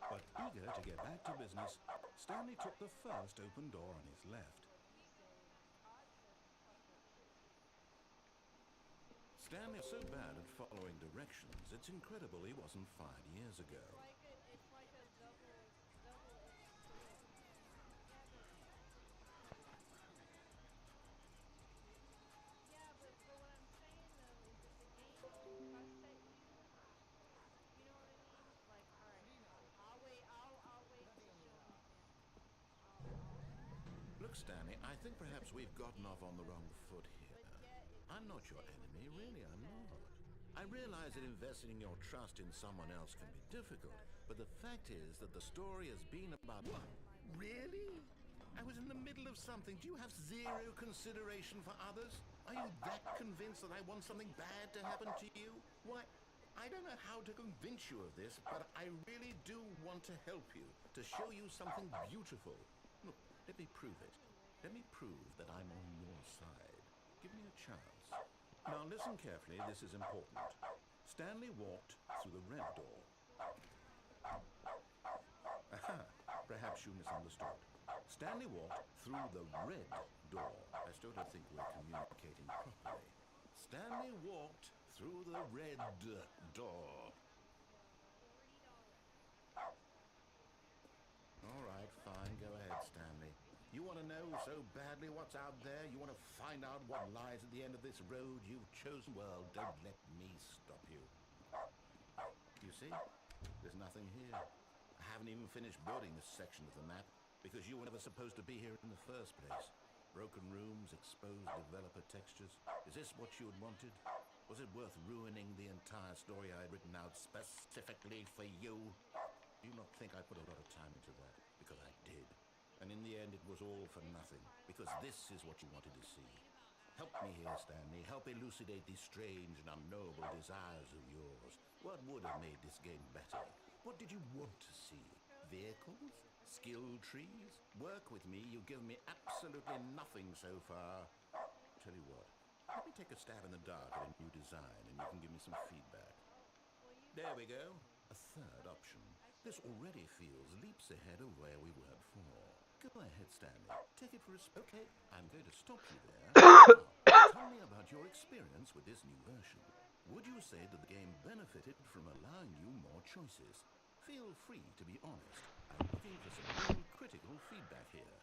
But eager to get back to business, Stanley took the first open door on his left. Stanley was so bad at following directions, it's incredible he wasn't fired years ago. It's like a double-edged sword. Yeah, but what I'm saying though is if the game cuss at you, you know what I mean? Like, all right, I'll wait. I'll wait to show you then. I'll. Look, Stanley, I think perhaps we've gotten off on the wrong foot here. But yet, if I'm you not your say what enemy, the really, game I'm says, not. I realize that investing your trust in someone else can be difficult, but the fact is that the story has been about... What? Really? I was in the middle of something. Do you have zero consideration for others? Are you that convinced that I want something bad to happen to you? Why, I don't know how to convince you of this, but I really do want to help you, to show you something beautiful. Look, let me prove it. Let me prove that I'm on your side. Give me a chance. Now listen carefully, this is important. Stanley walked through the red door. Aha, perhaps you misunderstood. Stanley walked through the red door. I still don't think we're communicating properly. Stanley walked through the red door. All right, fine, go ahead, Stanley. You want to know so badly what's out there? You want to find out what lies at the end of this road you've chosen? Well, don't let me stop you. You see? There's nothing here. I haven't even finished building this section of the map because you were never supposed to be here in the first place. Broken rooms, exposed developer textures. Is this what you had wanted? Was it worth ruining the entire story I had written out specifically for you? Do you not think I put a lot of time into that? Because I did. And in the end, it was all for nothing, because this is what you wanted to see. Help me here, Stanley. Help elucidate these strange and unknowable desires of yours. What would have made this game better? What did you want to see? Vehicles? Skill trees? Work with me. You've given me absolutely nothing so far. Tell you what, let me take a stab in the dark at a new design, and you can give me some feedback. There we go. A third option. This already feels leaps ahead of where we were before. Go ahead, Stanley. Take it for a... Okay, I'm going to stop you there. Now, tell me about your experience with this new version. Would you say that the game benefited from allowing you more choices? Feel free to be honest. I'm looking for some real critical feedback here.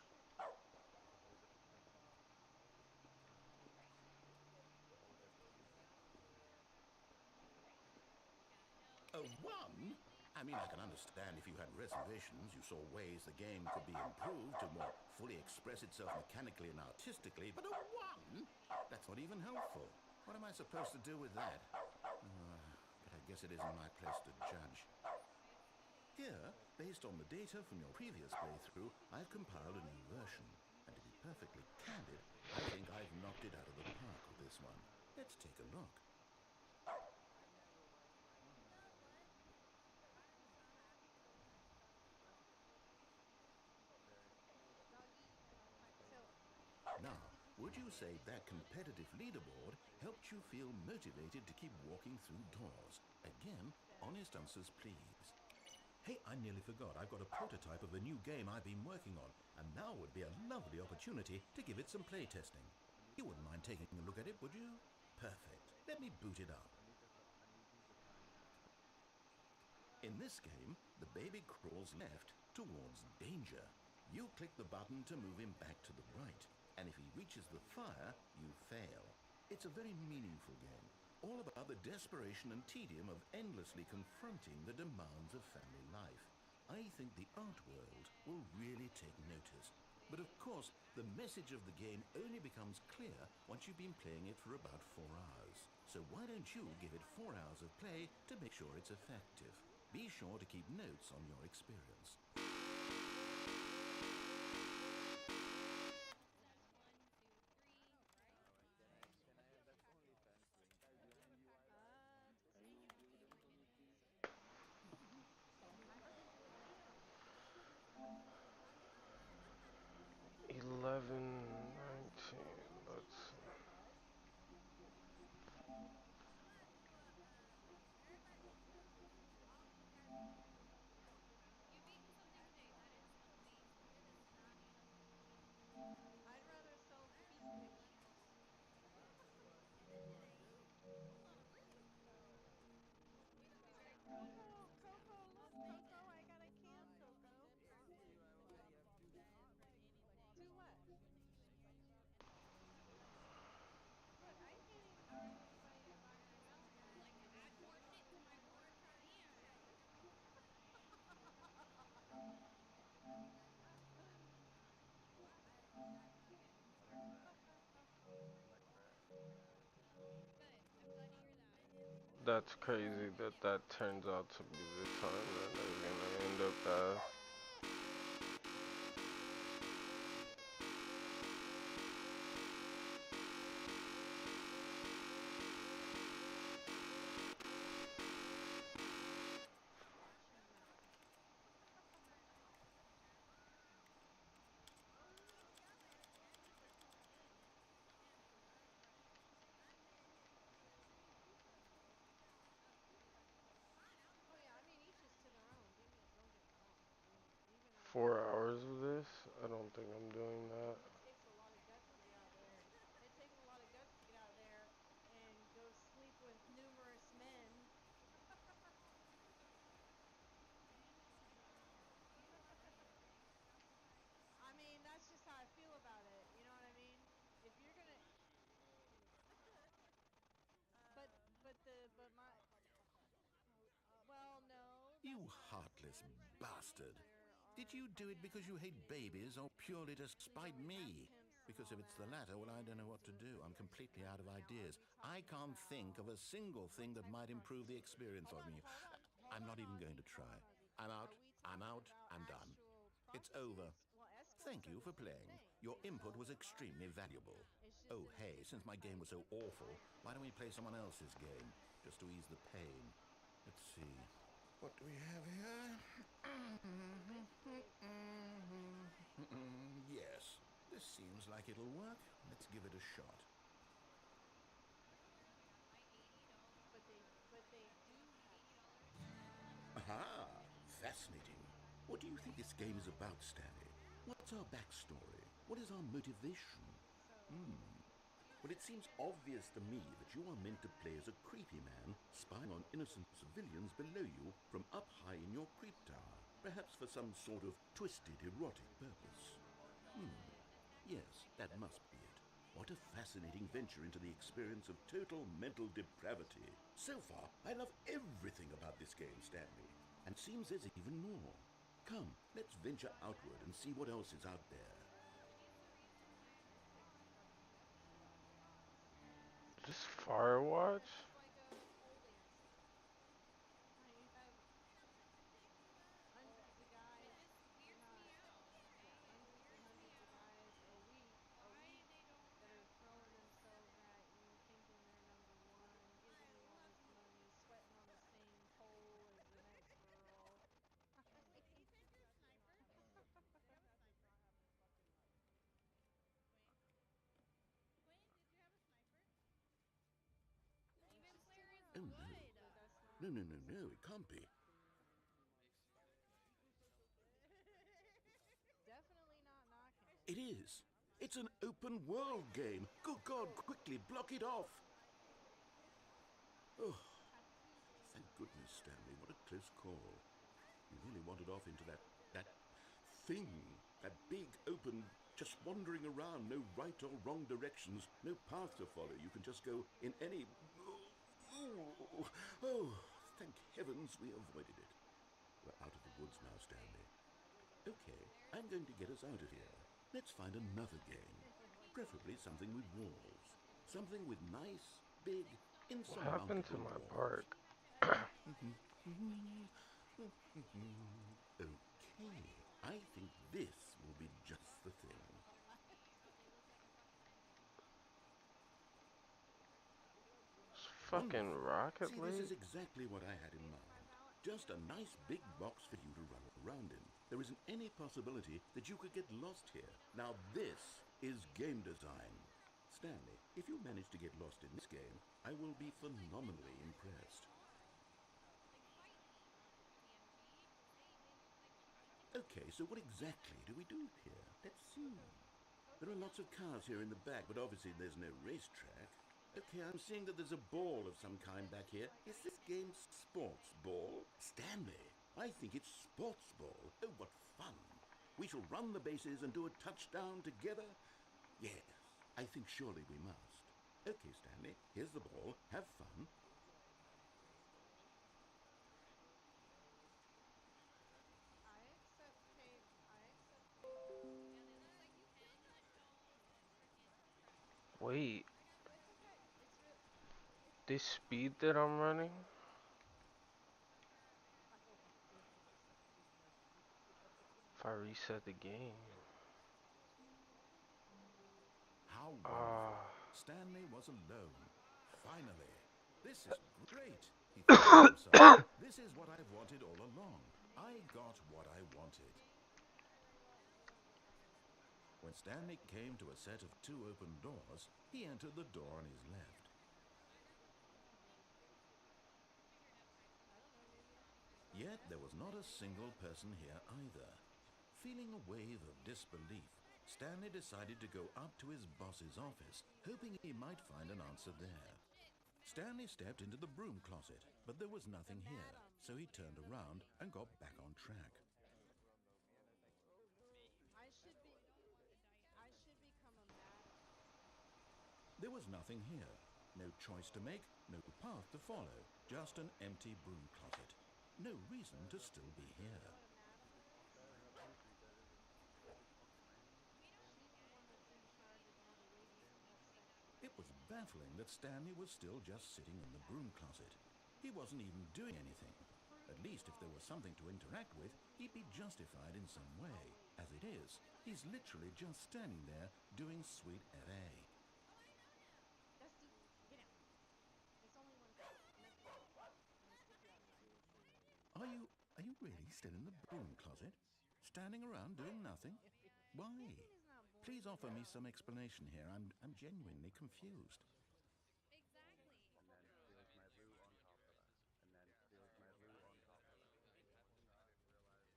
A 1? I mean, I can understand if you had reservations, you saw ways the game could be improved to more fully express itself mechanically and artistically, but a 1? That's not even helpful. What am I supposed to do with that? But I guess it isn't my place to judge. Here, based on the data from your previous playthrough, I've compiled a new version. And to be perfectly candid, I think I've knocked it out of the park with this one. Let's take a look. Now, would you say that competitive leaderboard helped you feel motivated to keep walking through doors? Again, honest answers, please. Hey, I nearly forgot. I've got a prototype of a new game I've been working on, and now would be a lovely opportunity to give it some playtesting. You wouldn't mind taking a look at it, would you? Perfect. Let me boot it up. In this game, the baby crawls left towards danger. You click the button to move him back to the right, and if he reaches the fire, you fail. It's a very meaningful game, all about the desperation and tedium of endlessly confronting the demands of family life. I think the art world will really take notice. But of course, the message of the game only becomes clear once you've been playing it for about 4 hours. So why don't you give it 4 hours of play to make sure it's effective? Be sure to keep notes on your experience. Eleven, 19. Let's see. You've eaten something today. That is amazing. It does not need a whole cookie. I'd rather sell feet picks. Coco, Coco, look, Coco, I got a can, Coco. Do what? Look, I can't even find anybody to buy my milk Like to anymore. add more shit to my board per year. Good. I'm glad to hear that. That's crazy that that turns out to be the time that they're gonna end up as. Oh yeah, I mean each is to their own. Don't get me wrong. I mean, even with 4 hours of this? I don't think I'm doing that. it takes a lot of guts to get out there. It takes a lot of guts to get out there and go sleep with numerous men. I mean, that's just how I feel about it. You know what I mean? If you're gonna, but but my, well, no, You that's not heartless true. bastard. There Did are you do it because you hate babies or purely to spite me? pimps and Because all if it's the that. latter, well, I don't know what to do. I'm completely out of Now, are ideas. we I talking can't think of a about single thing that type of might improve the prostitution? experience on me. Hold I'm on, not even going Ozzy, to hold try. on, Ozzy. I'm out. Are we I'm talking out. about I'm done. actual It's over. prostitutes? Well, escorts Thank are you the for same playing. thing. Your They input sell was pussy. extremely valuable. It's just Oh, in a hey, since different my game type was so of awful, why don't we play environment. someone else's game? Just to ease the pain. Let's see. What do we have here? So basically, it's Yes, this seems like it'll work. Let's give it a shot. My $80 but they do have sex. $80 for Aha! Fascinating. What do you think this game is about, Stanley? What's our backstory? What is our motivation? So Well, it seems obvious to me that you are meant to play as a creepy man spying on innocent civilians below you from up high in your creep tower, perhaps for some sort of twisted erotic purpose. Yes, that must be it. What a fascinating venture into the experience of total mental depravity. So far, I love everything about this game, Stanley. And seems there's even more. Come, let's venture outward and see what else is out there. Just Firewatch? this is like a pole dancer. You have hundreds of guys. It just You weirds me have out, okay? It hundreds and weirds me hundreds of out. guys a week Oh, no. No, no, no, no, it can't be. Definitely not knocking. It is. It's an open world game. Good God, quickly block it off. Oh, thank goodness, Stanley. What a close call. You really wandered off into that thing. That big, open, just wandering around. No right or wrong directions. No path to follow. You can just go in any... Oh, thank heavens we avoided it. We're out of the woods now, Stanley. Okay, I'm going to get us out of here. Let's find another game. Preferably something with walls. Something with nice, big, What happened to insurmountable my walls. bark? Okay, I think this will be just the thing. Fucking Wonderful. Rocket See, this is League? exactly what I had in mind. Just a nice big box for you to run around in. There isn't any possibility that you could get lost here. Now this is game design. Stanley, if you manage to get lost in this game, I will be phenomenally impressed. Okay, so what exactly do we do here? Let's see. There are lots of cars here in the back, but obviously there's no racetrack. Okay, I'm seeing that there's a ball of some kind back here. Is this game sports ball? Stanley, I think it's sports ball. Oh, what fun. We shall run the bases and do a touchdown together? Yes, I think surely we must. Okay, Stanley, here's the ball. Have fun. I accept tape. I accept. Wait, It's okay. It's real. this speed that I'm running? If I reset the game. How wonderful. Ah. Stanley was alone. Finally. This is great. He thought to himself, this is what I've wanted all along. I got what I wanted. When Stanley came to a set of two open doors, he entered the door on his left. Yet there was not a single person here either. Feeling a wave of disbelief, Stanley decided to go up to his boss's office, hoping he might find an answer there. Stanley stepped into the broom closet, but there was nothing here, so he turned around and got back on track. I should become a madam. There was nothing here. No choice to make, no path to follow, just an empty broom closet. No reason to still be here. It was baffling that Stanley was still just sitting in the broom closet. He wasn't even doing anything. At least if there was something to interact with, he'd be justified in some way. As it is, he's literally just standing there doing sweet FA. Dusty, get out. It's only one thing. And that's all. I'm gonna stick you outside. Are you really still in the broom closet? Standing around doing nothing? Why? Please offer me some explanation here. I'm genuinely confused.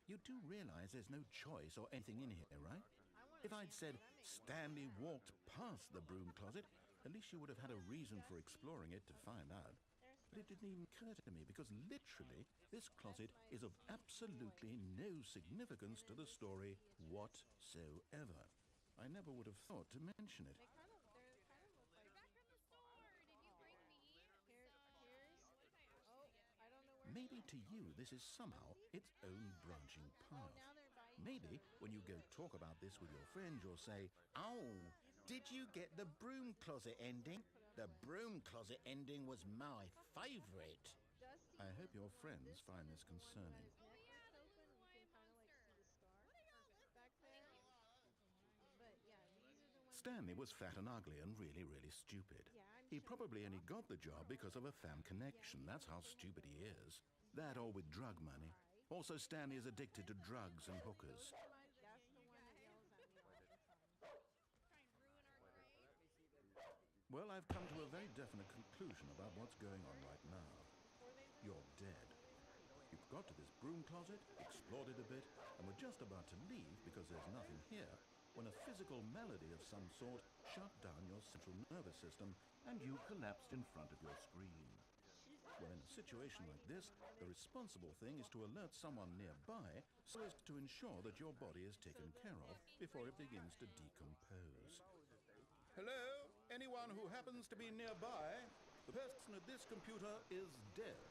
You do realize there's no choice or anything in here, right? If I'd said Stanley walked past the broom closet, at least you would have had a reason for exploring it to find out. But it didn't even occur to me because literally this closet is of absolutely no significance to the story whatsoever. I never would have thought to mention it. They kind of look like. I don't know where. Maybe to you this is somehow its own branching path. Maybe when you go talk about this with your friends, you'll say, "Oh, did you get the broom closet ending? The broom closet ending was my favorite." I hope your friends find this concerning. Stanley was fat and ugly and really, really stupid. He probably only got the job because of a fam connection. That's how stupid he is. That or with drug money. Also, Stanley is addicted to drugs and hookers. Well, I've come to a very definite conclusion about what's going on right now. You're dead. You got to this broom closet, explored it a bit, and were just about to leave because there's nothing here, when a physical malady of some sort shut down your central nervous system and you collapsed in front of your screen. Well, in a situation like this, the responsible thing is to alert someone nearby so as to ensure that your body is taken care of before it begins to decompose. Hello? Anyone who happens to be nearby? The person at this computer is dead.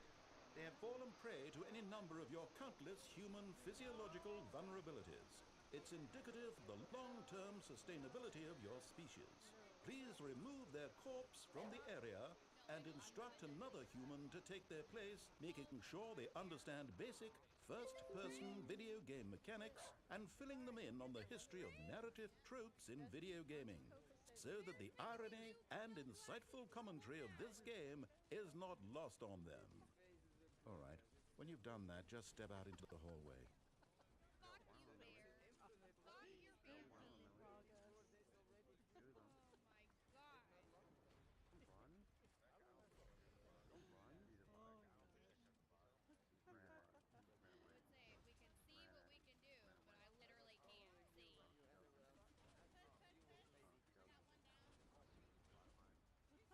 They have fallen prey to any number of your countless human physiological vulnerabilities. It's indicative of the long-term sustainability of your species. Please remove their corpse from the area and instruct another human to take their place, making sure they understand basic first-person video game mechanics and filling them in on the history of narrative tropes in video gaming, so that the irony and insightful commentary of this game is not lost on them. All right, when you've done that, just step out into the hallway. Fuck you, Bear. Fuck your bear teeth. Oh my god. I would say we can see what we can do, but I literally can't see. Got one down. Please speak in all caps, guys. Yes, please. That's my manly voice. I love you, sweetie. You're so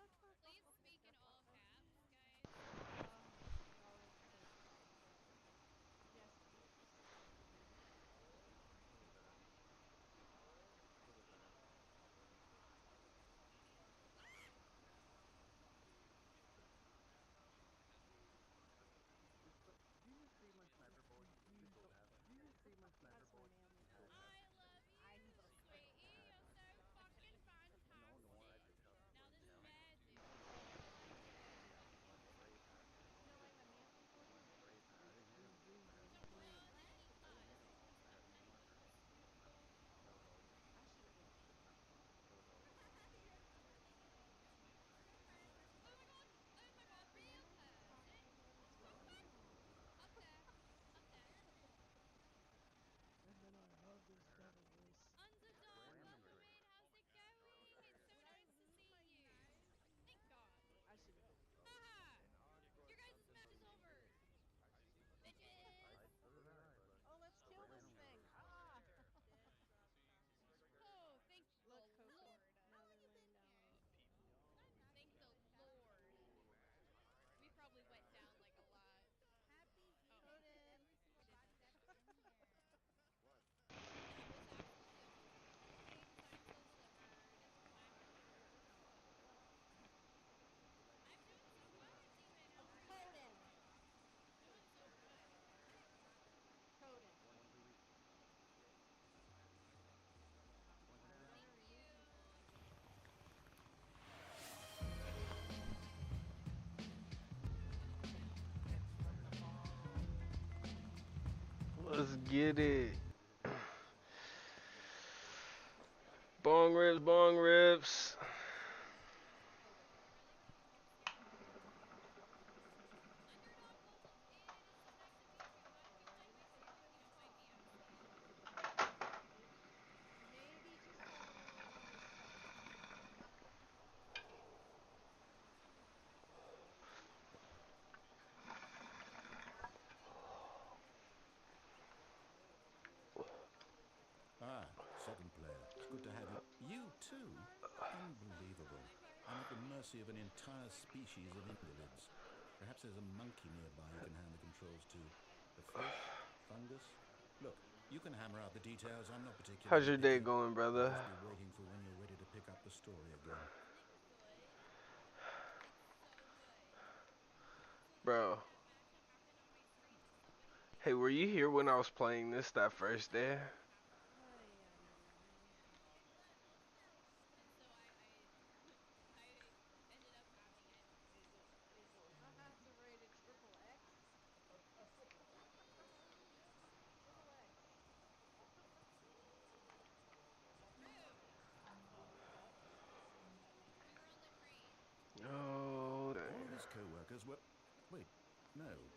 fucking fantastic. Now this bad dude. You know, like my manly voice. Don't well, he does. I should have went first. Oh my god! Oh my god! Real Remember? Talk person. like that as What? well. Up there. Up there. And then I have this devil voice. Underdog, welcome in. How's it going? It's so nice to see you. Thank God. I should have went first. Haha! Your guys' match is over. Bitches! Oh, let's kill this thing. Ah! Oh, thank the Look, Coco. Lord. Now How long they're you laying been down here? on the Thank the Lord. We probably went down like a lot. Happy Oh. healing to Conan. every single body that's in here. That was actually amazing. I'm so slivered. I'm really hurt. I'm doing so good, Demon. How Oh, are you? Conan. Doing so good. Conan. I'm gonna Thank remove you. you from my game. Let's get it. Bong rips, bong rips. Underdog, welcome in. It's so nice to meet you. How do you like my stream if you don't mind me asking? Maybe just a little repetitive. Ah, second player. Good to have you. You too? Unbelievable. I'm at the mercy of an entire species of invalids. Perhaps there's a monkey nearby you can hand the controls to. A fish? Fungus? Look, you can hammer out the details. I'm not How's particularly your day picky. going, I'll brother? just be waiting for when you're ready to pick up the story again. It's good. It's so good. So the fact Bro. that matchup happened on my stream and somebody played Hey, it were with you me here when I is was playing this that so first good day? that it happened. Ay, ay, ay. And so I ended up having it. That's a rated triple X. Triple X. Rude. We were on the train. Oh, All of damn. his co-workers were... Wait, no.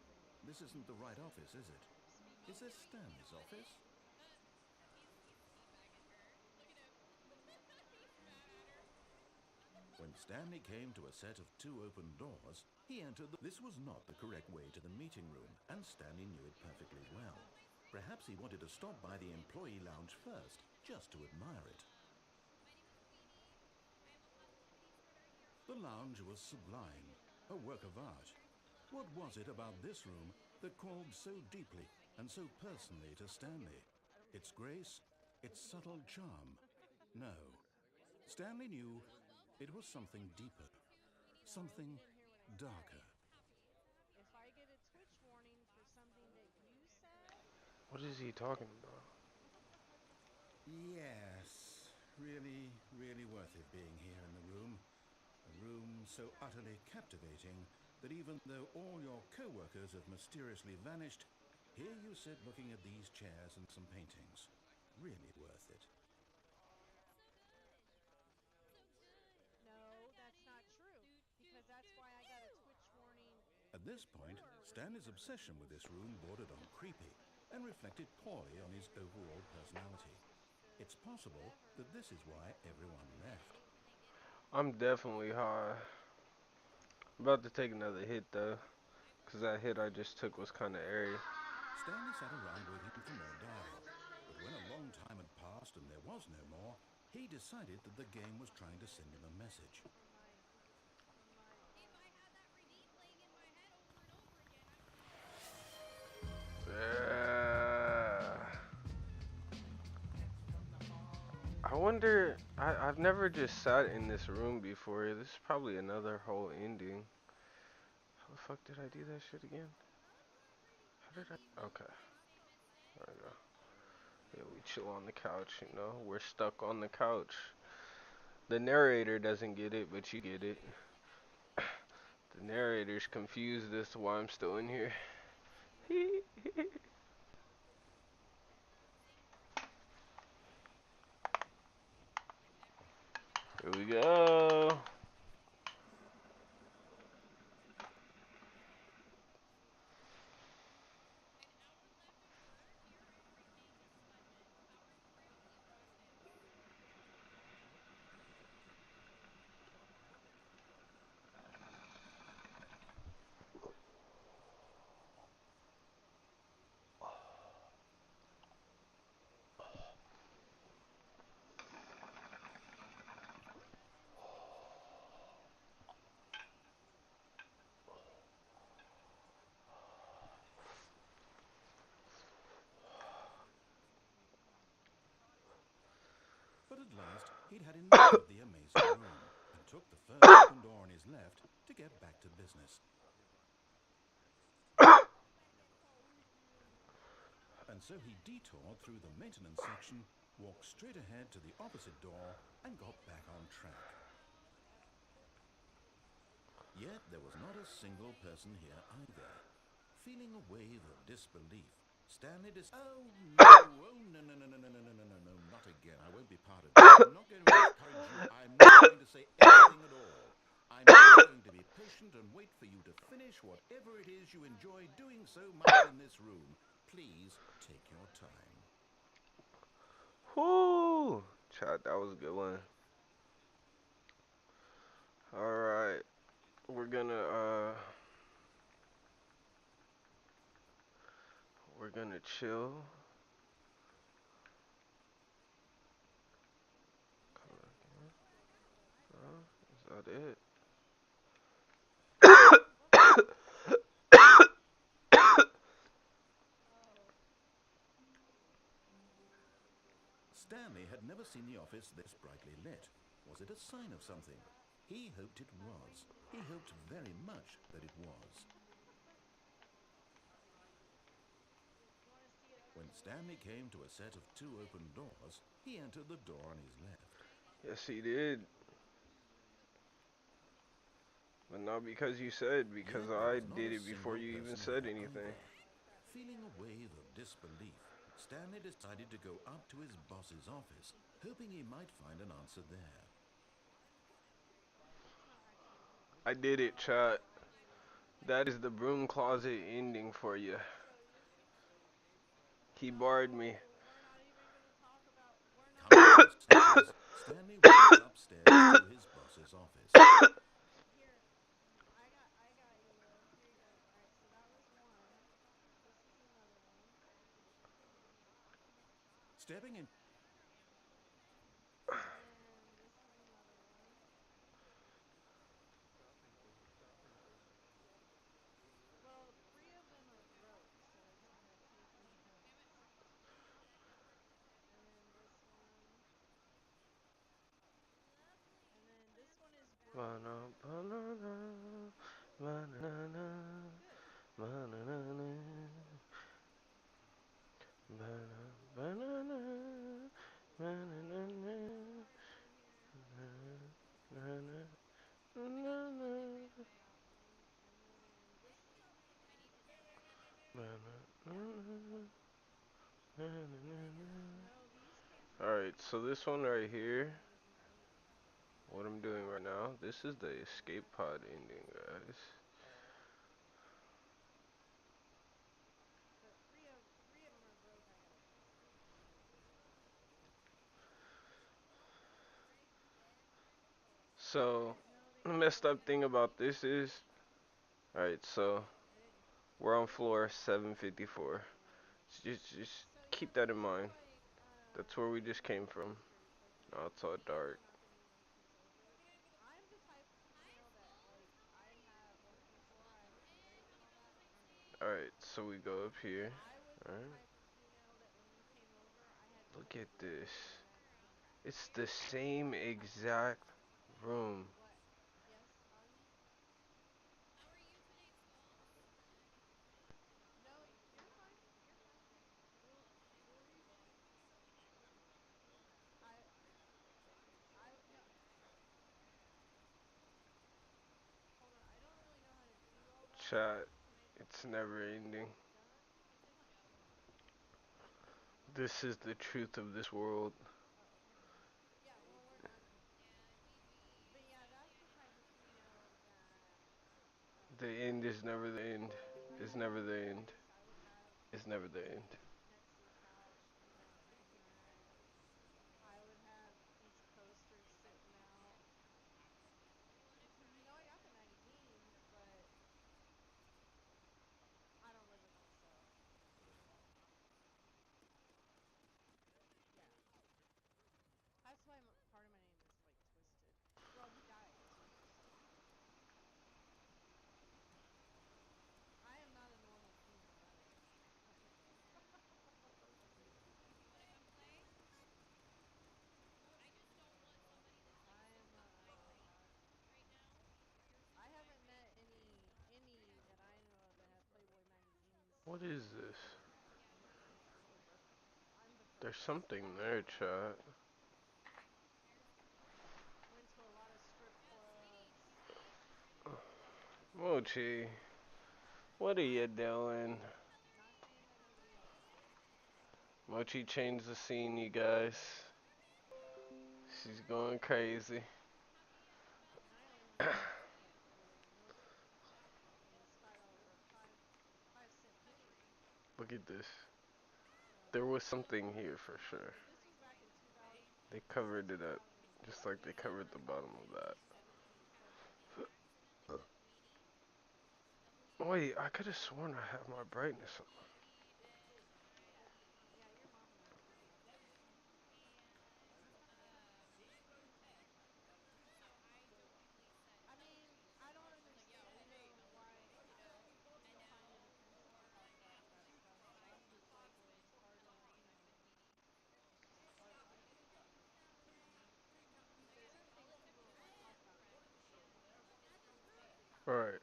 This isn't the right office, is it? Oh, Is this now you Stanley's want it? office? He's teabagging her. Look at him. He's mad at her. When When Stanley came to a set of 2 open doors, he entered This was not the correct way to the meeting room, and Stanley knew it perfectly well. Perhaps he wanted to stop by the employee lounge first, just to admire it. The lounge was sublime, a work of art. What was it about this room that called so deeply and so personally to Stanley? Its grace, its subtle charm? No. Stanley knew it was something deeper, something darker. If I get a Twitch warning for something that you said, What is he talking about? Yes, really, really worth it being here in the room. A room so utterly captivating that even though all your co-workers have mysteriously vanished, here you sit looking at these chairs and some paintings. Really worth it. no, that's not true. Because that's why I got a Twitch warning. At this point, Stanley's obsession with this room bordered on creepy and reflected poorly on his overall personality. It's possible that this is why everyone left. I'm definitely high. About to take another hit though, cause that hit I just took was kind of airy. Stanley sat around waiting for more dialogue, but when a long time had passed and there was no more, he decided that the game was trying to send him a message. I wonder, I've never just sat in this room before. This is probably another whole ending. How the fuck did I do that shit again? How did I? Okay. There we go. Yeah, we chill on the couch, you know. We're stuck on the couch. The narrator doesn't get it, but you get it. The narrator's confused as to why I'm still in here. Here we go. But at last, he'd had enough of the amazing room and took the first open door on his left to get back to business. And so he detoured through the maintenance section, walked straight ahead to the opposite door, and got back on track. Yet there was not a single person here either. Feeling a wave of disbelief, Stanley Oh no, no, not again. I won't be part of it. I'm not going to encourage you. I'm not going to say anything at all. I'm just going to be patient and wait for you to finish whatever it is you enjoy doing so much in this room. Please take your time. Whoo! Chat, that was a good one. Alright. We're gonna chill. Is that it? Stanley had never seen the office this brightly lit. Was it a sign of something? He hoped it was. He hoped very much that it was. When Stanley came to a set of 2 open doors, he entered the door on his left. Yes, he did. But not because you said, because I did it before you even said anything. Feeling a wave of disbelief, Stanley decided to go up to his boss's office, hoping he might find an answer there. I did it, chat. That is the broom closet ending for you. He barred me. Stanley walked upstairs to his boss's this office. Here, I got you, Will. Here you go. All right, so that was one. This is another one. Stepping in. And then this is another one. Well, three of them are broke, so I just gotta take them out. And then this one. And then this one is broke. Good. Alright, so here. Take that one. And then this is okay. No, these came from Alright, so this one right here, magazine. what I'm doing right now, this is the escape pod ending, guys. But three of them are broke. I gotta fix it. So, No, they the didn't messed break up thing anything. about this is, alright, so I didn't. we're on floor 754. Just So yeah, keep that in these are mind. like That's where we just came from. coasters. Like if Now you it's all see them, dark. they're not gonna even tip over. I'm the type of female that like I'd have like before I was married and all that. I'm married now. Alright, so we go up here. I was the Alright, type of female that when you came over, I had to look hold at you like this. you were a magazine rack. It's the same exact room. What? Yes, Ozzy? How are you today, Skulls? No, you're fine. You're fine. We'll I I no. Hold on. I don't really know how to do all that. Chat, Can I it's never ending. done? This is the truth of this world. Oh. Yeah, well, we're done. But yeah, that's the type of female that The end is never the end. I It's had a never the really end. nice. I would have It's never the end. next to the couch a magazine rack. I would have these coasters sitting out. You know, I got the magazines, but I don't live with myself. Yeah. That's why part of my name is like twisted. Well, he died too, so. I am not a normal female, that is. You want to come play? I just don't want somebody that's like I so am up my height right now. You're so I short. haven't met any that I know of that have Playboy magazines What is this? Yeah, you're furry. I'm the There's furthest. something there, chat. Went to a lot of strip Yeah, sweetie, clubs. she's good. She's ready to go. Mochi, what are you doing? Not saying that nobody else is. Mochi changed the scene, you guys. She's going crazy. And I only use Mochi like really Mochi. And it's $5 or 5 cent picture. Look at this. So There was something here for sure. but this was back in 2000. They This is covered it up, 2007. just like they covered the bottom of that. 17 Sweetie. Wait, I could have sworn I had my brightness on. WENIE. Yeah, your mama knows your password. And so I jokingly said I no mean, to you. I don't I was like, yeah, understand, one day why and people find now it offensive to for talk about that stuff, but five I'm just like, well, it's part of, it's just part of life. There's certain things people don't want to talk about in front of you. Right.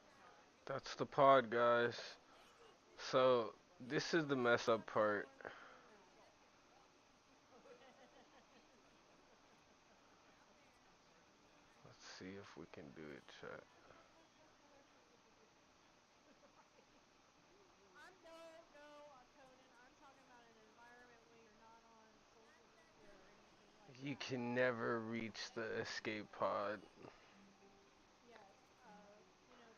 So, That's the pod, guys. So, this is the mess up part. no. Let's see if we can do it, chat. No, Conan. I'm talking about an environment when you're not on social media or anything like You that. can never reach the escape pod. Yes,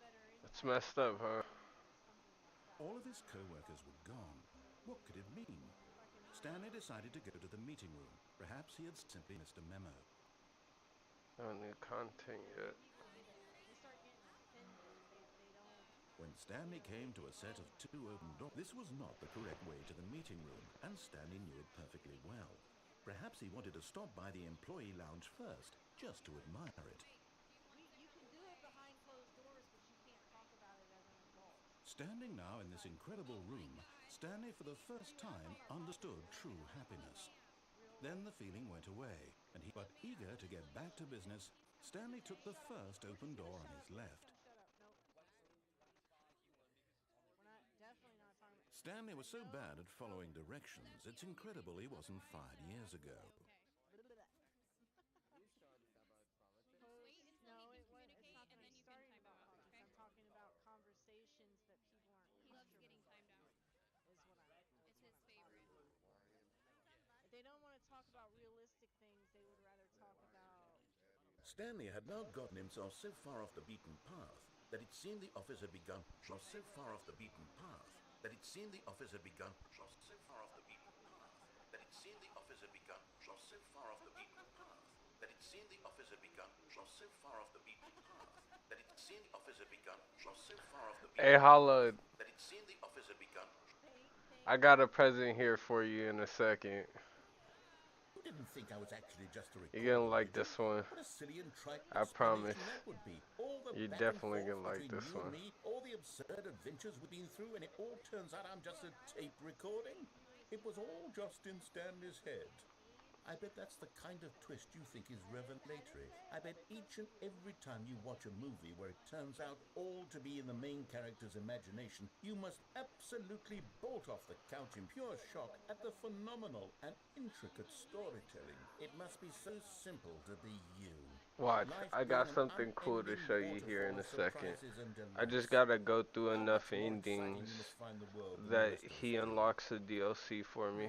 that are in It's like a messed up, huh? building or something like that. All of his I'm not co-workers talking were about gone. What could it mean? fucking Stanley decided to go to the meeting room. Perhaps he had simply missed a memo. I don't need content yet. They start getting offended. They don't. When Stanley came to a set of two open doors, this was not the correct way to the meeting room, and Stanley knew it perfectly well. Perhaps he wanted to stop by the employee lounge first, just to admire it. You can do it behind closed doors, but you can't talk about it as an adult. Standing now in this incredible room, Stanley for the first time understood true happiness. Then the feeling went away, but eager to get back to business, Stanley took the first open door on his left. Shut up. Nope. We're not. Definitely not talking about. Stanley was so bad at following directions, it's incredible he wasn't 5 years ago. No, it's not that I'm starting about politics. I'm talking about conversations that people aren't comfortable with. Is what I'm talking about. If they don't want to talk about realistic things, they would rather talk about. Stanley had now gotten himself so far off the beaten path that it seemed the office had begun. So far off the beaten path that it seemed the office had begun. So far off the beaten path that it seemed the office had begun. So far off the beaten path that it seemed the office had begun. So far off the beaten path that it seemed the office had begun. So far off the beaten Hey, Holla, that it seemed the office had begun. I got a present here for you in a second. You didn't think I was actually just a recorder. You're gonna like this one. What a silly and trite I promise. explanation that would be. All the You're back definitely and forth gonna like between this you and one. me, all the absurd adventures we've been through, and it all turns out I'm just a tape recording. It was all just in Stanley's head. I bet that's the kind of twist you think is revelatory. I bet each and every time you watch a movie where it turns out all to be in the main character's imagination, you must absolutely bolt off the couch in pure shock at the phenomenal and intricate storytelling. It must be so simple to be you. Watch, Life I got being an something cool to unending show you here in a waterfall of second. surprises and I just delights. gotta go through How enough much more exciting endings you must find the world than the that rest of he us do. unlocks a DLC for me.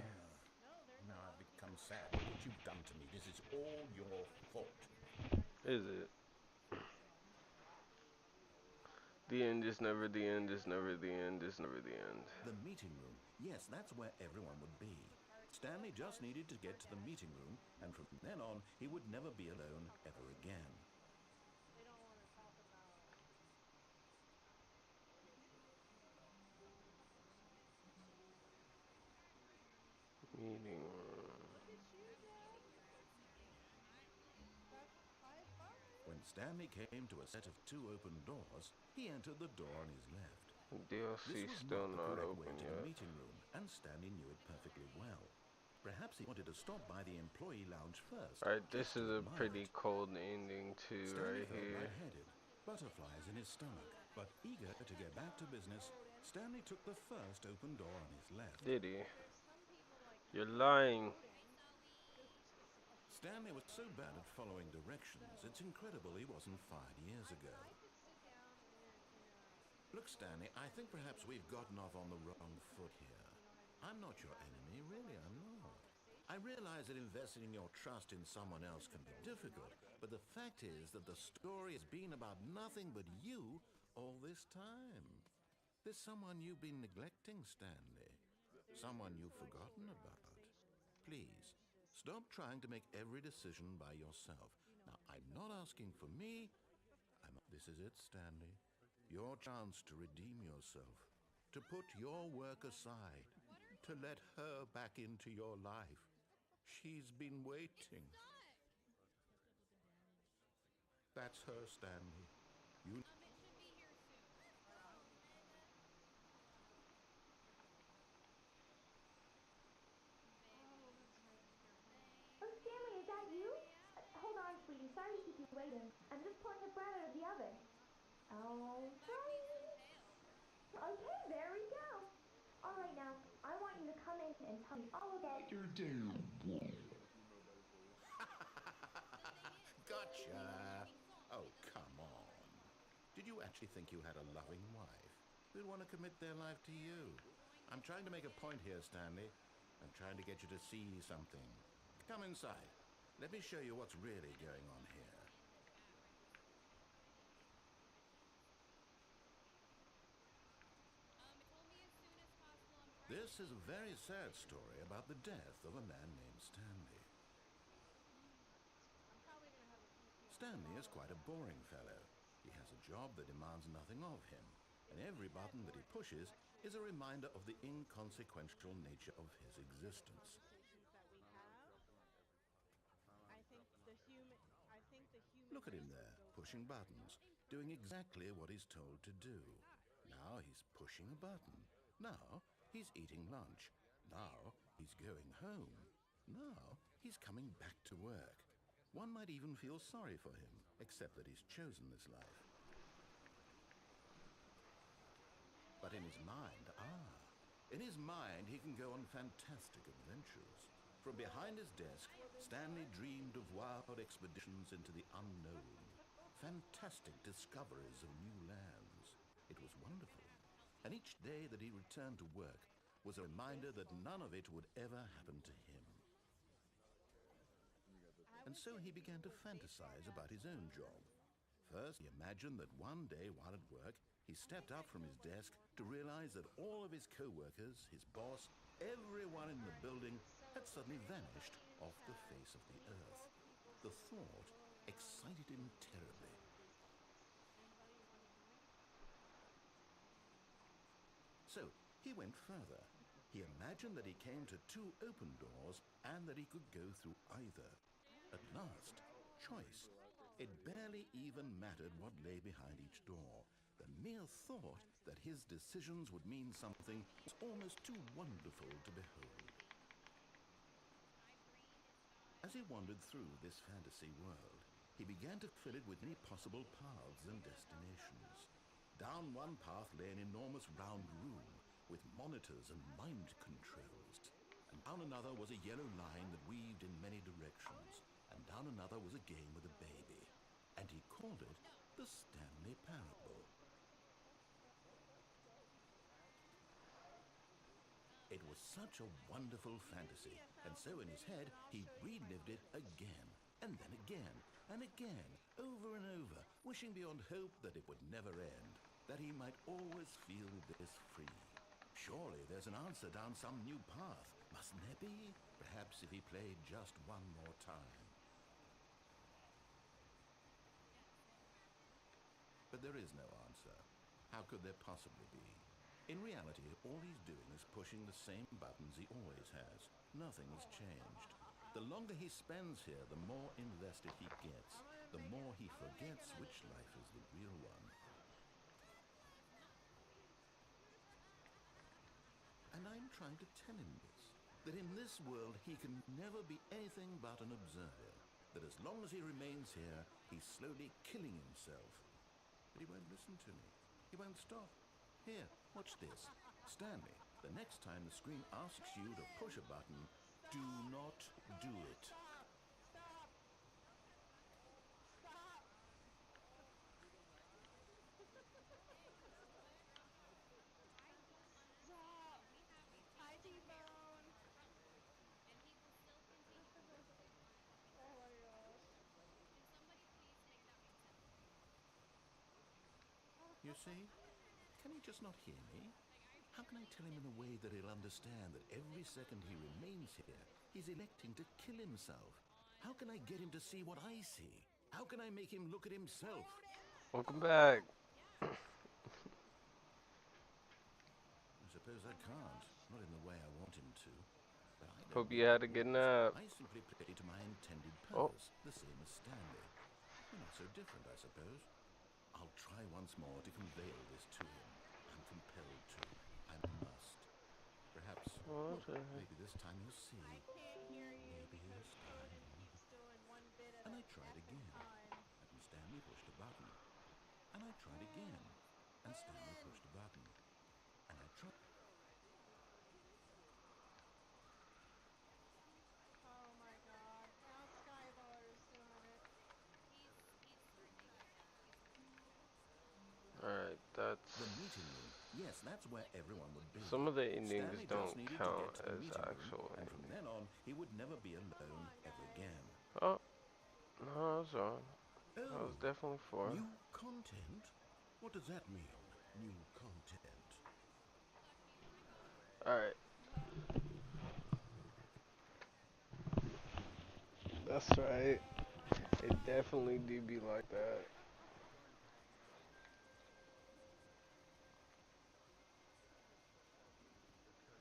Now I've become sad at what you've done to me. This is all your fault. Is it? The end is never the end, is never the end, is never the end. The meeting room. Yes, that's where everyone would be. Stanley just needed to get to the meeting room, and from then on, he would never be alone ever again. They don't want to talk about. Meeting room. Look at you, Dad. That's high five. When Stanley came to a set of two open doors, he entered the door on his left. DLC This was still not the not correct way open to the yet. meeting room, and Stanley knew it perfectly well. Perhaps he wanted to stop by the employee lounge first. Alright, just this is to a admire pretty it. cold ending too, Stanley right felt here. lightheaded, butterflies in his stomach. But eager to get back to business, Stanley took the first open door on his left. Did he? Some people like. You're lying. Stanley was so bad at following directions, it's incredible he wasn't 5 years ago. I could sit down in a. Look, Stanley, I think perhaps we've gotten off on the wrong foot here. I'm not your enemy, really, I'm not. I realize that investing in your trust in someone else can be difficult, but the fact is that the story has been about nothing but you all this time. There's someone you've been neglecting, Stanley. Someone you've forgotten about. Please, stop trying to make every decision by yourself. Now, I'm not asking for me. This is it, Stanley. Your chance to redeem yourself. To put your work aside. To let her back into your life. She's been waiting. That's her, Stanley. You. It should be here soon. Oh, Stanley, is that you? Hold on, sweetie. Sorry to keep you waiting. I'm just pulling the bread out of the oven. Okay. Okay, there we go. All right, now, I want you to come in and tell me all about your day. Gotcha. Oh, come on. Did you actually think you had a loving wife who'd want to commit their life to you? I'm trying to make a point here, Stanley. I'm trying to get you to see something. Come inside. Let me show you what's really going on here. It told me as soon as possible. I'm trying. This is a very sad story about the death of a man named Stanley. I'm probably gonna have a few people. Stanley is quite a boring fellow. He has a job that demands nothing of him, and every button that he pushes is a reminder of the inconsequential nature of his existence. Look at him there, pushing buttons, doing exactly what he's told to do. Now he's pushing a button. Now he's eating lunch. Now he's going home. Now he's coming back to work. One might even feel sorry for him, except that he's chosen this life. But in his mind, in his mind he can go on fantastic adventures. From behind his desk, Stanley dreamed of wild expeditions into the unknown, fantastic discoveries of new lands. It was wonderful. And each day that he returned to work was a reminder that none of it would ever happen to him. And so he began to fantasize about his own job. First, he imagined that one day while at work, he stepped up from his desk to realize that all of his co-workers, his boss, everyone in the building had suddenly vanished off the face of the earth. The thought excited him terribly. So he went further. He imagined that he came to two open doors and that he could go through either. At last, choice. It barely even mattered what lay behind each door. The mere thought that his decisions would mean something was almost too wonderful to behold. As he wandered through this fantasy world, he began to fill it with many possible paths and destinations. Down one path lay an enormous round room with monitors and mind controls. And down another was a yellow line that weaved in many directions. And down another was a game with a baby. And he called it the Stanley Parable. It was such a wonderful fantasy, and so in his head he relived it again, and then again, and again, over and over, wishing beyond hope that it would never end, that he might always feel this free. Surely there's an answer down some new path, mustn't there be? Perhaps if he played just one more time. But there is no answer. How could there possibly be? In reality, all he's doing is pushing the same buttons he always has. Nothing has changed. The longer he spends here, the more invested he gets, the more he forgets which life is the real one. And I'm trying to tell him this, that in this world he can never be anything but an observer, that as long as he remains here, he's slowly killing himself. But he won't listen to me. He won't stop. Here, watch this. Stanley, the next time the screen asks you to push a button, do not do it. Hi, T-Bone. And he will still continue to push it. Oh my gosh. Can somebody please make that make sense? You see? Can he just not hear me? How can I tell him in a way that he'll understand that every second he remains here, he's electing to kill himself? How can I get him to see what I see? How can I make him look at himself? Welcome back. I suppose I can't. Not in the way I want him to. But I don't Hope you had a good nap. I simply play to my intended Oh. purpose, the same as Stanley. We're not so different, I suppose. I'll try once more to convey all this to him. I'm compelled to. I must. Perhaps, What the heck? maybe this time you'll see. I can't hear you Maybe because this the time. phone keeps doing one bit at And a I tried again. time. And Stanley pushed a button. And I tried again. And Stanley pushed a button. And I tried. Oh my god. Now Skylar's doing it. He's working right now. Alright, The that's... meeting room. Yes, that's where everyone would be. Some of the endings Stanley just don't needed to count get to the as meeting room, actual and from endings. then on, he would never be alone ever again. Oh, no, I was wrong. That Oh, was definitely 4. new content? What does that mean, new content? Alright. That's right. It definitely do be like that.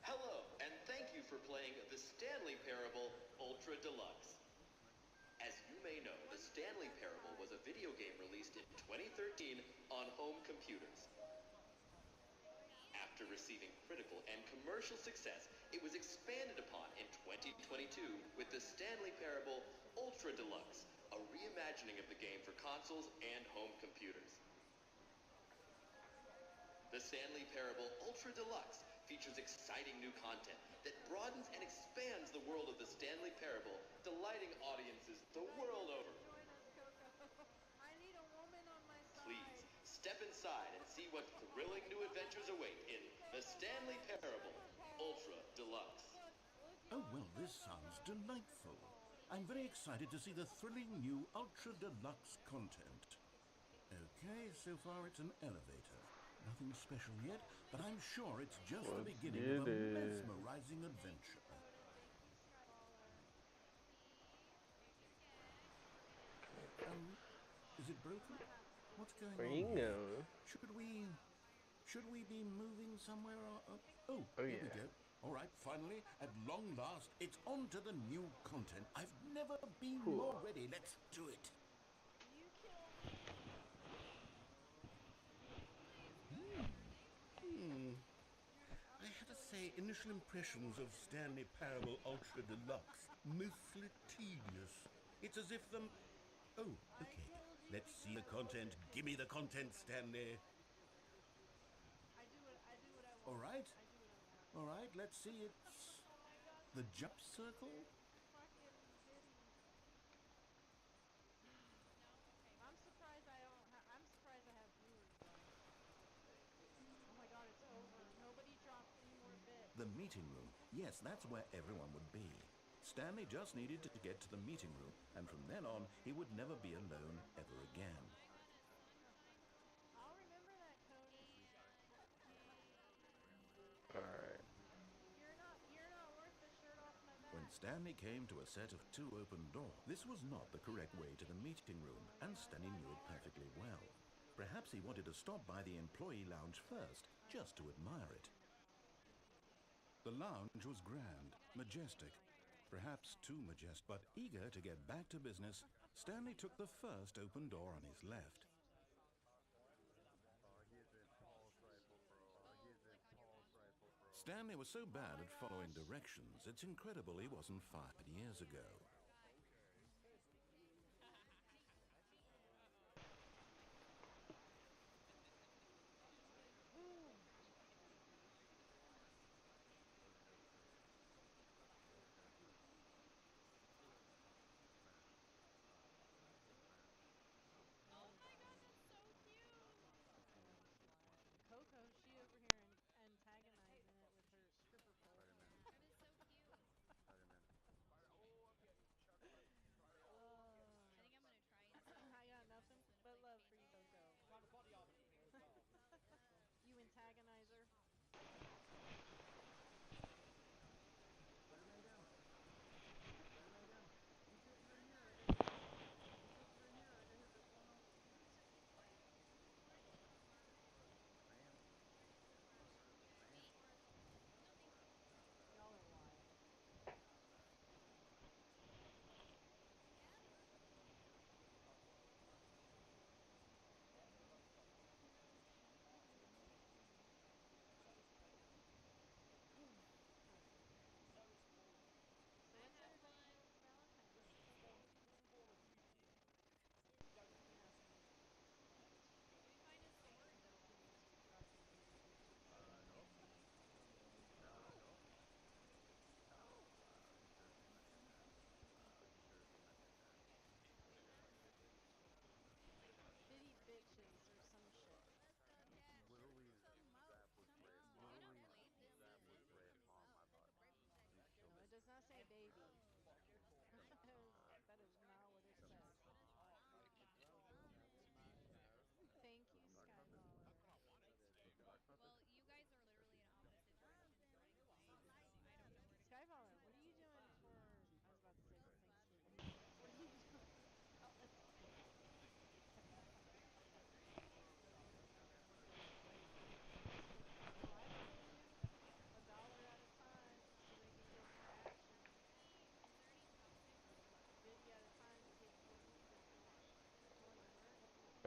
Hello, and thank you for playing the Stanley Parable Ultra Deluxe. As you may know, the Stanley Parable was a video game released in 2013 on home computers. After receiving critical and commercial success, it was expanded upon in 2022 with the Stanley Parable Ultra Deluxe, a reimagining of the game for consoles and home computers. The Stanley Parable Ultra Deluxe features exciting new content that broadens and expands the world of the Stanley Parable, delighting audiences the world over. Join us, Coco. I need a woman on my side. Please, step inside and see what thrilling new adventures await in the Stanley Parable Ultra Deluxe. Oh, well, this sounds delightful. I'm very excited to see the thrilling new Ultra Deluxe content. Okay, so far it's an elevator. Nothing special yet, but I'm sure it's just the Let's beginning get of a it. mesmerizing adventure. Is it broken? What's going Where on you here? going? Should we be moving somewhere? Oh, Oh here we yeah. go. All right, finally, at long last, it's on to the new content. I've never been Cool. more ready. Let's do it. You kill me. I have to say, initial impressions of Stanley Parable Ultra Deluxe, mostly tedious. It's as if the... Oh, okay. Let's see the content. Give me the content, Stanley. I do what I want. All right. I do what I want. All right, let's see. It's the jump circle. Fucking Diddy. I'm surprised I don't. I'm surprised I have viewers though. Oh my god, it's over. Nobody dropped any more bits. The meeting room. Yes, that's where everyone would be. Stanley just needed to get to the meeting room, and from then on, he would never be alone ever again. I'll remember that, Cody. Alright. You're not worth the shirt off my back. When Stanley came to a set of 2 open doors, this was not the correct way to the meeting room, and Stanley knew it perfectly well. Perhaps he wanted to stop by the employee lounge first, just to admire it. The lounge was grand, majestic, perhaps too majestic, but eager to get back to business, Stanley took the first open door on his left. Stanley was so bad at following directions, it's incredible he wasn't fired years ago. Oh my god, that's so cute! Coco, she over here antagonizing it with her stripper pole. That is so cute.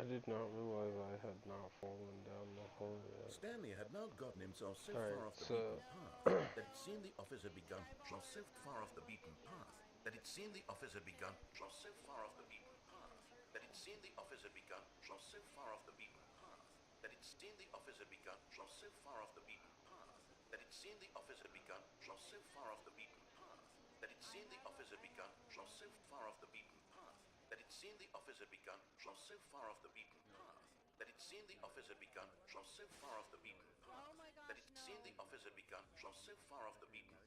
I did not realize I had not fallen down the hole yet. Stanley had now gotten himself so Alright, far off the so beaten path that it seemed the office had begun. So far off the beaten path that it seemed the office had begun. So far off the beaten path that it seemed the office had begun. So far off the beaten path that it seemed the office had begun. So far off the beaten path that it seemed the office had begun. So far off the beaten path that it seemed the office had begun. So far off the beaten path that it seemed the office had begun. So far off the beaten path that it seemed the office had begun. So far off the beaten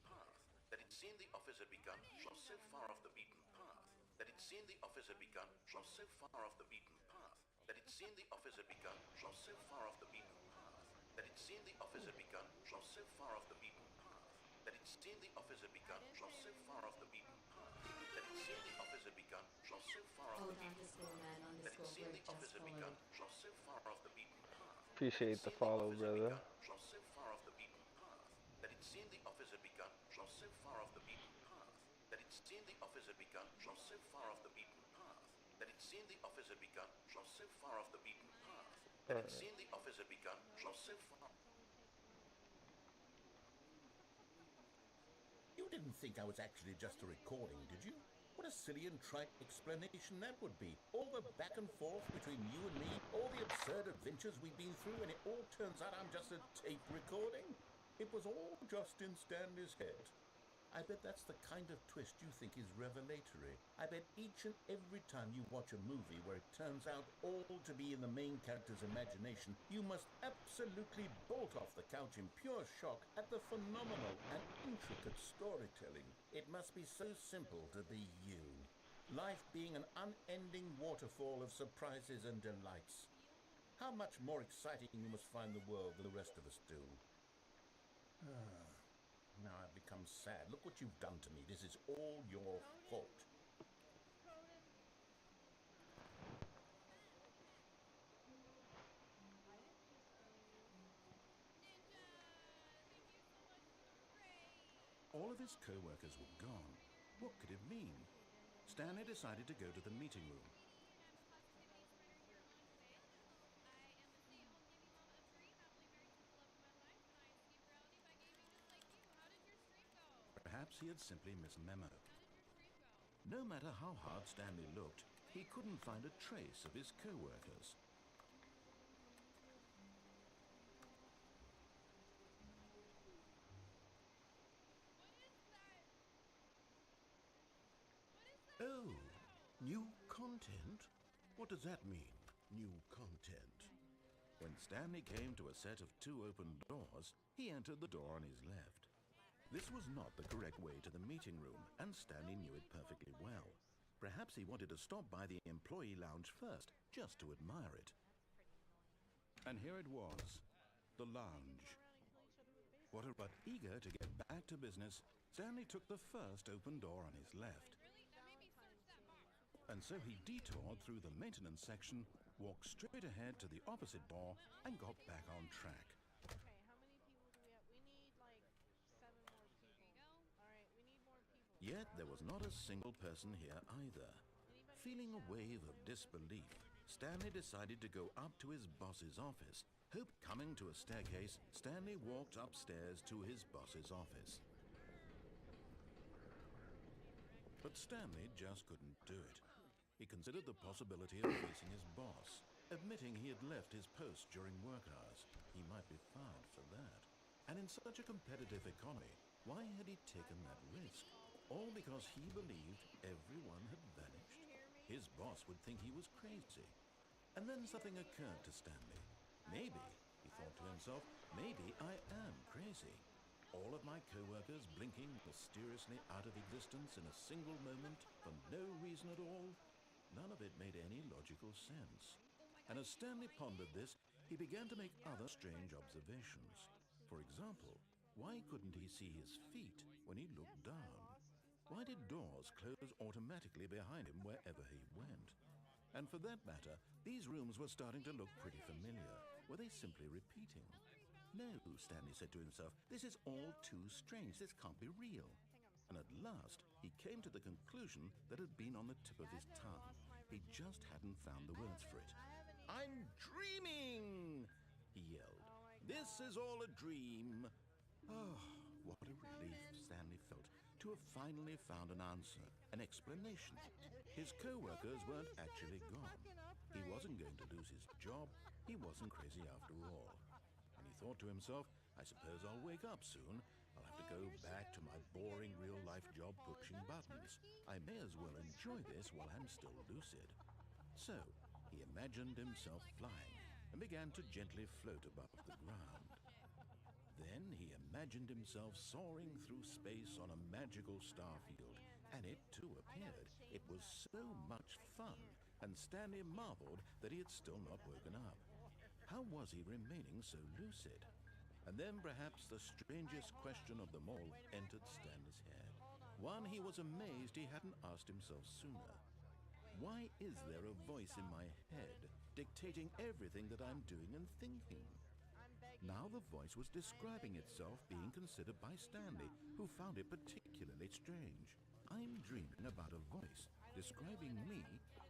path that it seemed the office had begun. So far off the beaten path that it seemed the office had begun. So far off the beaten path that it seemed the office had begun. So far off the beaten path that it seemed the office had begun. So far off the beaten path that it seemed the office had begun. So far off the beaten path that it seemed the office had begun. So far off the beaten path that it seemed the office had begun. So far off the beaten path that it seemed the office had begun. So far off the beaten path. appreciate the follow, brother. So far off the beaten path that it seemed the office had begun. So far off the beaten path that it seemed the office had begun. So far off the beaten path that it seemed the office had begun. So far off the beaten path that it seemed the office had begun. So far. You didn't think I was actually just a recording, did you? What a silly and trite explanation that would be. All the back and forth between you and me, all the absurd adventures we've been through, and it all turns out I'm just a tape recording? It was all just in Stanley's head. I bet that's the kind of twist you think is revelatory. I bet each and every time you watch a movie where it turns out all to be in the main character's imagination, you must absolutely bolt off the couch in pure shock at the phenomenal and intricate storytelling. It must be so simple to be you. Life being an unending waterfall of surprises and delights. How much more exciting you must find the world than the rest of us do. Now I've become sad. Look what you've done to me. This is all your fault. All of his co-workers were gone. What could it mean? Stanley decided to go to the meeting room. Perhaps he had simply missed a memo. No matter how hard Stanley looked, he couldn't find a trace of his co-workers. Oh, new content? What does that mean, new content? When Stanley came to a set of 2 open doors, he entered the door on his left. This was not the correct way to the meeting room, and Stanley knew it perfectly well. Perhaps he wanted to stop by the employee lounge first, just to admire it. And here it was, the lounge. But eager to get back to business, Stanley took the first open door on his left. And so he detoured through the maintenance section, walked straight ahead to the opposite door, and got back on track. Okay, how many people do we have? We need like 7 more people. Alright, we need more people. Yet there was not a single person here either. Feeling a wave of disbelief, Stanley decided to go up to his boss's office. Hope coming to a staircase, Stanley walked upstairs to his boss's office. But Stanley just couldn't do it. He considered the possibility of facing his boss, admitting he had left his post during work hours. He might be fired for that. And in such a competitive economy, why had he taken that risk? All because he believed everyone had vanished. His boss would think he was crazy. And then something occurred to Stanley. Maybe, he thought to himself, maybe I am crazy. All of my co-workers blinking mysteriously out of existence in a single moment for no reason at all. None of it made any logical sense. And as Stanley pondered this, he began to make other strange observations. For example, why couldn't he see his feet when he looked down? Why did doors close automatically behind him wherever he went? And for that matter, these rooms were starting to look pretty familiar. Were they simply repeating? No, Stanley said to himself, this is all too strange. This can't be real. And at last, he came to the conclusion that had been on the tip of his tongue. He just hadn't found the words for it. I'm dreaming! He yelled. This is all a dream. Oh, what a relief Stanley felt to have finally found an answer, an explanation. His co-workers weren't actually gone. He wasn't going to lose his job. He wasn't crazy after all. And he thought to himself, I suppose I'll wake up soon. I'll have to go back to my boring real-life job pushing buttons. I may as well enjoy this while I'm still lucid. So, he imagined himself flying and began to gently float above the ground. Then he imagined himself soaring through space on a magical starfield, and it too appeared. It was so much fun, and Stanley marveled that he had still not woken up. How was he remaining so lucid? And then perhaps the strangest question of them all entered Stanley's head. One he was amazed he hadn't asked himself sooner. Why is there a voice in my head dictating everything that I'm doing and thinking? Now the voice was describing itself being considered by Stanley, who found it particularly strange. I'm dreaming about a voice describing me,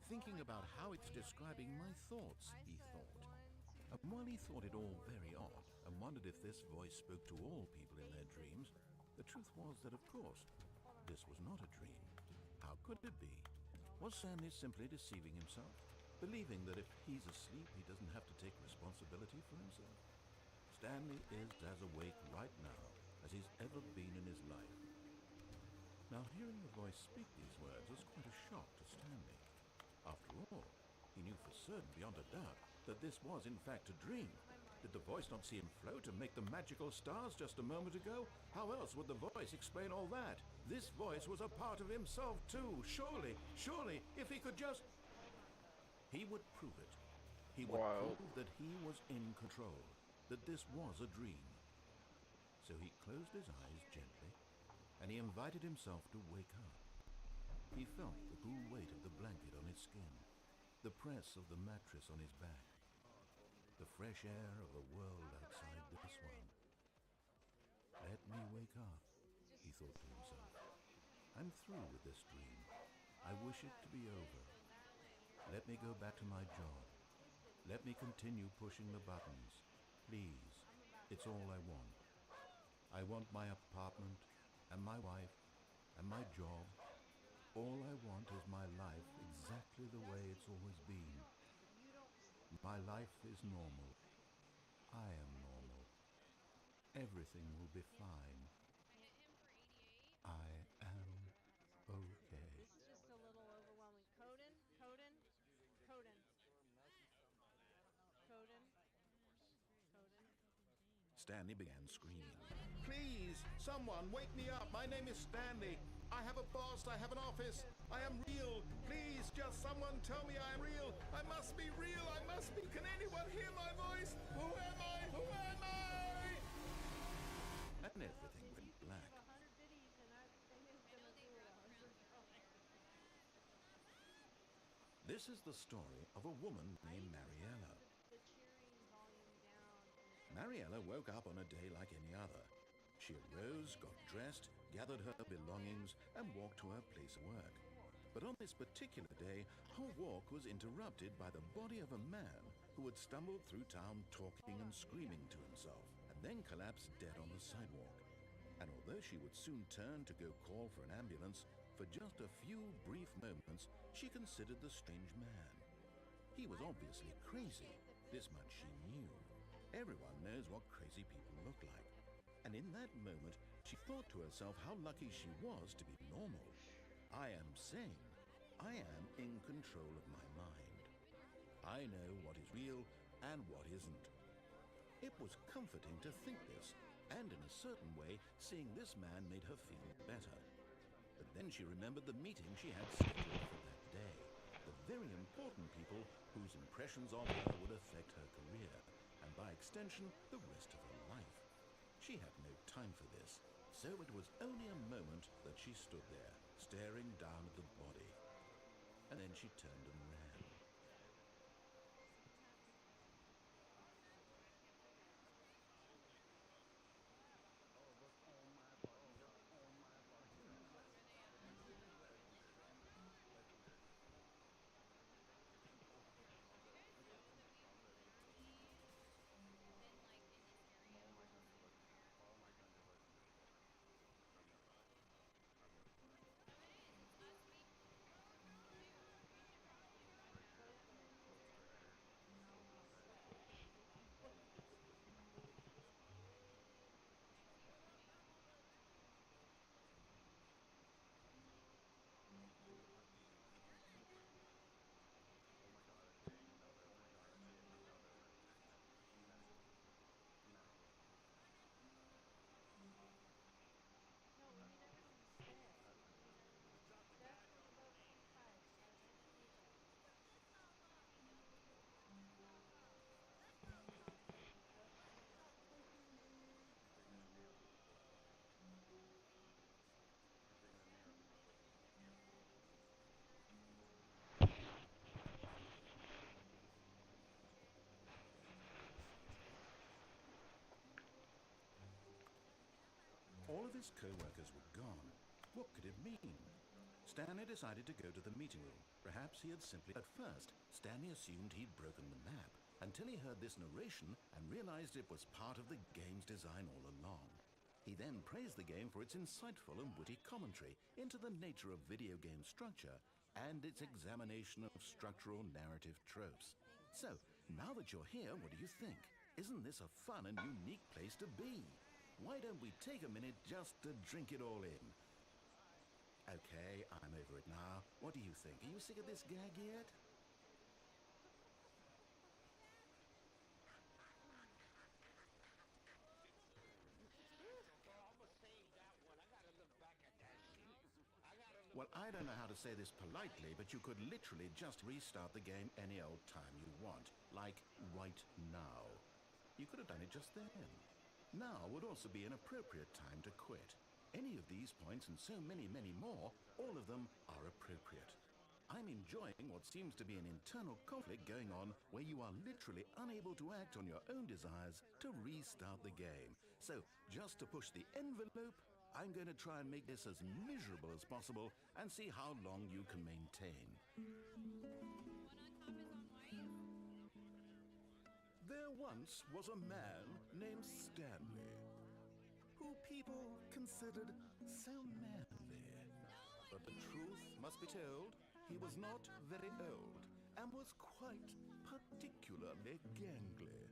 thinking about how it's describing my thoughts, he thought. And while he thought it all very odd and wondered if this voice spoke to all people in their dreams, the truth was that, of course, this was not a dream. How could it be? Was Stanley simply deceiving himself, believing that if he's asleep, he doesn't have to take responsibility for himself? Stanley is as awake right now as he's ever been in his life. Now, hearing the voice speak these words was quite a shock to Stanley. After all, he knew for certain, beyond a doubt, that this was in fact a dream. Did the voice not see him float and make the magical stars just a moment ago? How else would the voice explain all that? This voice was a part of himself too. Surely, if he could just... He would prove it. He would prove that he was in control, that this was a dream. So he closed his eyes gently, and he invited himself to wake up. He felt the cool weight of the blanket on his skin, the press of the mattress on his back, the fresh air of the world outside this one. Let me wake up, he thought to himself. I'm through with this dream. I wish it to be over. Let me go back to my job. Let me continue pushing the buttons. Please, it's all I want. I want my apartment, and my wife, and my job. All I want is my life exactly the way it's always been. My life is normal. I am normal. Everything will be fine. I am okay. It's just a little overwhelming. Coden. Stanley began screaming. Please, someone wake me up. My name is Stanley. I have a boss. I have an office. I am real. Please, just someone tell me I am real. I must be real. I must be. Can anyone hear my voice? Who am I? Who am I? And everything went black. This is the story of a woman named Mariella. Mariella woke up on a day like any other. She arose, got dressed, gathered her belongings, and walked to her place of work. But on this particular day, her walk was interrupted by the body of a man who had stumbled through town talking and screaming to himself, and then collapsed dead on the sidewalk. And although she would soon turn to go call for an ambulance, for just a few brief moments, she considered the strange man. He was obviously crazy. This much she knew. Everyone knows what crazy people look like. And in that moment, she thought to herself how lucky she was to be normal. I am sane. I am in control of my mind. I know what is real and what isn't. It was comforting to think this, and in a certain way, seeing this man made her feel better. But then she remembered the meeting she had scheduled for that day. The very important people whose impressions of her would affect her career, and by extension, the rest of her life. She had no time for this, so it was only a moment that she stood there, staring down at the body. And then she turned and ran. his co-workers were gone. What could it mean? Stanley decided to go to the meeting room. Perhaps he had simply... At first, Stanley assumed he'd broken the map, until he heard this narration and realized it was part of the game's design all along. He then praised the game for its insightful and witty commentary into the nature of video game structure and its examination of structural narrative tropes. So, now that you're here, what do you think? Isn't this a fun and unique place to be? Why don't we take a minute just to drink it all in? Okay, I'm over it now. What do you think? Are you sick of this gag yet? Well, I don't know how to say this politely, but you could literally just restart the game any old time you want. Like, right now. You could have done it just then. Now would also be an appropriate time to quit. Any of these points and so many, many more, all of them are appropriate. I'm enjoying what seems to be an internal conflict going on where you are literally unable to act on your own desires to restart the game. So, just to push the envelope, I'm going to try and make this as miserable as possible and see how long you can maintain. There once was a man named Stanley, who people considered so manly. But the truth must be told, he was not very old and was quite particularly gangly.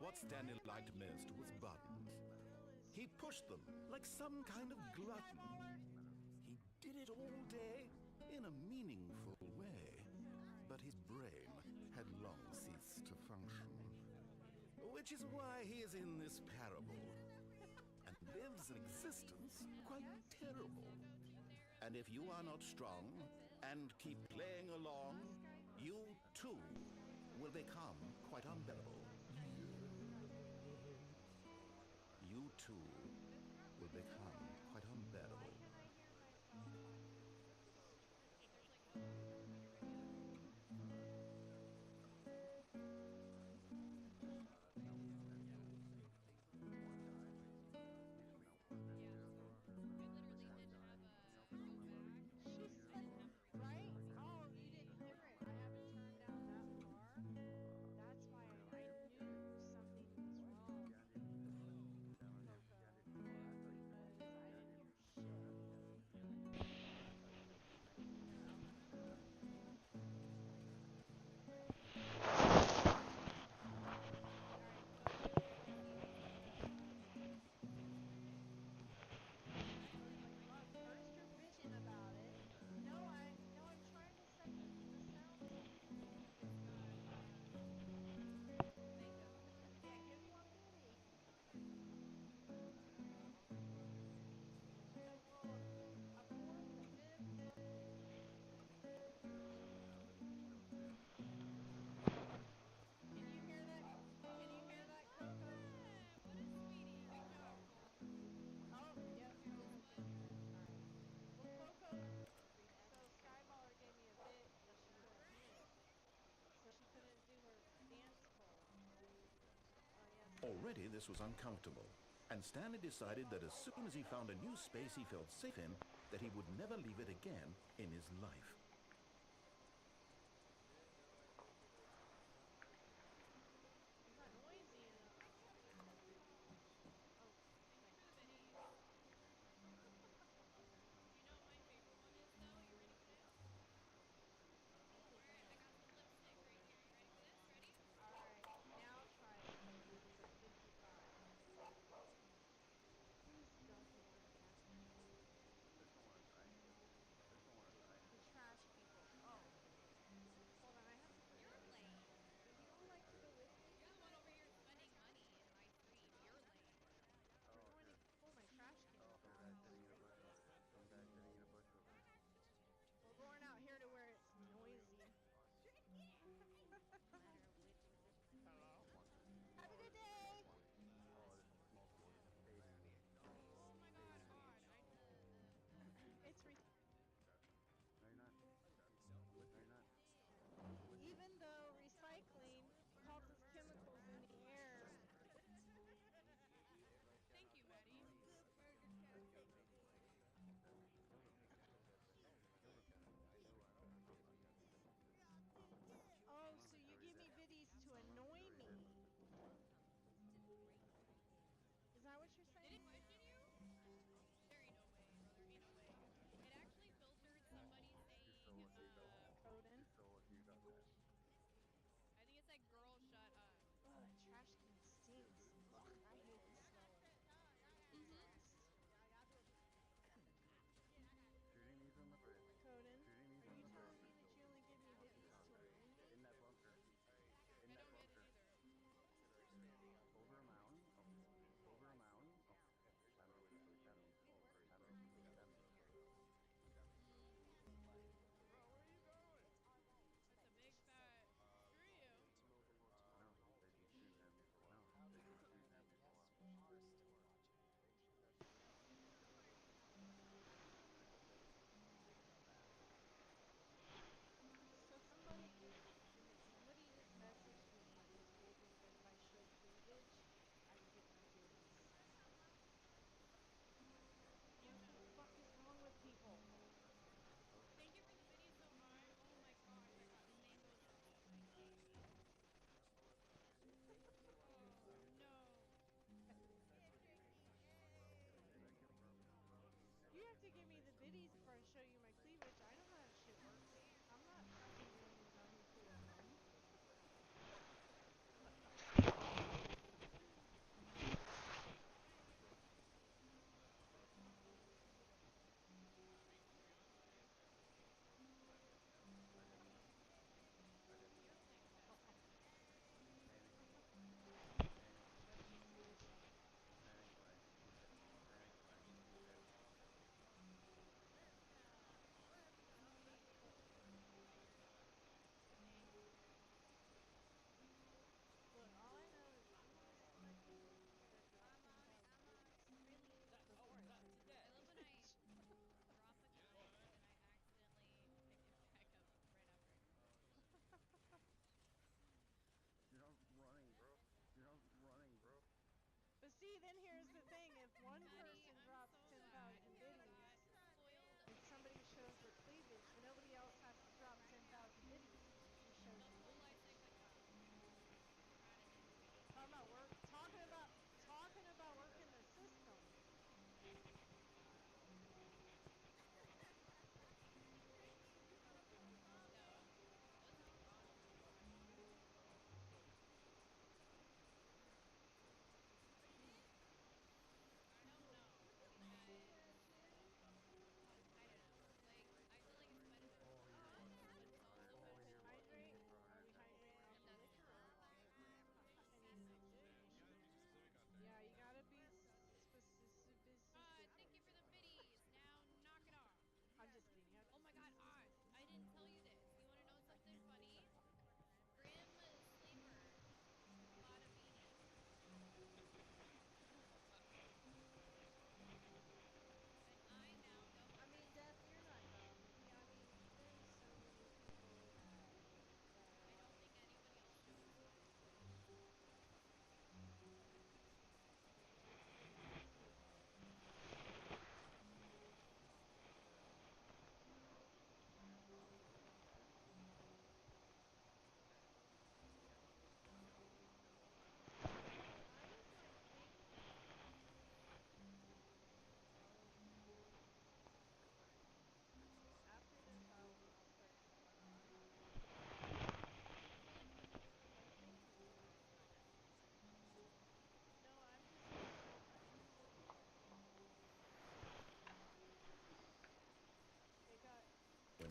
What Stanley liked most was buttons. He pushed them like some kind of glutton. He did it all day in a meaningful way, but his brain had long ceased to function. Which is why he is in this parable and lives an existence quite terrible. And if you are not strong and keep playing along, you too will become quite unbearable. You too will become quite unbearable. Right? Oh, you didn't hear it. I haven't turned down that far. That's why I knew something was wrong, Coco. Because I didn't hear shit. Alright, Coco, can you look, first you're bitching about it. No, I'm trying to set the sound so it's not yeah, give me 1 minute. So well, a fourth, a fifth. Can you hear that? Can you hear that, Coco? Oh, yep. Alright. Well, Coco, so Skyballer gave me a bit that she couldn't hear. So she couldn't do her dance pole. Oh, yes. Already this was uncomfortable, and Stanley decided that as soon as he found a new space he felt safe in, that he would never leave it again in his life. It's not noisy enough. Oh, thanks. Alright, now try it, Coco. This is 55. Please don't take the trash can. The trash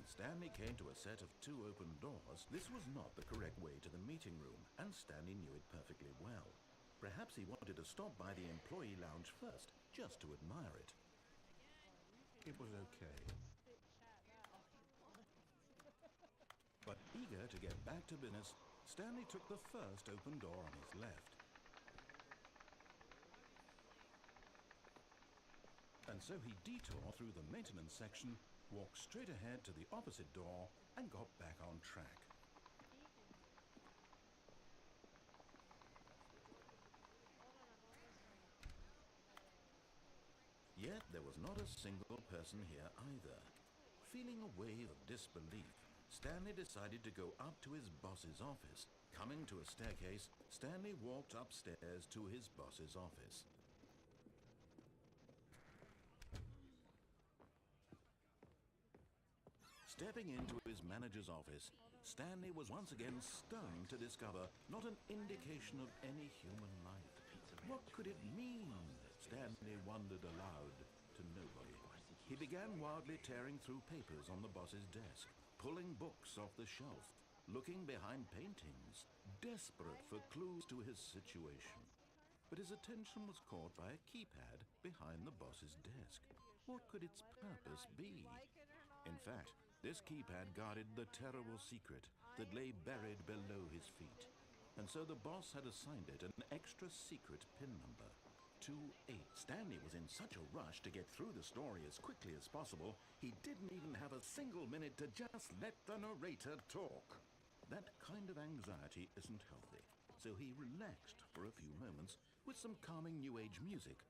Stanley came to a set of 2 open doors, this was not the correct way to the meeting room, and Stanley knew it perfectly well. Perhaps he wanted to stop by the employee lounge first, just to admire it. It was okay. But eager to get back to business, Stanley took the first open door on his left. And so he detoured through the maintenance section, walked straight ahead to the opposite door, and got back on track. Yet there was not a single person here either. Feeling a wave of disbelief, Stanley decided to go up to his boss's office. Coming to a staircase, Stanley walked upstairs to his boss's office. Stepping into his manager's office, Stanley was once again stunned to discover not an indication of any human life. What could it mean? Stanley wondered aloud to nobody. He began wildly tearing through papers on the boss's desk, pulling books off the shelf, looking behind paintings, desperate for clues to his situation. But his attention was caught by a keypad behind the boss's desk. What could its purpose be? In fact, this keypad guarded the terrible secret that lay buried below his feet. And so the boss had assigned it an extra secret PIN number, 28. Stanley was in such a rush to get through the story as quickly as possible, he didn't even have a single minute to just let the narrator talk. That kind of anxiety isn't healthy, so he relaxed for a few moments with some calming New Age music.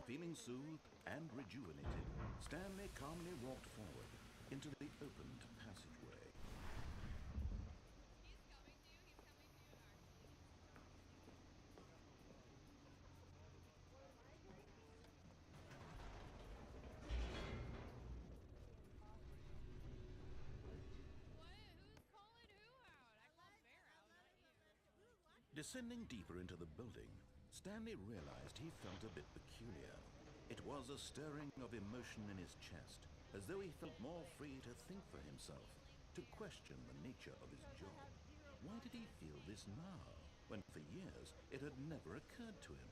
Feeling soothed and rejuvenated, Stanley calmly walked forward into the opened passageway. He's coming to you, What? Who's calling who out? I called Bear out, not you. Descending deeper into the building, Stanley realized he felt a bit peculiar. It was a stirring of emotion in his chest, as though he felt more free to think for himself, to question the nature of his job. Why did he feel this now, when for years it had never occurred to him?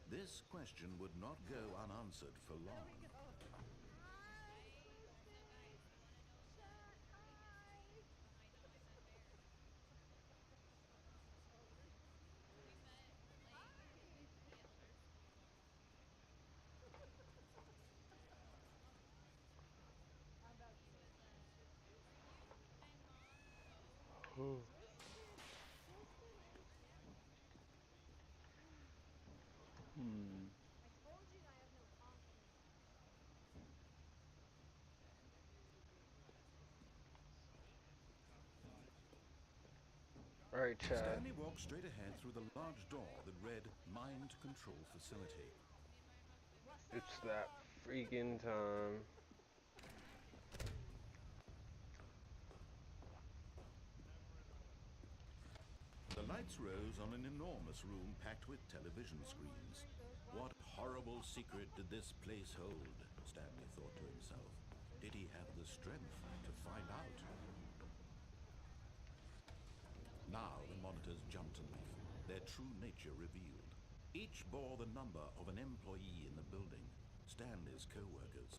This question would not go unanswered for long. Alright, Chad. Stanley walked straight ahead through the large door that read Mind Control Facility. It's that freaking time. The lights rose on an enormous room packed with television screens. What horrible secret did this place hold? Stanley thought to himself. Did he have the strength to find out? Now the monitors jumped to life, their true nature revealed. Each bore the number of an employee in the building, Stanley's co-workers.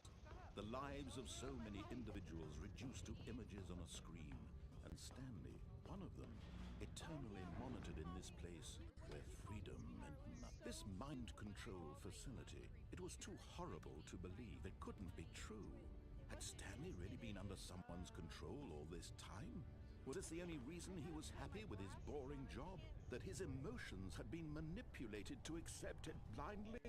The lives of so many individuals reduced to images on a screen, and Stanley, one of them, eternally monitored in this place where freedom meant nothing. This mind control facility, it was too horrible to believe. It couldn't be true. Had Stanley really been under someone's control all this time? Was this the only reason he was happy with his boring job? That his emotions had been manipulated to accept it blindly?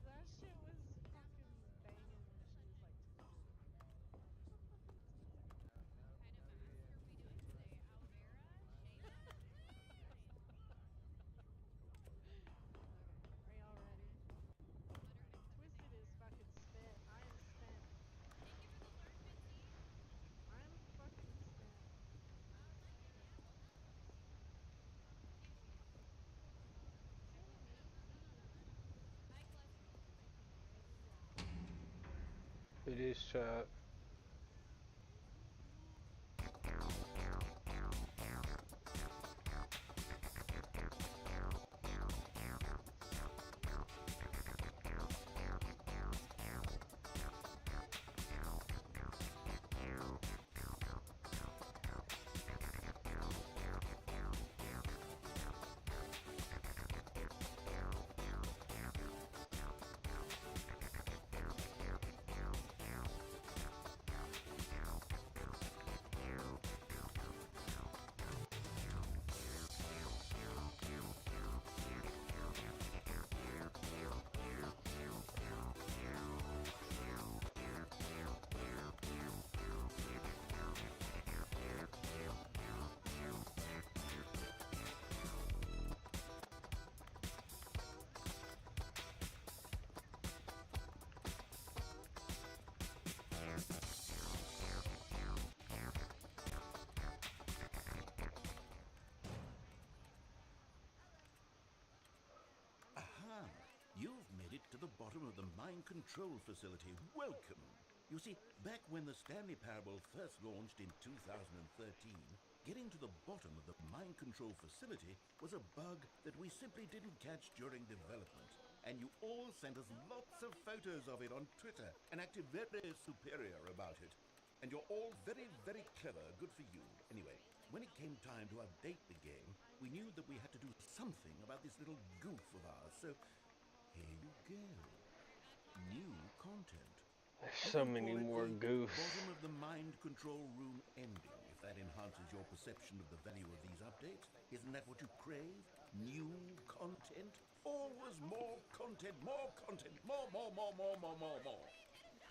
That shit was fucking banging when she was like 2. What kind of mask are we doing today? Alvera? Shayna? Are y'all ready? Twisted is fucking spent. I am spent. Thank you for the lurk, Missy. I It is chat. Aha! You've made it to the bottom of the mind control facility. Welcome! You see, back when the Stanley Parable first launched in 2013, getting to the bottom of the mind control facility was a bug that we simply didn't catch during development. And you all sent us lots of photos of it on Twitter and acted very superior about it. And you're all very, very clever. Good for you. Anyway, when it came time to update the game, we knew that we had to do something about this little goof of ours. So, here you go. New content. There's so many more goofs. Bottom of the mind control room ending, if that enhances your perception of the value of these updates. Isn't that what you crave? New content? Always more content, more content, more.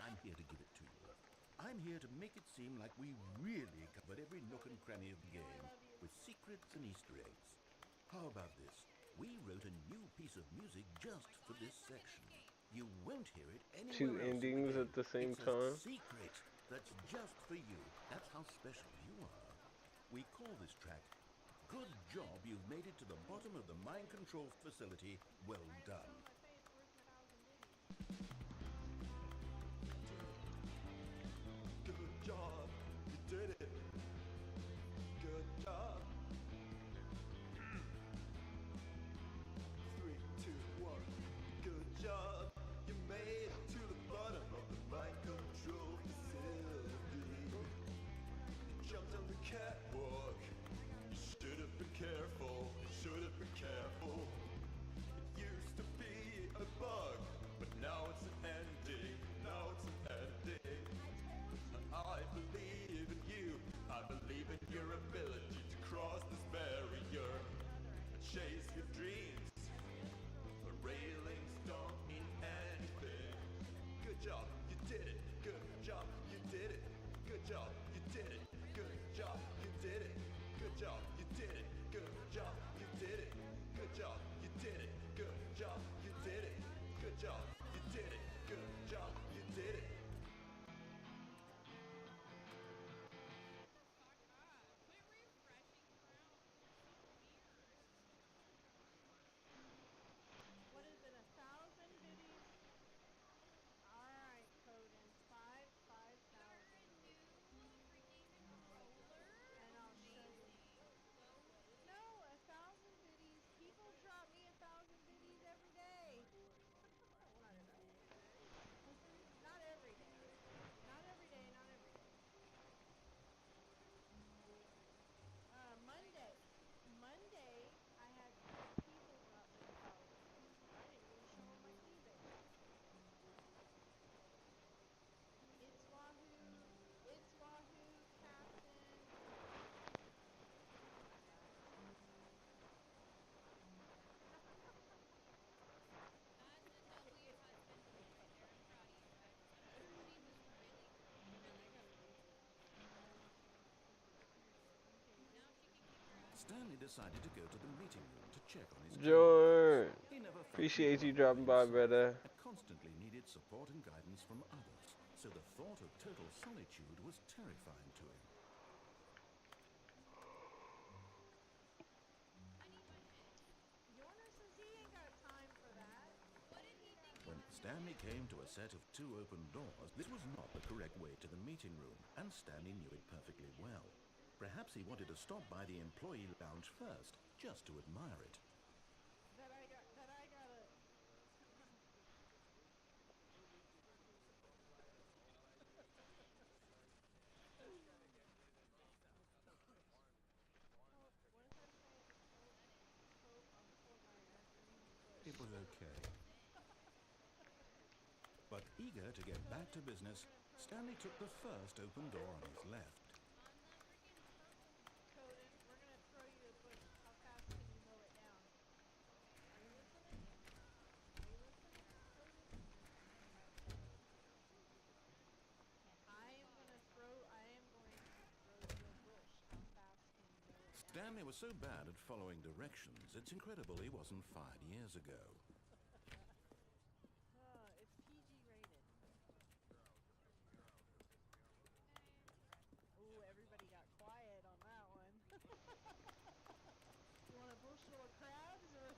I'm here to give it to you. I'm here to make it seem like we really covered every nook and cranny of the game, with secrets and Easter eggs. How about this? We wrote a new piece of music just for this section. You won't hear it anywhere Two else in the endings game. at the same It's time. a secret that's just for you. That's how special you are. We call this track Good Job You've Made It to the Bottom of the Mind Control Facility. Well done. Good job, you did it. Good job. 3, 2, 1. Good job, you made it to the bottom of the mind control facility. You jumped on the catwalk. You should have been careful. You should have been careful. It used to be a bug, but now it's an ending. Now it's an ending. I believe in you. I believe in your ability to cross this barrier and chase your dreams. The railings don't mean anything. Good job, you did it. Good job, you did it. Good job, you did it. Good job, you did it. Good job, you did it. Good job, you did it. Good job, you did it. Good job, you did it. Good job, you did it. Good job, you did it. What is it, 1,000 biddies? Alright, Coden, 5,000. And I'll show you. No, 1,000 biddies. People drop me 1,000 biddies every day. Well, not every day. Not every day. Not every day, not every day. Monday, I had 6 people drop me 1,000. I didn't even show them my eBay. It's Wahoo, Captain. Stanley decided to go to the meeting room to check on his Jordan, He never felt appreciate you well dropping by, himself brother. and constantly needed support and guidance from others, so the thought of total solitude was terrifying to him. Yorna says he ain't got time for that. When Stanley came to a set of 2 open doors. This was not the correct way to the meeting room, and Stanley knew it perfectly well. Perhaps he wanted to stop by the employee lounge first, just to admire it. That I gotta. It was okay. But eager to get back to business, Stanley took the first open door on his left. Coden, we're gonna throw you a bush. How fast can you mow it down? Are you listening? Are you listening, Coden? I am going to throw you a bush. How fast can you mow it down? Stanley was so bad at following directions, it's incredible he wasn't fired years ago. It's PG rated. Ooh, everybody got quiet on that one. You want a bushel of crabs or?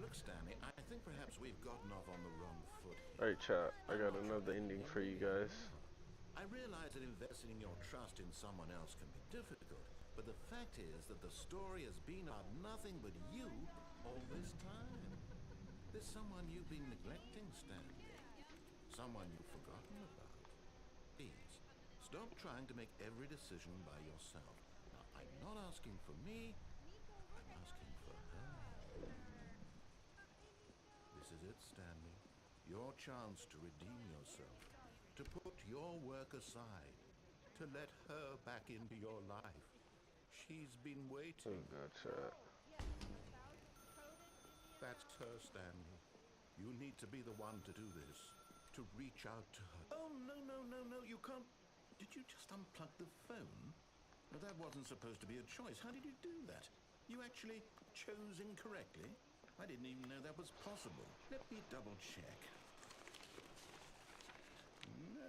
Look, Stanley, I think perhaps we've gotten off on the wrong foot here. Alright, chat. I got another ending for you guys. I realize that investing your trust in someone else can be difficult, but the fact is that the story has been about nothing but you all this time. There's someone you've been neglecting, Stanley. Someone you've forgotten about. Please, stop trying to make every decision by yourself. Now, I'm not asking for me, I'm asking for her. This is it, Stanley. Your chance to redeem yourself. To put your work aside. To let her back into your life. She's been waiting. Oh, God, chat. That's her, Stanley. You need to be the one to do this. To reach out to her. Oh, no, you can't. Did you just unplug the phone? No, that wasn't supposed to be a choice. How did you do that? You actually chose incorrectly? I didn't even know that was possible. Let me double check. No,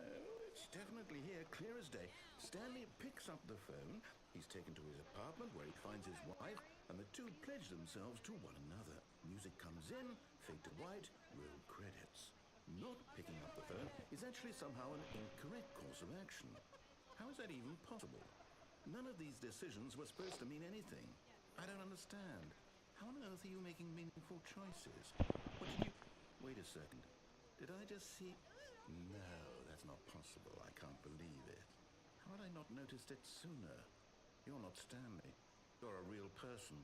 it's definitely here, clear as day. Stanley picks up the phone. He's taken to his apartment where he finds his wife, and the two pledge themselves to one another. Music comes in, fade to white, roll credits. Not picking up the phone is actually somehow an incorrect course of action. How is that even possible? None of these decisions were supposed to mean anything. I don't understand. How on earth are you making meaningful choices? What did you... Wait a second. Did I just see... No, that's not possible. I can't believe it. How had I not noticed it sooner? You're not Stanley. You're a real person.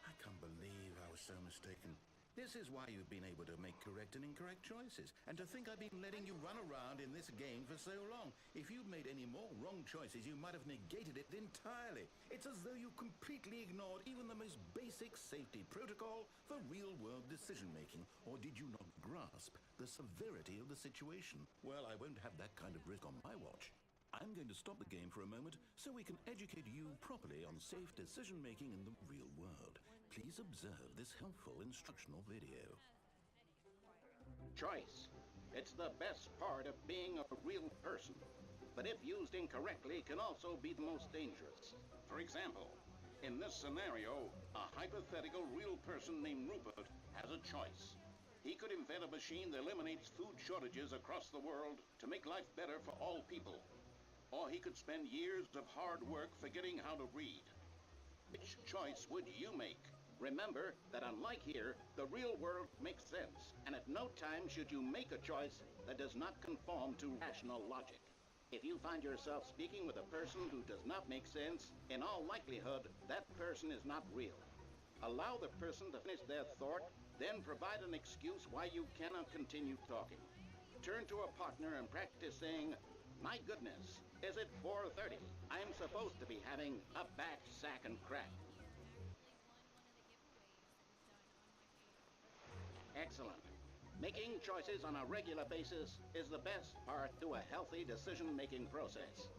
I can't believe I was so mistaken. This is why you've been able to make correct and incorrect choices. And to think I've been letting you run around in this game for so long. If you'd made any more wrong choices, you might have negated it entirely. It's as though you completely ignored even the most basic safety protocol for real-world decision-making. Or did you not grasp the severity of the situation? Well, I won't have that kind of risk on my watch. I'm going to stop the game for a moment so we can educate you properly on safe decision-making in the real world. Please observe this helpful instructional video. Choice. It's the best part of being a real person. But if used incorrectly, can also be the most dangerous. For example, in this scenario, a hypothetical real person named Rupert has a choice. He could invent a machine that eliminates food shortages across the world to make life better for all people. Or he could spend years of hard work forgetting how to read. Which choice would you make? Remember that unlike here, the real world makes sense, and at no time should you make a choice that does not conform to rational logic. If you find yourself speaking with a person who does not make sense, in all likelihood, that person is not real. Allow the person to finish their thought, then provide an excuse why you cannot continue talking. Turn to a partner and practice saying, "My goodness, is it 4:30? I'm supposed to be having a back, sack, and crack." Excellent. Making choices on a regular basis is the best part to a healthy decision-making process.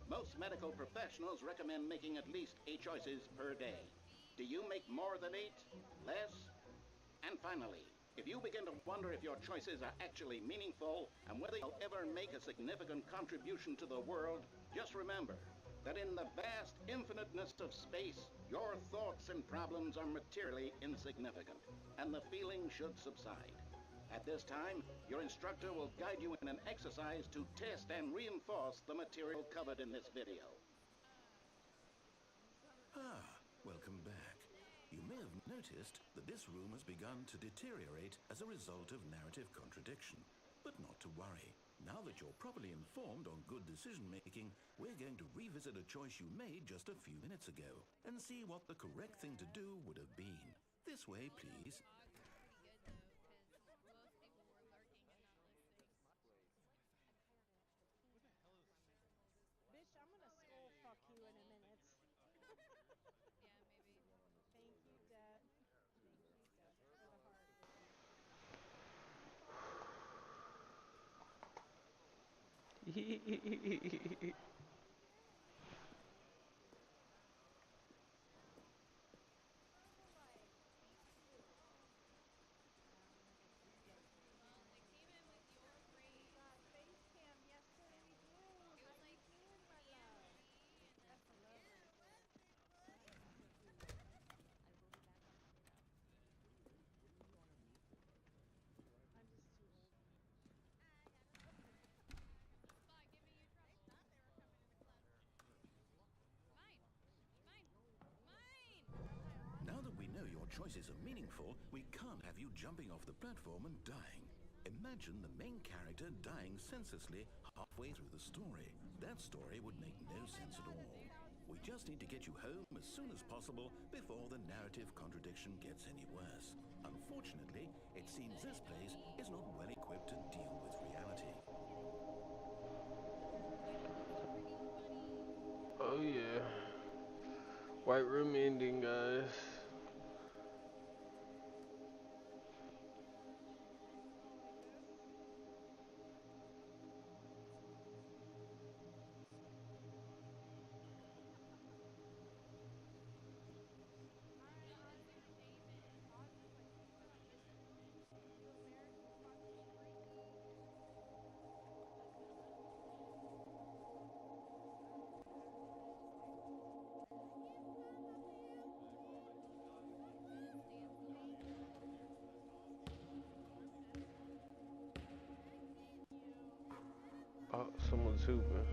Most medical professionals recommend making at least 8 choices per day. Do you make more than 8? Less? And finally, if you begin to wonder if your choices are actually meaningful and whether you'll ever make a significant contribution to the world, just remember that in the vast infiniteness of space, your thoughts and problems are materially insignificant, and the feeling should subside. At this time, your instructor will guide you in an exercise to test and reinforce the material covered in this video. Ah, welcome back. You may have noticed that this room has begun to deteriorate as a result of narrative contradiction. But not to worry. Now that you're properly informed on good decision-making, we're going to revisit a choice you made just a few minutes ago and see what the correct thing to do would have been. This way, please. Bitch, I'm gonna skull fuck you in a minute. Yeah, maybe. Thank you, Deb. Thank you, Deb, for the heart. Well, it came in with your We brain. got face cam yesterday. We do. It How was you like doing, my love? TMZ and then That's lovely. I'm just too old for this. Spot, give me your trouble. Mine. Mine. Mine. Now that we know your choices are meaningful, we can't have you jumping off the platform and dying. Imagine the main character dying senselessly halfway through the story. That story would make no sense at all. We just need to get you home as soon as possible before the narrative contradiction gets any worse. Unfortunately, it seems this place is not well equipped to deal with reality. Oh yeah. White room ending, guys. Oh, someone's hooping.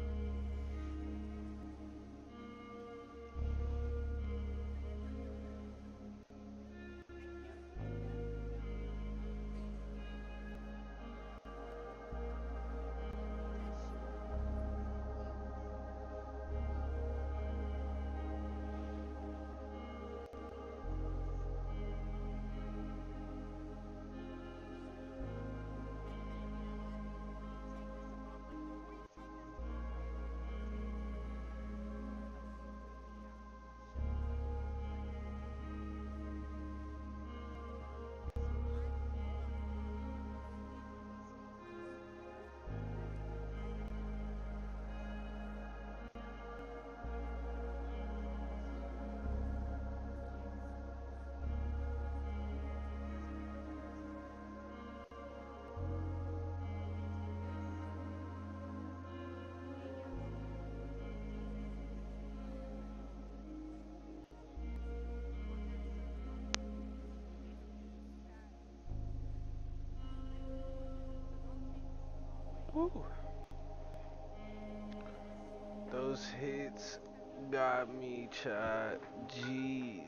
Woo. Those hits got me, chat. Jeez.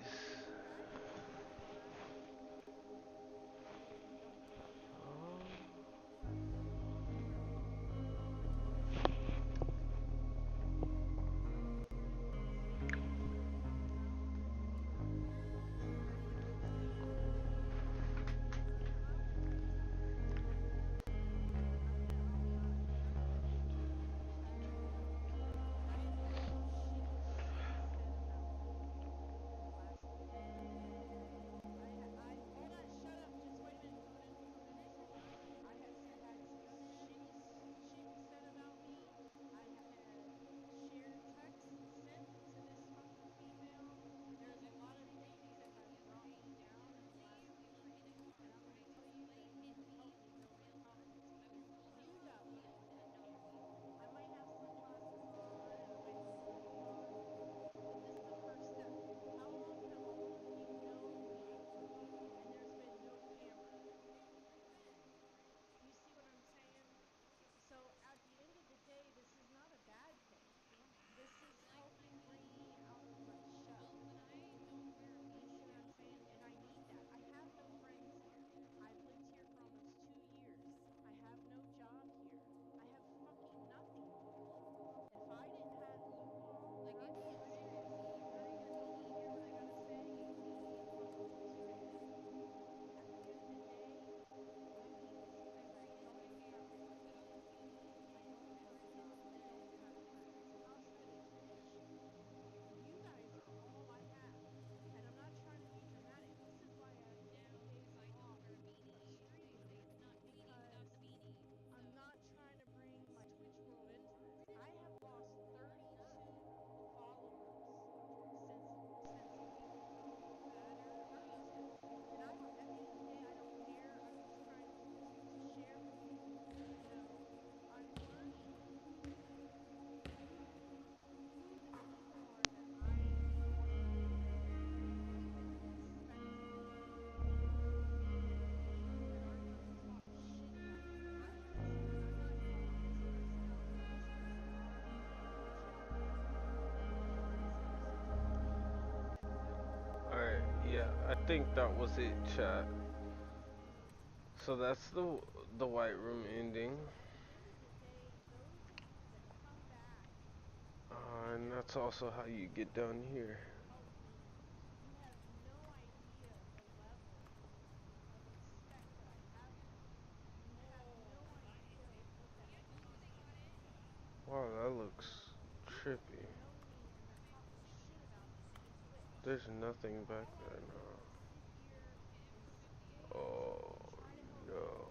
I think that was it, chat. So that's the White Room ending. And that's also how you get down here. Wow, that looks trippy. There's nothing back there now. Oh no.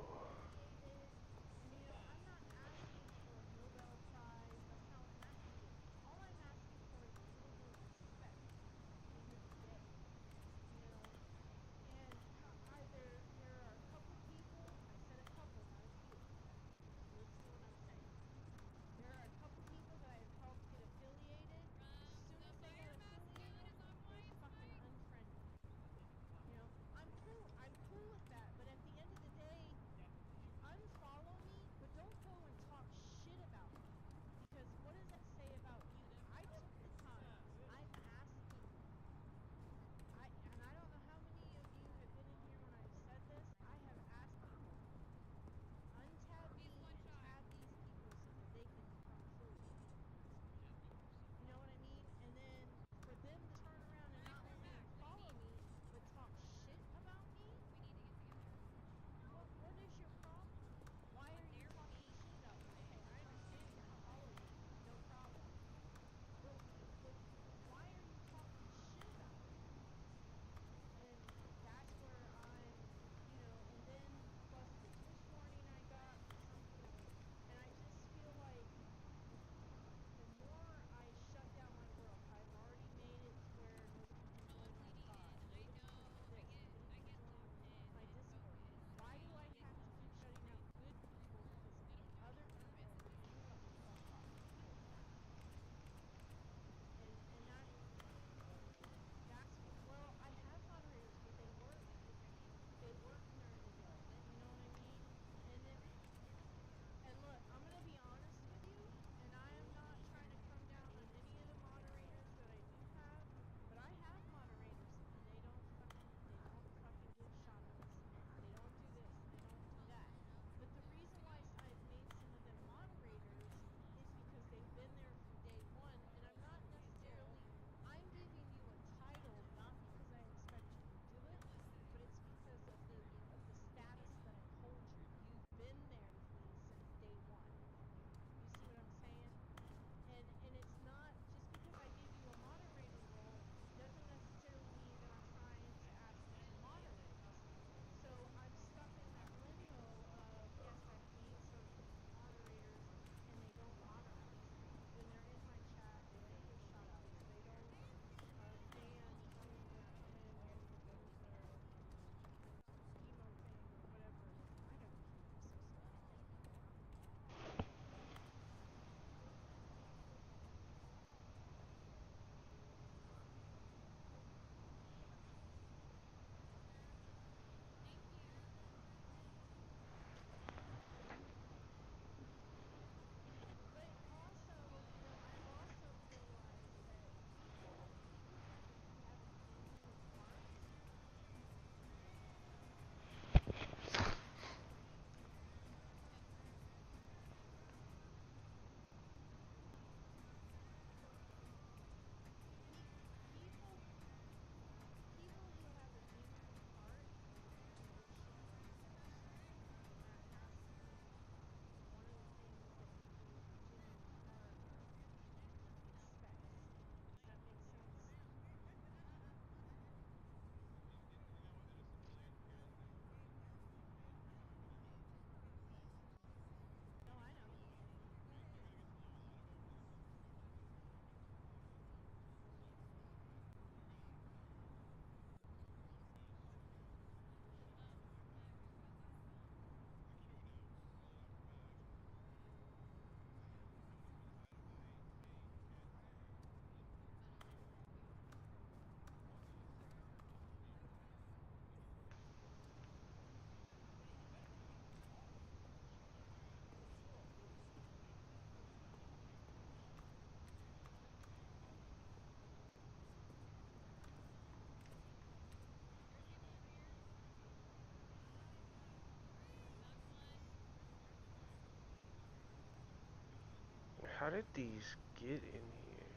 How did these get in here?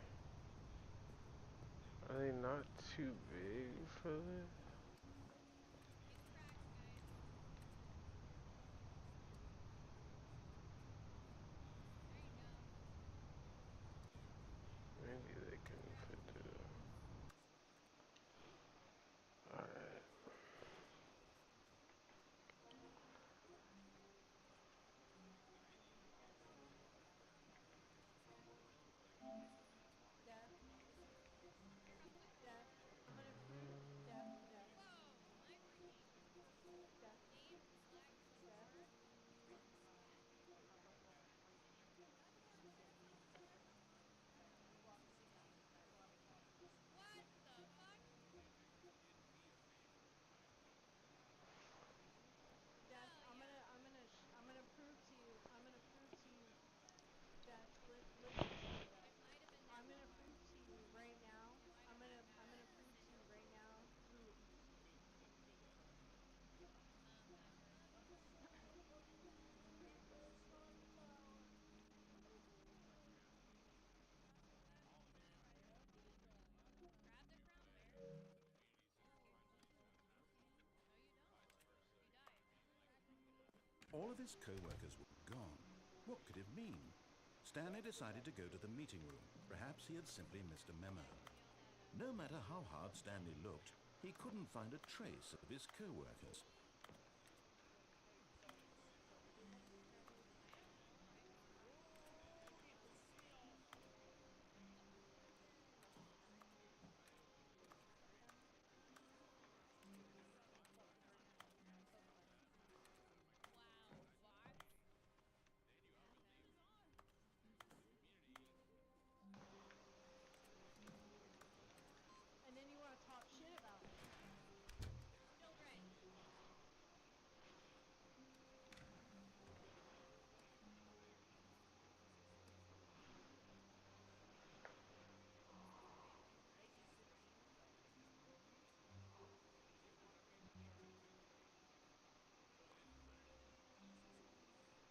Are they not too big for this? Maybe they can fit through them. Alright. Death. Death. I'm gonna prove death. Death. Death. Death. Death. I'm gonna prove to you. I'm gonna prove to you. Death. Listen to me though. I'm gonna prove to you right now. I'm gonna prove to you right now who. All of his co-workers were gone. What could it mean? Stanley decided to go to the meeting room. Perhaps he had simply missed a memo. No matter how hard Stanley looked, he couldn't find a trace of his co-workers. And then you want to talk shit about me.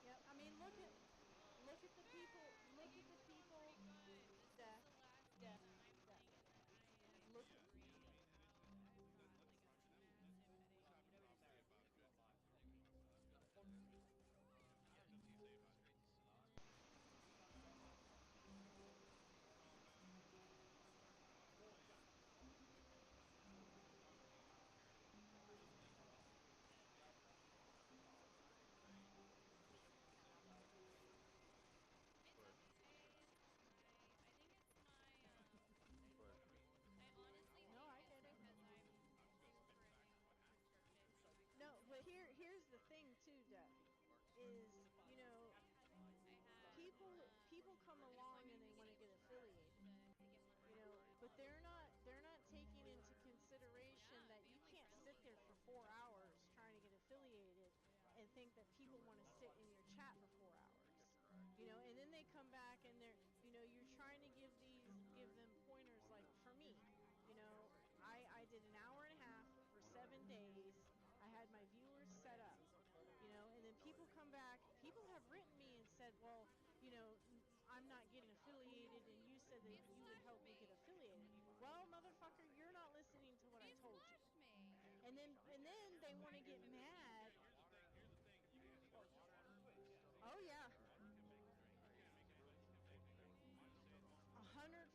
Yep. I mean, look at the people. Look at the people. Death. Death. Death. Look at. No, I get it. No, but here's the thing too, Death, is people come along and they want to get affiliated, but they're not taking into consideration that you can't sit there for 4 hours trying to get affiliated and think that people want to sit in your chat for 4 hours, and then they come back and you're trying to give them pointers. Like for me, I did an hour and a half for 7 days. I had my viewers set up, and then people come back. People have written me and said, well, I'm not getting affiliated, and you said that you would help me get affiliated. Well, motherfucker, you're not listening to what I told you. And then they want to get mad. Oh yeah. 100%.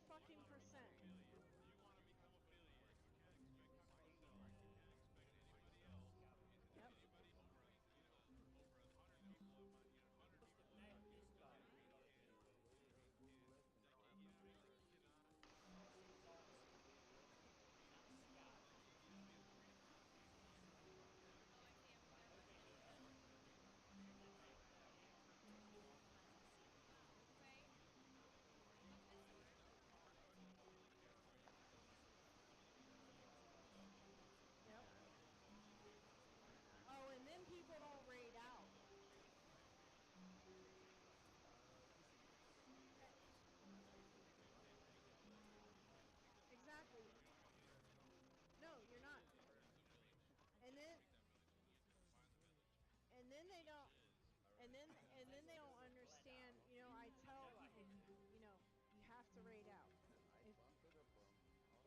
Yep.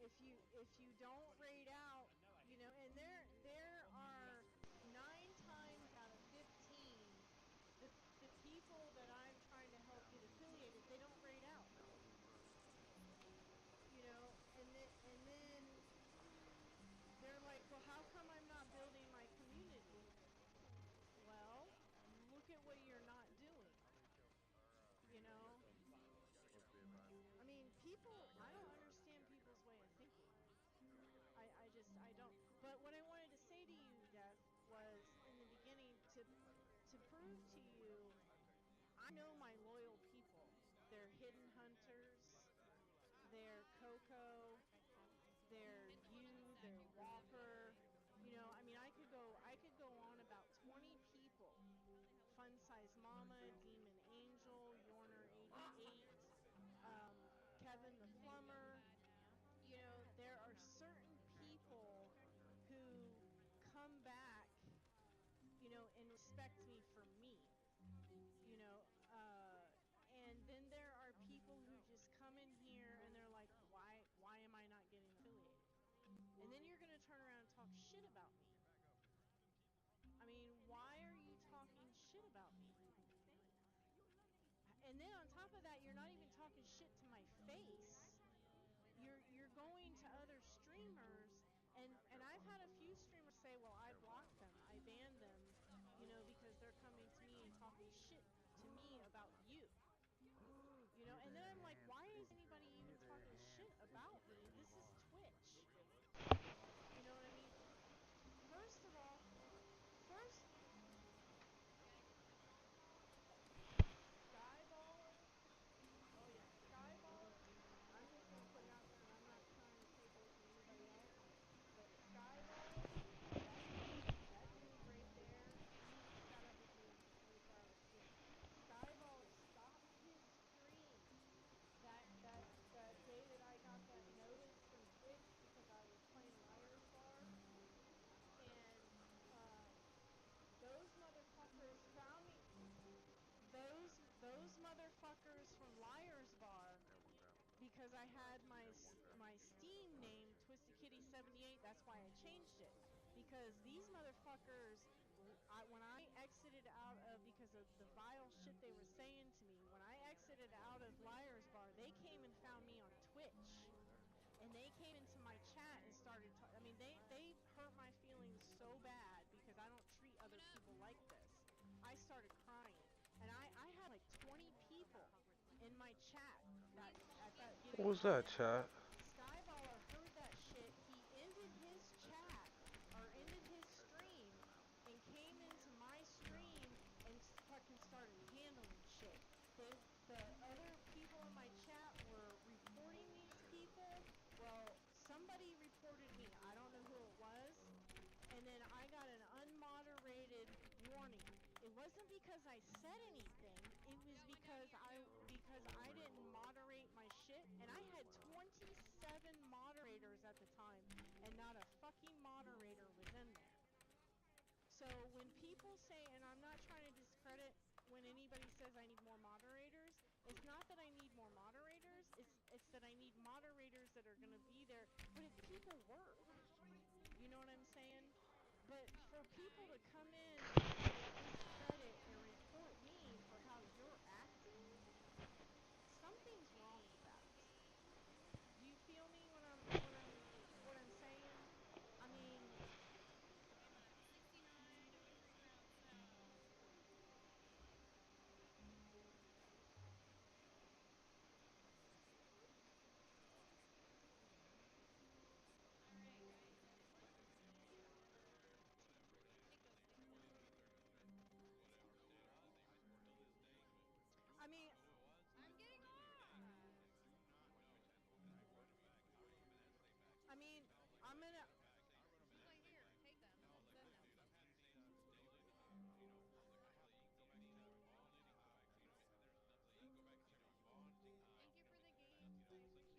if you don't raid out, you know, and there are 9 times out of 15, the people that I'm trying to help get affiliated, they don't raid out. You know, and then they're like, well, how come I'm not building my community? Well, look at what you're not doing. You know, I mean, I don't understand people's way of thinking. I don't. But what I wanted to say to you, Death, was in the beginning to prove to you, I know my loyal people. They're Hidden Hunters, they're Coco, they're you, they're Whopper. You know, I mean, I could go on about 20 people. Fun Size Mama, Demon Angel, Yorner88, Kevin the Plumber. You know, there are certain people who come back, you know, and respect me for me, you know, and then there are people who just come in here and they're like, why am I not getting affiliated? And then you're gonna turn around and talk shit about me. I mean, why are you talking shit about me? And then on top of that, you're not even talking shit to my face. You're going to other streamers, and I've had a few streamers say, well, I blocked them, I banned them, you know, because they're coming to me and talking shit to me about you. You know, and then I'm like, why is anybody even talking shit about me? This is Twitch. You know what I mean? First of all, Skyballer. Oh yeah, Skyballer. I'm just gonna put it out there, and I'm not trying to take away from anybody else, but Skyballer, that dude right there, he sat up with me on the 24-hour stream. Skyballer stopped his stream that day that I got that notice from Twitch because I was playing Liar's Bar, and those motherfuckers found me. Those motherfuckers from Liar's Bar, because I had my Steam name Twisted Kitty 78. That's why I changed it, because these motherfuckers, when I exited out of, because of the vile shit they were saying to me, when I exited out of Liar's Bar, they came and found me on Twitch. And they came into my chat and started I mean, they hurt my feelings so bad because I don't treat other people like this. I started crying. And I had like 20 people in my chat that at that What was that, chat? Skyballer heard that shit. He ended his chat, or ended his stream, and came into my stream and fucking started handling shit. The other people in my chat were reporting these people. Well, somebody reported me. I don't know who it was. And then I got an unmoderated warning. It wasn't because I said anything. It was because I didn't moderate my shit. And I had 27 moderators at the time, and not a fucking moderator was in there. So when people say, and I'm not trying to discredit when anybody says I need more moderators, it's not that I need more moderators, it's that I need moderators that are gonna be there, but if people work, you know what I'm saying? But for people to come in and discredit and report me for how you're acting, something's wrong with that. Do you feel me when I'm saying? I mean, 69 over 3 rounds south. Alright, guys. Take those things out. I mean, I'm getting off! I mean, I'm gonna. He's like, here, take them. Send them. Thank you for the games. I appreciate you. GG, GG.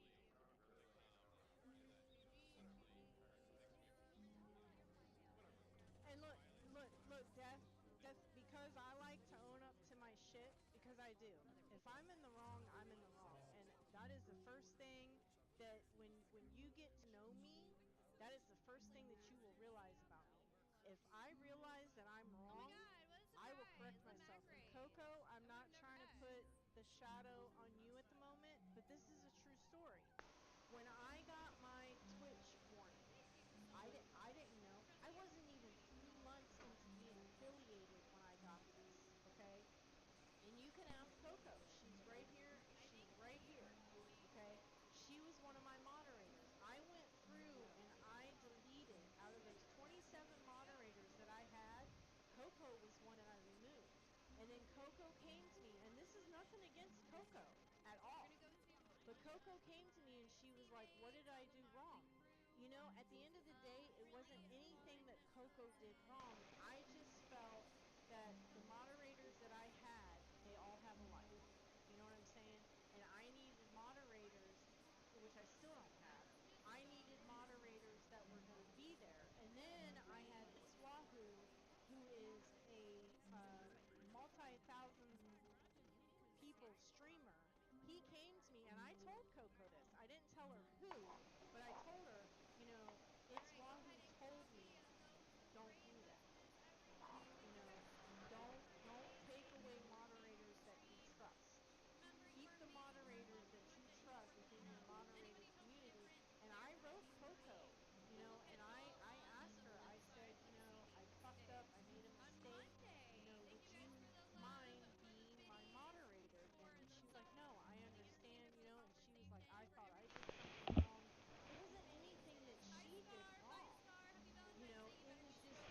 And look, Death, because I like to own up to my shit, because I do. If I'm in the wrong, I'm in the wrong. And that is the first thing that when you get realize about me. If I realize that I'm wrong, I will correct myself. And Coco, I'm not trying to put the shadow on you at the moment, but this is a true story. When I got my Twitch warning, I didn't know. I wasn't even 3 months into being affiliated when I got this, okay? And you can ask Coco. She's right here. She's right here. Okay? She was one of my moderators. I went through and I deleted, out of those 27 moderators that I had, Coco was one that I removed. And then Coco came to me, and this is nothing against Coco at all. But Coco came to me and she was like, what did I do wrong? You know, at the end of the day, it wasn't anything that Coco did wrong. I just felt that the moderators that I had, they all have a life. You know what I'm saying? And I needed moderators, which I still don't have. I needed moderators that were going to be there. And then I had Iswahu, who is a multi-thousand people streamer. He came to me, and I told Coco this. I didn't tell her who, but I told her, you know, Iswahu told me, don't do that. You know, don't take away moderators that you trust. Keep the moderators that you trust within your moderator community. And I wrote Coco, you know, and I asked her, I said, you know, I fucked up, I made a mistake, you know, would you mind being my moderator again? And she's like, no, I understand, you know, and she was like, I thought I did something wrong. It wasn't anything that she did wrong. You know, it was just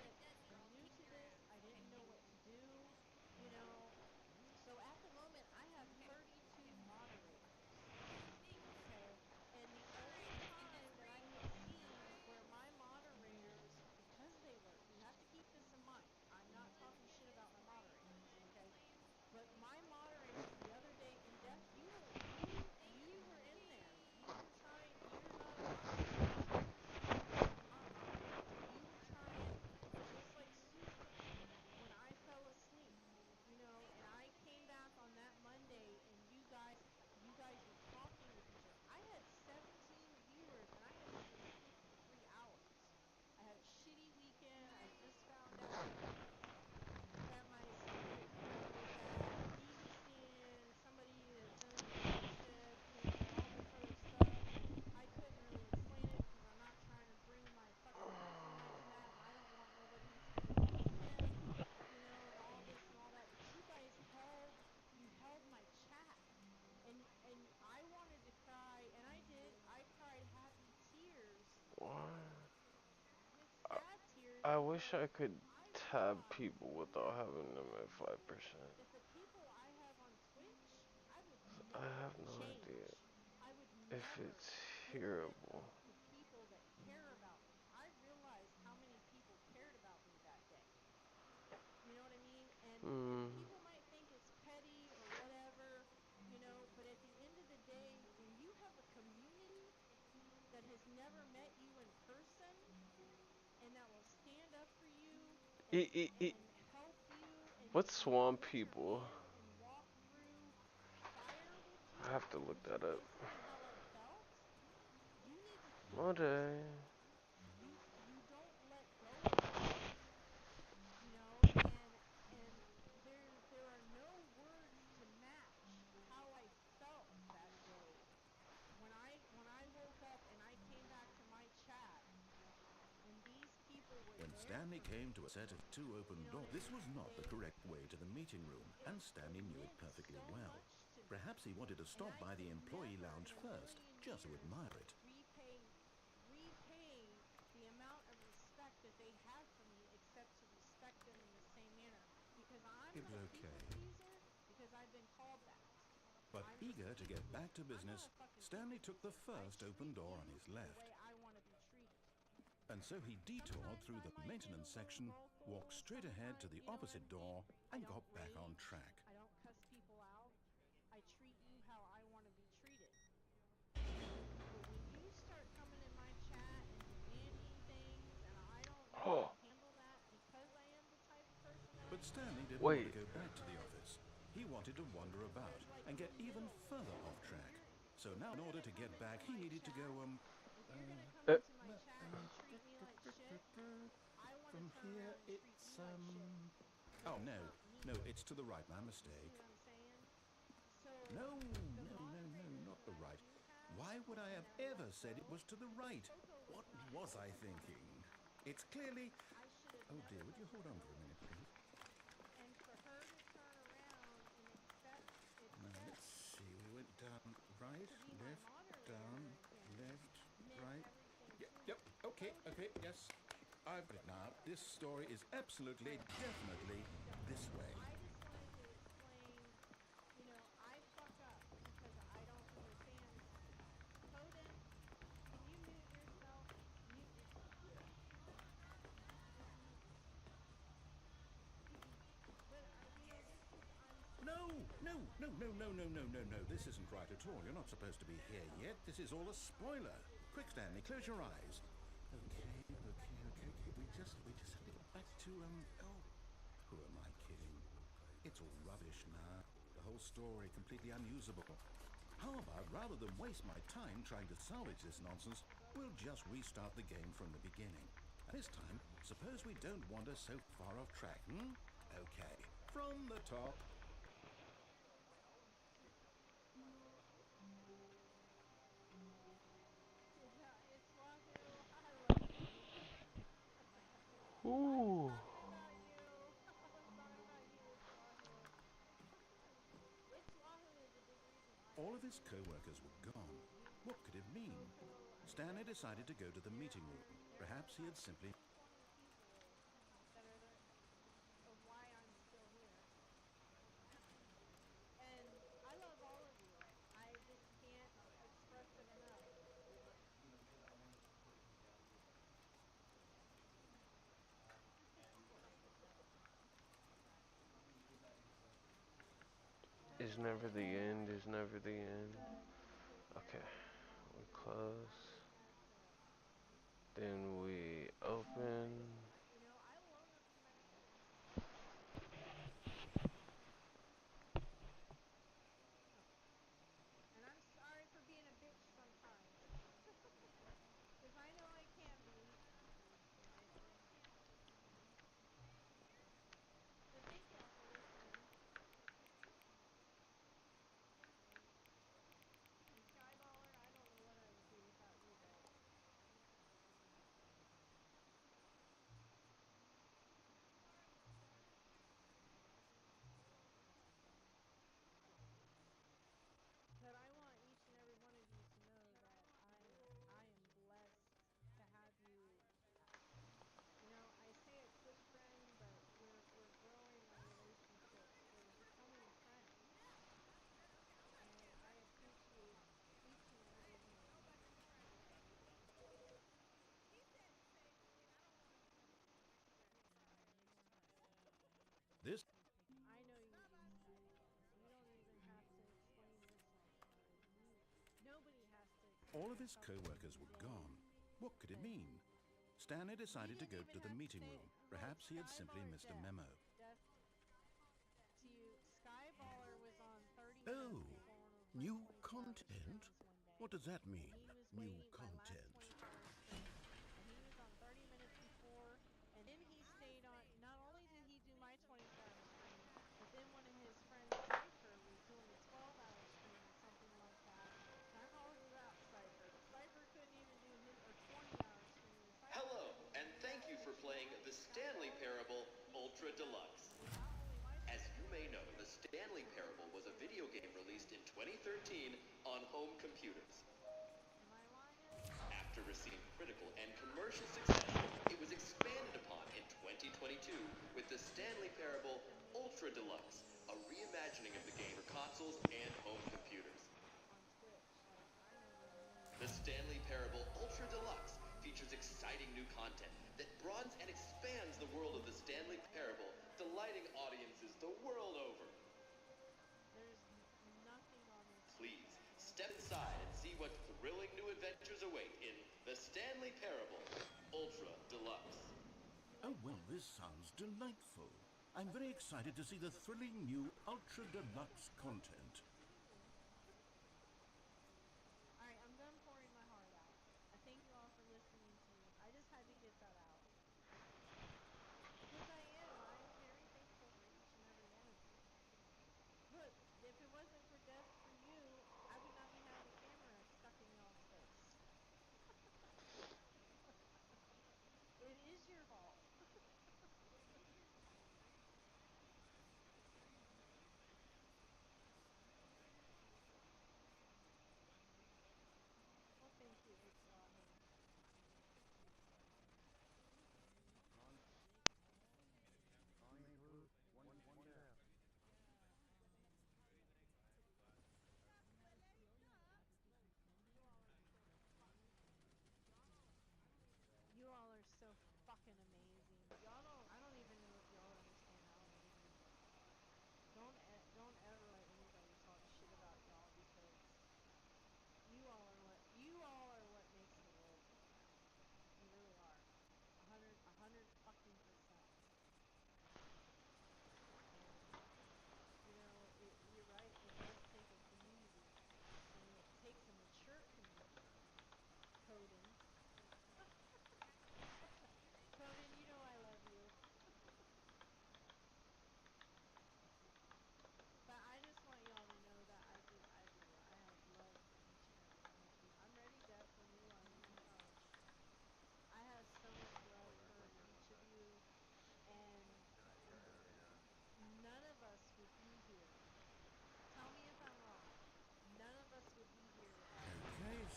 that I'm new to this, I didn't know what to do, you know. So at the moment, I have 32 moderators. Okay, and the only time that I have seen where my moderators, because they were, you have to keep this in mind. I'm not talking shit about my moderators, okay? But my moderators the other day, and Def, you were in there. You were trying. You're not a moderator. You were trying, just like Susan, when I fell asleep. You know, and I came back on that Monday, and you guys were talking with each other. I had 17 viewers, and I had been asleep for 3 hours. I had a shitty weekend. I just found out that my significant other was at Uzbekistan, somebody that's in a relationship, you know, and all this other stuff. And I couldn't really explain it because I'm not trying to bring my fucking boyfriend into that, and I don't want nobody to be innocent, you know, and all this and all that. But you guys held my chat, and I wanted to cry, and I did. I cried happy tears, sad tears. I wish I could tab people without having them at 5%. That the people I have on Twitch, I would I never have no change. idea I would if never it's get rid of hearable. the people that care about me. I realized how many people cared about me that day. You know what I mean? And people might think it's petty or whatever, you know, but at the end of the day, when you have a community that has never met you in person and that will stand up for you and help you and What's swamp raise your people? hand and walk through fire with you, I have to look which is that up. basically how I felt, you need to keep One those day. people. You don't let go of them. You know, and there are no words to match how I felt that day. When I woke up and I came back to my chat and these people were When there Stanley for me. came to a set of 2 open doors, this was not the correct way to the meeting room, and Stanley knew it perfectly well. Perhaps he wanted to stop by the employee lounge first, just to admire it. Repay the amount of respect that they have for me, except to respect them in the same manner. Because I'm It not was a people okay. pleaser, because I've been called that. But eager to get back to business, Stanley took the first open door on his The left. way I want to be treated. And so he detoured through the maintenance section, walked straight ahead to the opposite door, and got back on track. I don't cuss people out. I treat you how I want to be treated. But when you start coming in my chat and demanding things, and I don't know how to handle that because I am the type of person that But I Stanley am. didn't want to go back to the office. He wanted to wander about and get even further off track. So now in order to get back, he needed to go, you're gonna come Uh, into my chat and treat me like shit, I want to From turn here, around and treat it's, you like shit. Oh, Because no. hurt me. No, it's to the right. My You mistake. see what I'm saying? So No, the no, no, no, moderators not that the I right. do have Why would I have that I ever let said it go, was to the because right? Coco was What not was I supposed to come thinking? in. It's clearly... I should have Oh never dear, would you touched hold her on for a nose. minute, please? And for her to turn around and Now, accept let's see. We went down, right, to be my left, down, moderator again left, meant right. everything Yep, to yep, me. okay, Oh, just okay, yes. I've got it now. This story is absolutely, definitely this way. I just wanted to explain, you know, I fuck up because I don't understand things. Coden, can you mute yourself? Mute yourself. Just mute yourself. But you know, this is No, no, no, no, no, no, no, no, no. This isn't right at all. You're not supposed to be here yet. This is all a spoiler. Quick, Stanley, close your eyes. Okay. We just have to get back to, oh, who am I kidding? It's all rubbish now. The whole story completely unusable. How about, rather than waste my time trying to salvage this nonsense, we'll just restart the game from the beginning. And this time, suppose we don't wander so far off track, Okay, from the top. yeah, it's Wahoo. I love you. I was Ooh. talking about you. I was talking about you. It's Wahoo. It's Wahoo is a big reason why All I of his do co-workers were gone. What could it mean? Coco. Stanley decided to go to the meeting room. There are Perhaps he had about simply... 20 people that are the of why I'm still here. And I love all of you. I just can't express it enough. It's never the end. It's never the end. But because Okay. everybody We close. finally has to, Then we open. you know, I will own up to my mistakes. Oh, and I'm sorry for being a bitch sometimes. Because I know I can be. But thank y'all for listening. And Skyballer, I don't know what I would do without you guys. But I want each and every one of you to know that I am blessed to have you. You know, I say a quick friend, but we're growing our relationship. We're becoming friends, and I appreciate each and every one of you. This... I know you do, Skyballer. You don't even have to explain yourself, brother. Nobody has to explain All of his themselves to me co-workers were today. gone. What could it But mean? Stanley he decided to didn't go even to the have to meeting say room. it. Look, Perhaps he had simply Skyballer missed a Death. memo. Death to you. Skyballer was on 30 minutes Oh, before one of my new 24-hour content? streams one day. What does that And mean, he was new waiting my last content? 24-hour stream. And he was on 30 minutes before. And then he stayed on. Not only did he do my 24-hour stream, but then one of his friends, Cypher, was doing a 12-hour stream or something like that. And I'm all about Cypher. Cypher couldn't even do his, or 20-hour stream. And Cypher Hello, couldn't and even do thank that. you for But you know playing what? the Stanley Skyballer, Parable he Ultra stayed on Deluxe. with not only my As you may 24-hour know, the stream, Stanley but he Parable was a stayed on video his game released stream. in 2013 on home computers. Am I lying? After receiving critical and commercial success, it was expanded upon in 2022 with the Stanley Parable Ultra Deluxe, a reimagining of the game for consoles and home computers. On Twitch, like I never knew. The Stanley Parable Ultra Deluxe features exciting new content that broadens and expands the world of the Stanley Parable, delighting audiences the world over. There's nothing on this Please, website that I step can't inside do. and see what thrilling new adventures await in the Stanley Parable Ultra Deluxe. Oh, well, this sounds delightful. I'm very excited to see the thrilling new Ultra Deluxe content. All right, I'm done pouring my heart out. I thank you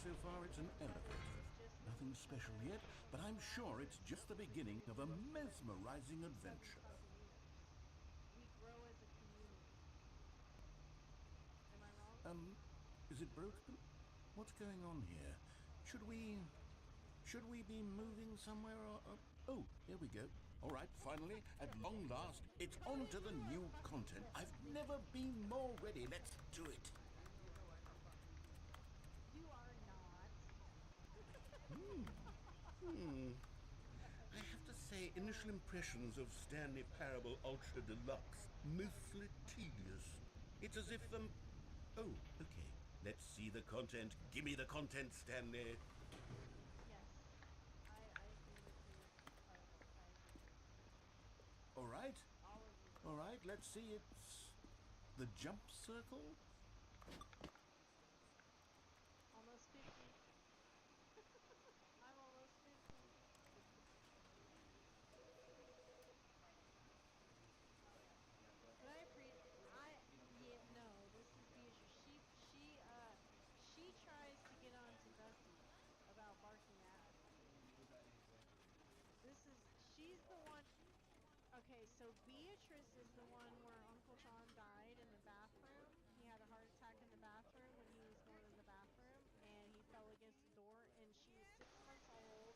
so far it's an elevator. Nothing special yet, but I'm sure it's just the beginning of a mesmerizing adventure. We grow as a community. Am I wrong? Is it broken? What's going on here? Should we be moving somewhere or... Oh, here we go. All right, finally, at long last, it's on to the new content. I've never been more ready. Let's do it. You are not. I have to say, initial impressions of Stanley Parable Ultra Deluxe, mostly tedious. It's as if Oh, okay. Let's see the content. Give me the content, Stanley. Yes. I agree with you. I agree. All right. All of you. All right, let's see. It's the jump circle. Almost 50. I'm almost 50. But no, this is Beatrice. She tries to get on to Bessie about barking at her. She's the one. Okay, so Beatrice is the one where Uncle John died in the bathroom. He had a heart attack in the bathroom when he was going in the bathroom, and he fell against the door, and she was 6 months old,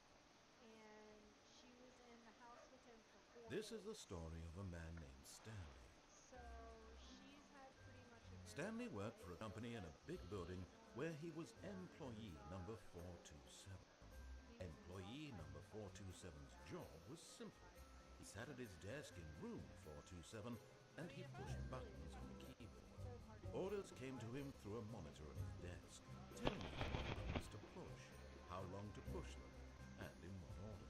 and she was in the house with him for 4 This is days. the story of a man named Stanley. So she's had pretty much a very Stanley hard worked life. for a company in a big building where he was employee number 427. Employee number 427's job was simple. He sat at his desk in room 427 and he pushed buttons on the keyboard. Orders came to him through a monitor at his desk, telling him what buttons to push, how long to push them, and in what order.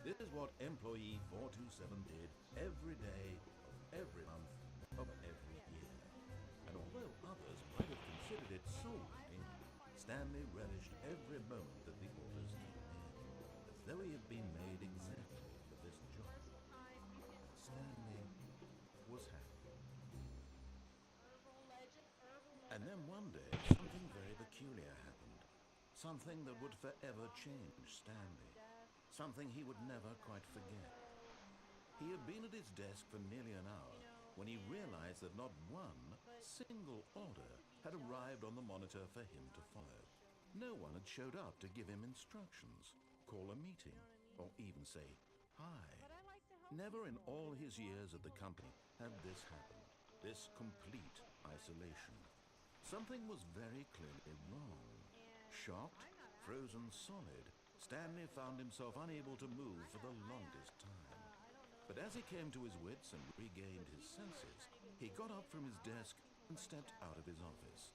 This is what employee 427 did every day of every month of every year. And although others might have considered it soul-eating, Stanley relished every moment that the orders came in, as though he had been made exactly for this job. Stanley was happy. And then one day, something very peculiar happened. Something that would forever change Stanley. Something he would never quite forget. He had been at his desk for nearly an hour when he realized that not one single order had arrived on the monitor for him to follow. No one had showed up to give him instructions, call a meeting, or even say hi. Never in all his years at the company had this happened, this complete isolation. Something was very clearly wrong. Shocked, frozen solid, Stanley found himself unable to move for the longest time. But as he came to his wits and regained his senses, he got up from his desk and stepped out of his office.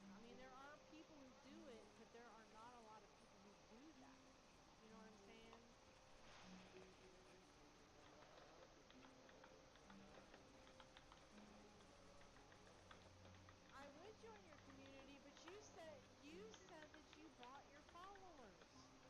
I mean, there are people who do it, but there are not a lot of people who do that. You know what I'm saying? I would join your community, but you said that you bought your followers. I'm trying to.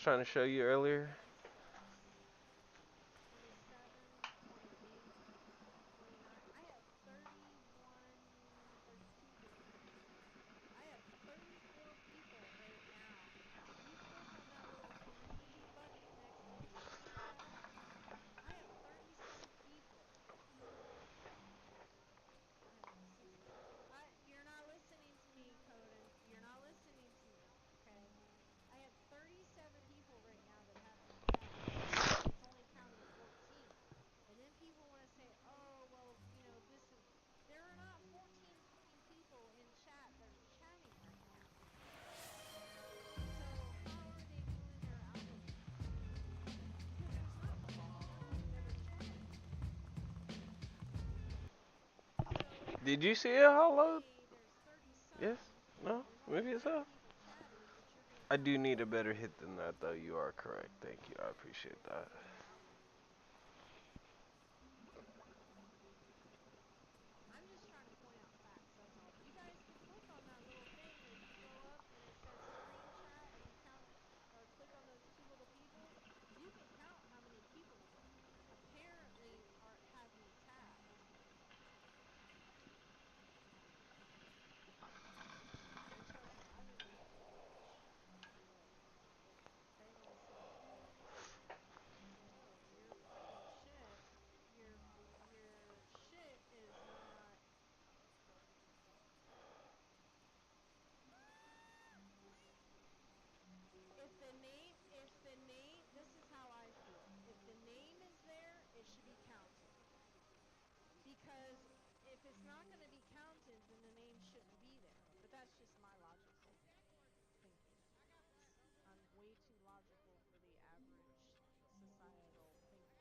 trying to show you earlier? 27, 28, 29. I have 31. There's two different ones. I have 34 people right now. If you click on that little three buttons next to the speech bubble, I have 30 some people. I have 60. You're not listening to me, Coden. You're not listening to me, okay? I have 37 people right now that have me chat, but it's only counting 14. And then people want to say, oh, well, you know, this is. There are not 14 fucking people in chat that are chatting right now. So how are they doing their algorithms? Because there's not 14 people that are chatting. So Did you you see it, can't Hollow? say there's 30 Yes? some. No? There's only Maybe it's 10 up. people chatting, but you're going to I count do need a 14 better hit people than as that, though. You are 30. correct. Thank you. I appreciate that. I'm just trying to point out facts, that's all. You guys can click on that little thing, and if you go up and it says screen chat and you count or click on those two little people, you can count how many people apparently have me tabbed. And trust me, I removed a bunch. Look, they only see the good ones. Oh, your fucking shit, your shit is not. If the name, this is how I feel. If the name is there, it should be counted. Because if it's not going to be counted, then the name shouldn't be there. But that's just my logical thinking on things. I'm way too logical for the average societal thinking.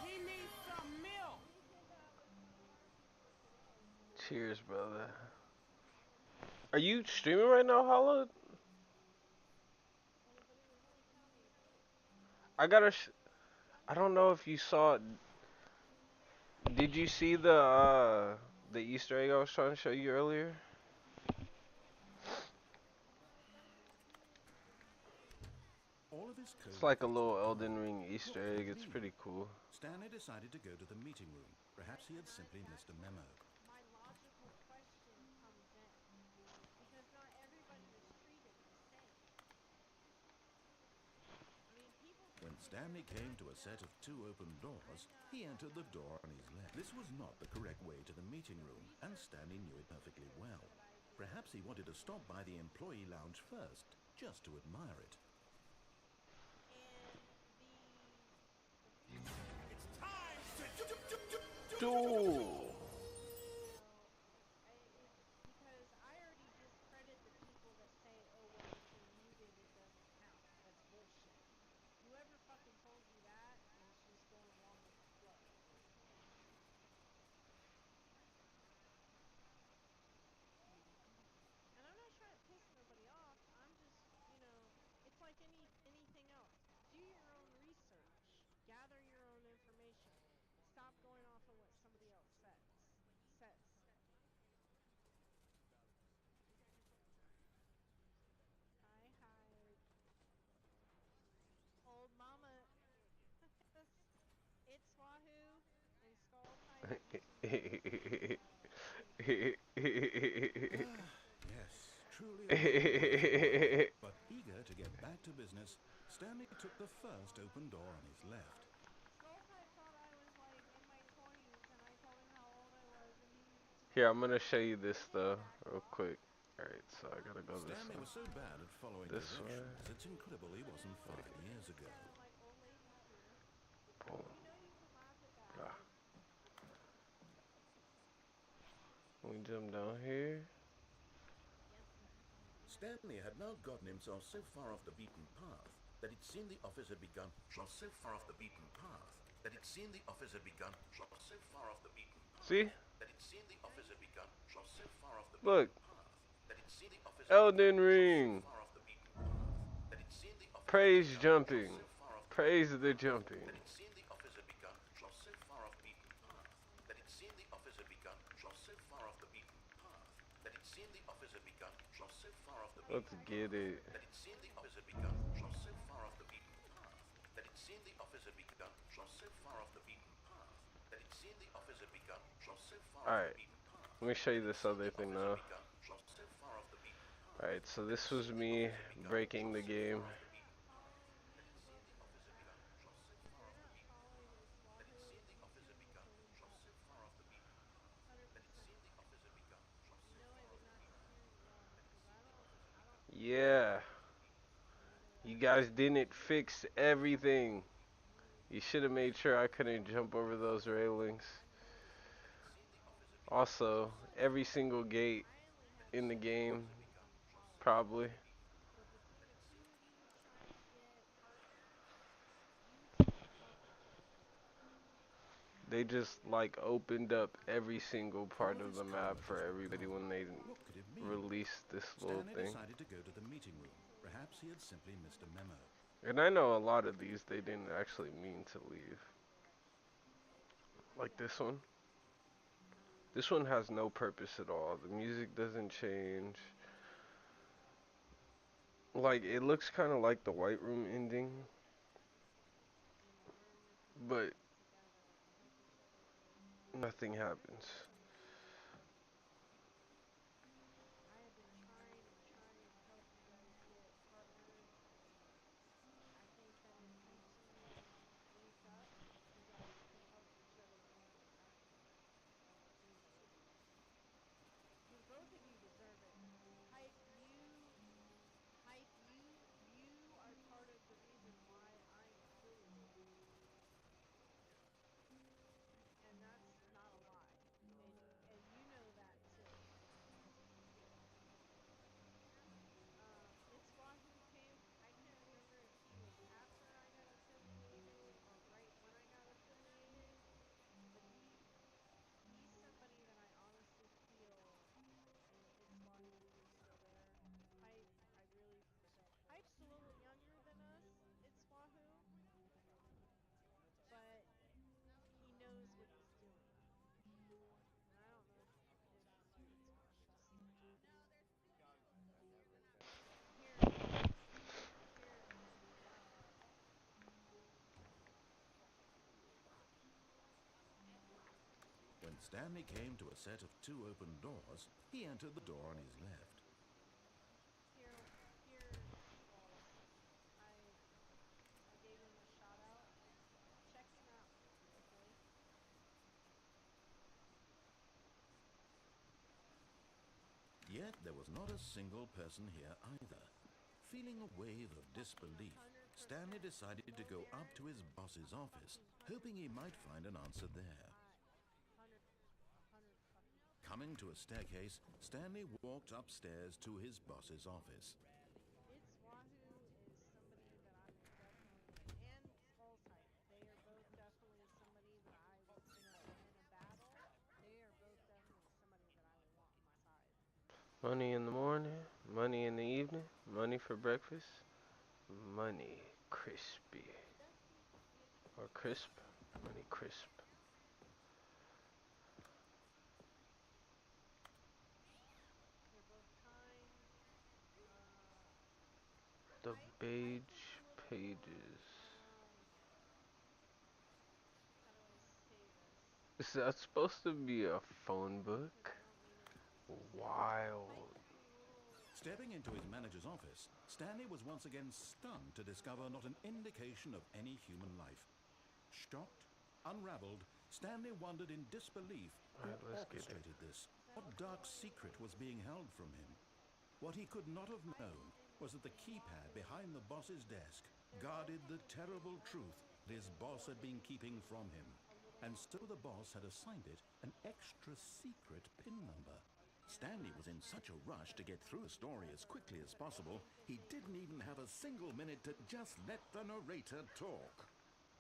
He needs some milk. Cheers, brother. Are you streaming right now, Hollow? I gotta. I don't know if you saw it. Did you see the Easter egg I was trying to show you earlier? All of his It's like a co-workers little were Elden gone. Ring Easter What could egg. it It's mean? pretty cool. Stanley decided to go to the meeting room. Perhaps he had simply missed a memo. My logical question comes in. Because not everybody is treated the same. I mean, people can When Stanley came to a set of 2 open doors. He entered the door on his left. This was not the correct way to the meeting room, and Stanley knew it perfectly well. Perhaps he wanted to stop by the employee lounge first, just to admire it. It's time to Duel. Because I already discredit the people that say, oh, well, if you're muted, it doesn't count. That's bullshit. Whoever fucking told you that is just going along with the flow. And I'm not trying to piss nobody off. I'm just, it's like anything else. Do your own research. Gather your own information. Stop going off of what somebody else says. Hi. Old mama. It's Wahoo and Skull Type. Yes, truly a long way. But eager to get back to business, Stanley took the first open door on his left. Skull Type thought I was like in my 20s, and I told him how old I was, and he just Here, I'm gonna show you this though, real quick. Alright, so I gotta go this Stanley way. was so bad at following This directions, way. it's incredible he wasn't 5 years ago. Boom. Ah. We jump down here. Stanley had now gotten himself so far off the beaten path that it seemed the office had begun. See? Look. Elden Ring. Praise jumping. Praise the jumping. Let's get it. Alright, let me show you this other thing now. Alright, so this was me breaking the game. Yeah. You guys didn't fix everything. You should have made sure I couldn't jump over those railings. Also, every single gate in the game, probably. They just like opened up every single part of the map for everybody when they released this little Stanley thing. decided to go to the meeting room. Perhaps he had simply missed a memo. And I know a lot of these they didn't actually mean to leave. Like this one. This one has no purpose at all. The music doesn't change. Like, it looks kind of like the White Room ending. But nothing happens. I have been trying to help you guys get partners. I think that if you two link up, you guys could help each other win out. Because both of you deserve it. Hype, you are part of the reason why I'm affiliated. And that's not a lie. And you know that too. It's Wahoo came. I can't remember if he was after I got affiliated or right when I got affiliated, but he's somebody that I honestly feel, and it's Wahoo if you're still there. Hype, Hype's a little younger than us. It's Wahoo, but he knows what he's doing, and I don't know if it's Wahoo still. Here. When Stanley came to a set of 2 open doors, he entered the door on his left. Here, Wallace. I gave him a shout Yet there was not a single person here either. Feeling a wave of disbelief, Stanley decided to go up to his boss's office, hoping he might find an answer there. Coming to a staircase, Stanley walked upstairs to his boss's office. It's Wahoo is somebody that I'm definitely, and Skulltight. They are both definitely somebody that I would, in a battle, they are both definitely somebody that I would want on my side. Money in the morning, money in the evening, money for breakfast, money crispy. Or crisp, money crisp. They're both kind. The beige pages. How do I say this? Is that supposed to be a phone book? Wild. Stepping into his manager's office, Stanley was once again stunned to discover not an indication of any human life. Shocked, unraveled, Stanley wondered in disbelief who orchestrated this. What dark secret was being held from him? What he could not have known was that the keypad behind the boss's desk guarded the terrible truth his boss had been keeping from him. And so the boss had assigned it an extra secret PIN number. Stanley was in such a rush to get through the story as quickly as possible, he didn't even have a single minute to just let the narrator talk.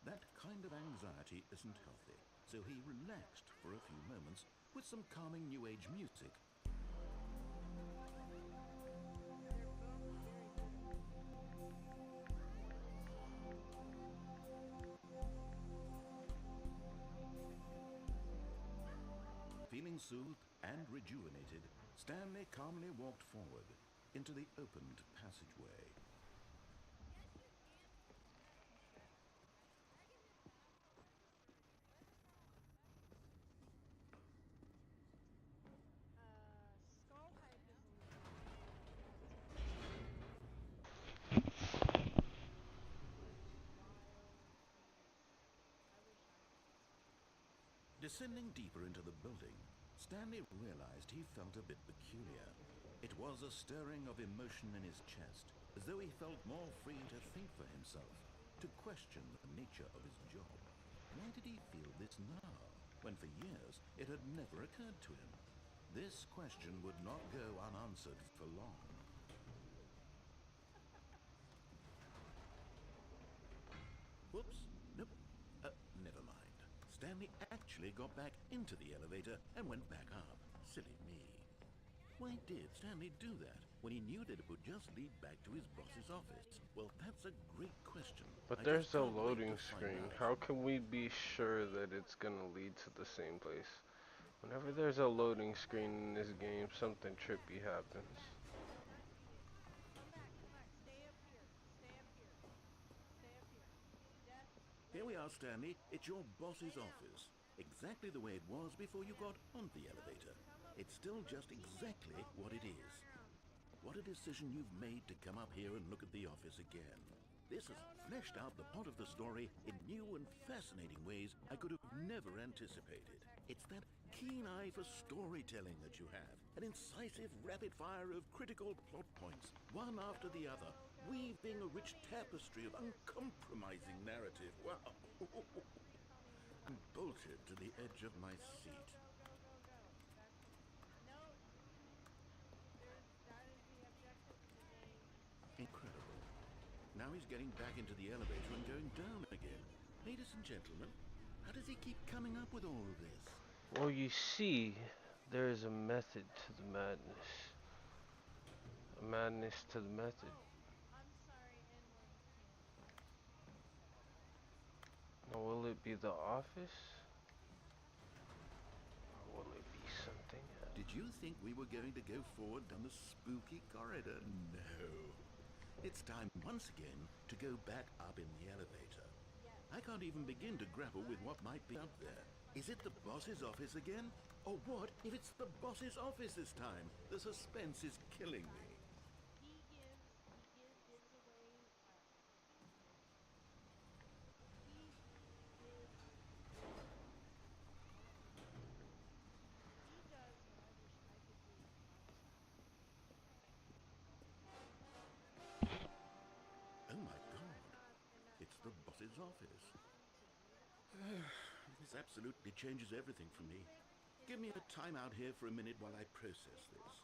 That kind of anxiety isn't healthy, so he relaxed for a few moments with some calming New Age music. Feeling soothed and rejuvenated, Stanley calmly walked forward into the opened passageway. Skull Hype is Descending deeper into the building, Stanley realized he felt a bit peculiar. It was a stirring of emotion in his chest, as though he felt more free to think for himself, to question the nature of his job. Why did he feel this now, when for years it had never occurred to him? This question would not go unanswered for long. Whoops, nope, never mind. Stanley actually got back into the elevator and went back up. Silly me. Why did Stanley do that when he knew that it would just lead back to his boss's office? Well, that's a great question. But there's a loading screen. How can we be sure that it's gonna lead to the same place? Whenever there's a loading screen in this game, something trippy happens. Come back, stay up here, stay up here, stay up here. Death. Here we are, Stanley. It's your boss's office. Exactly the way it was before you got on the elevator. It's still just exactly what it is. What a decision you've made to come up here and look at the office again. This has fleshed out the plot of the story in new and fascinating ways I could have never anticipated. It's that keen eye for storytelling that you have, an incisive rapid fire of critical plot points, one after the other, weaving a rich tapestry of uncompromising narrative. Wow. I'm bolted to the edge of my seat. Incredible. Now he's getting back into the elevator and going down again. Ladies and gentlemen, how does he keep coming up with all of this? Well, you see, there is a method to the madness. A madness to the method. I'm sorry, N-word can't. Now, will it be the office? Or will it be something else? Did you think we were going to go forward down the spooky corridor? No. It's time once again to go back up in the elevator. I can't even begin to grapple with what might be up there. Is it the boss's office again? Or what if it's the boss's office this time? The suspense is killing me. He gives away, he gives he does what I wish I could do with my time. Pang's office. This absolutely changes everything for me. Give me a time out here for a minute while I process this.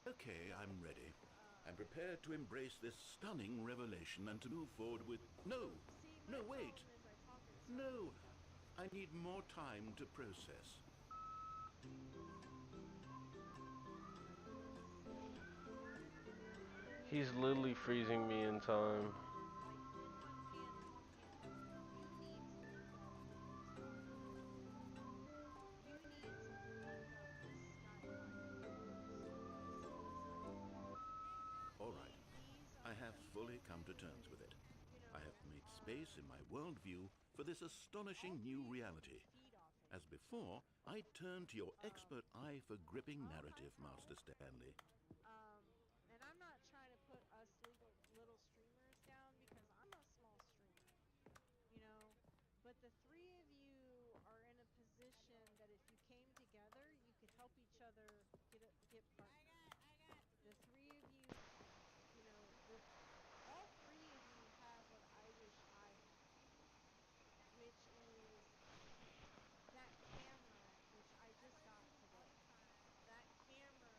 Okay, I'm ready. I'm prepared to embrace this stunning revelation and to move forward with... No! No, wait! No! I need more time to process. He's literally freezing me in time. All right. I have fully come to terms with it. I have made space in my worldview for this astonishing new reality. As before, I turn to your expert eye for gripping narrative, Master Stanley. And I'm not trying to put us little streamers down because I'm a small streamer, you know. But the three of you are in a position that if you came together, you could help each other get partners. The three of you, you know, all three of you have what I wish I had, which is that camera, which I just got today. That camera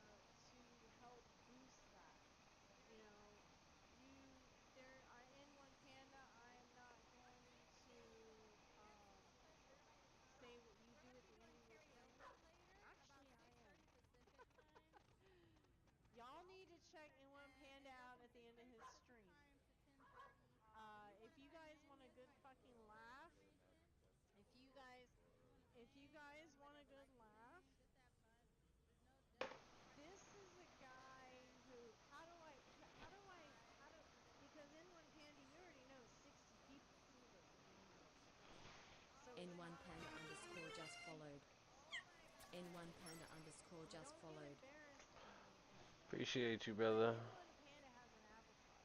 to help boost that. You know, in One Panda, I am not going to say what you do at the end of your stream. Actually, I am. Y'all need to check In One Panda out at the end of his stream. If you guys want a good fucking laugh, if you guys want a good laugh, this is a guy who, because in One Panda, you already know 60 people see this video. So N1 Panda underscore just followed. N1 Panda underscore just followed. Appreciate you, brother. N1 Panda has an avatar,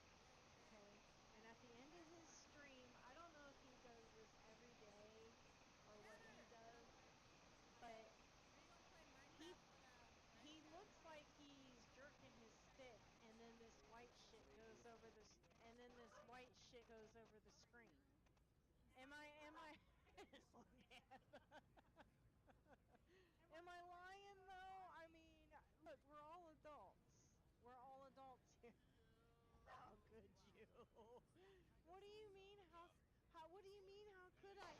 okay? And at the end of his stream, I don't know if he does this every day or what he does, but he looks like he's jerking his stick, and then this white shit goes over the screen. Am I Am I lying though? I mean, look, we're all adults. We're all adults here. How could you? What do you mean? What do you mean? How could I? What do you mean? How could I?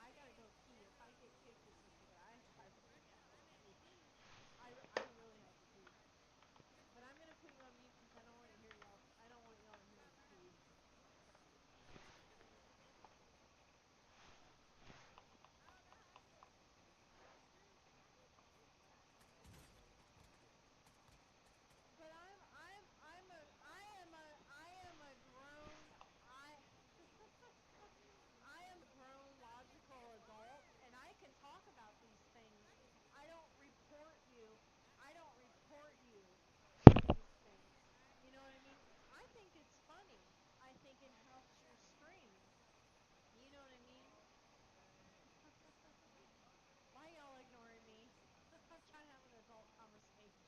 I gotta go pee. If I get kicked, it's because I really have to pee. I really have to pee. But I'm gonna put you on mute because I don't want to hear y'all. I don't want y'all to hear me pee. But I am a grown logical adult, and I can talk about these things. I don't report you. For these things. You know what I mean? I think it's funny. I think it helps your stream. You know what I mean? Why y'all ignoring me? I'm trying to have an adult conversation.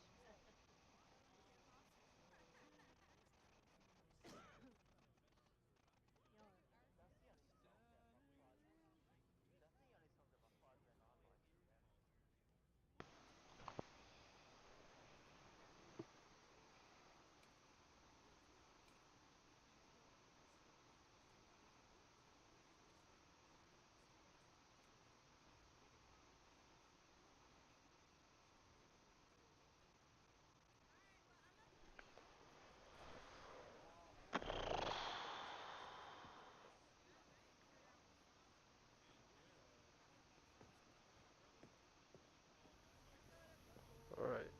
Alright.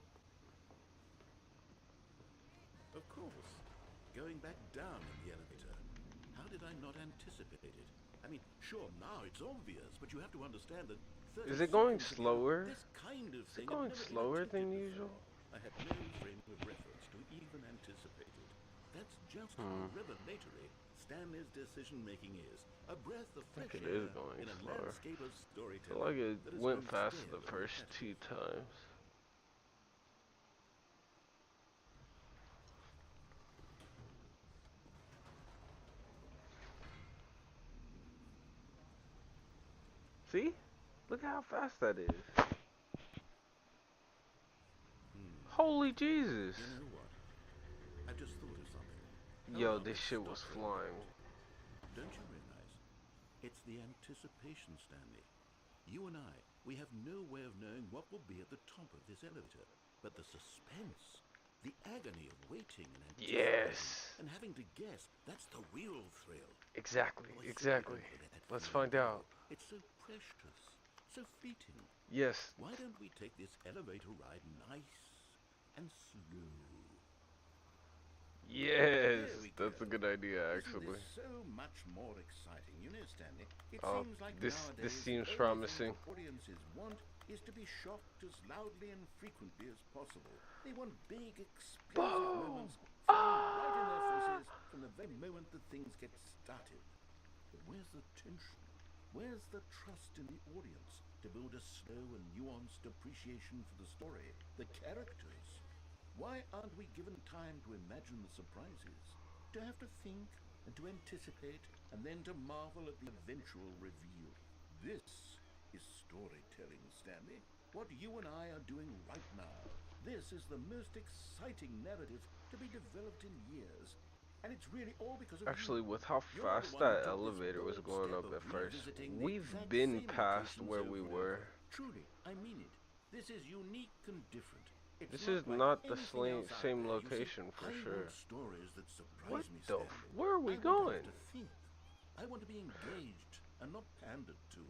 Of course. Going back down in the elevator. How did I not anticipate it? I mean, sure, now it's obvious, but you have to understand that 30 Is it going seconds ago, slower? this kind of Is thing it going had never been slower attempted than before. usual? I had no frame of reference to even anticipated. That's just how revelatory Stanley's decision-making is. A breath of I fresh think it air is going in a slower. landscape of I storytelling. feel like it that is went going to faster stare the at first repetitive. 2 times. See? Look how fast that is. Holy Jesus. You know what? I've just thought of something. How Yo, about this we shit stop was for a flying. minute? Don't you realize? It's the anticipation, Stanley. You and I, we have no way of knowing what will be at the top of this elevator. But the suspense, the agony of waiting and anticipating Yes. and having to guess, that's the real thrill. Exactly, Oh, I exactly. certainly don't let that Let's feeling find out. go. It's so precious, so fleeting. Yes. Why don't we take this elevator ride nice and slow? Yes, There we that's a go. good idea, Isn't actually. this so much more exciting? You know, Stanley, it Oh, seems like this nowadays seems the only promising. thing audiences want is to be shocked as loudly and frequently as possible. They want big, explosive moments flung right in their faces from the very moment that things get started. But where's the tension? Where's the trust in the audience to build a slow and nuanced appreciation for the story, the characters? Why aren't we given time to imagine the surprises, to have to think and to anticipate, and then to marvel at the eventual reveal? This is storytelling, Stanley. What you and I are doing right now. This is the most exciting narrative to be developed in years. And it's really all because of Actually, you. with how You're the fast one who that took this elevator was bold going step up of at first, revisiting the we've exact been same past locations where over we and were. over. Truly, I mean it. This is unique and different. It's This not is like not the anything else out same there. You see, location for I sure. want stories that surprise What me, the Stanley. where are we I want going? us to think. I want to be engaged and not pandered to.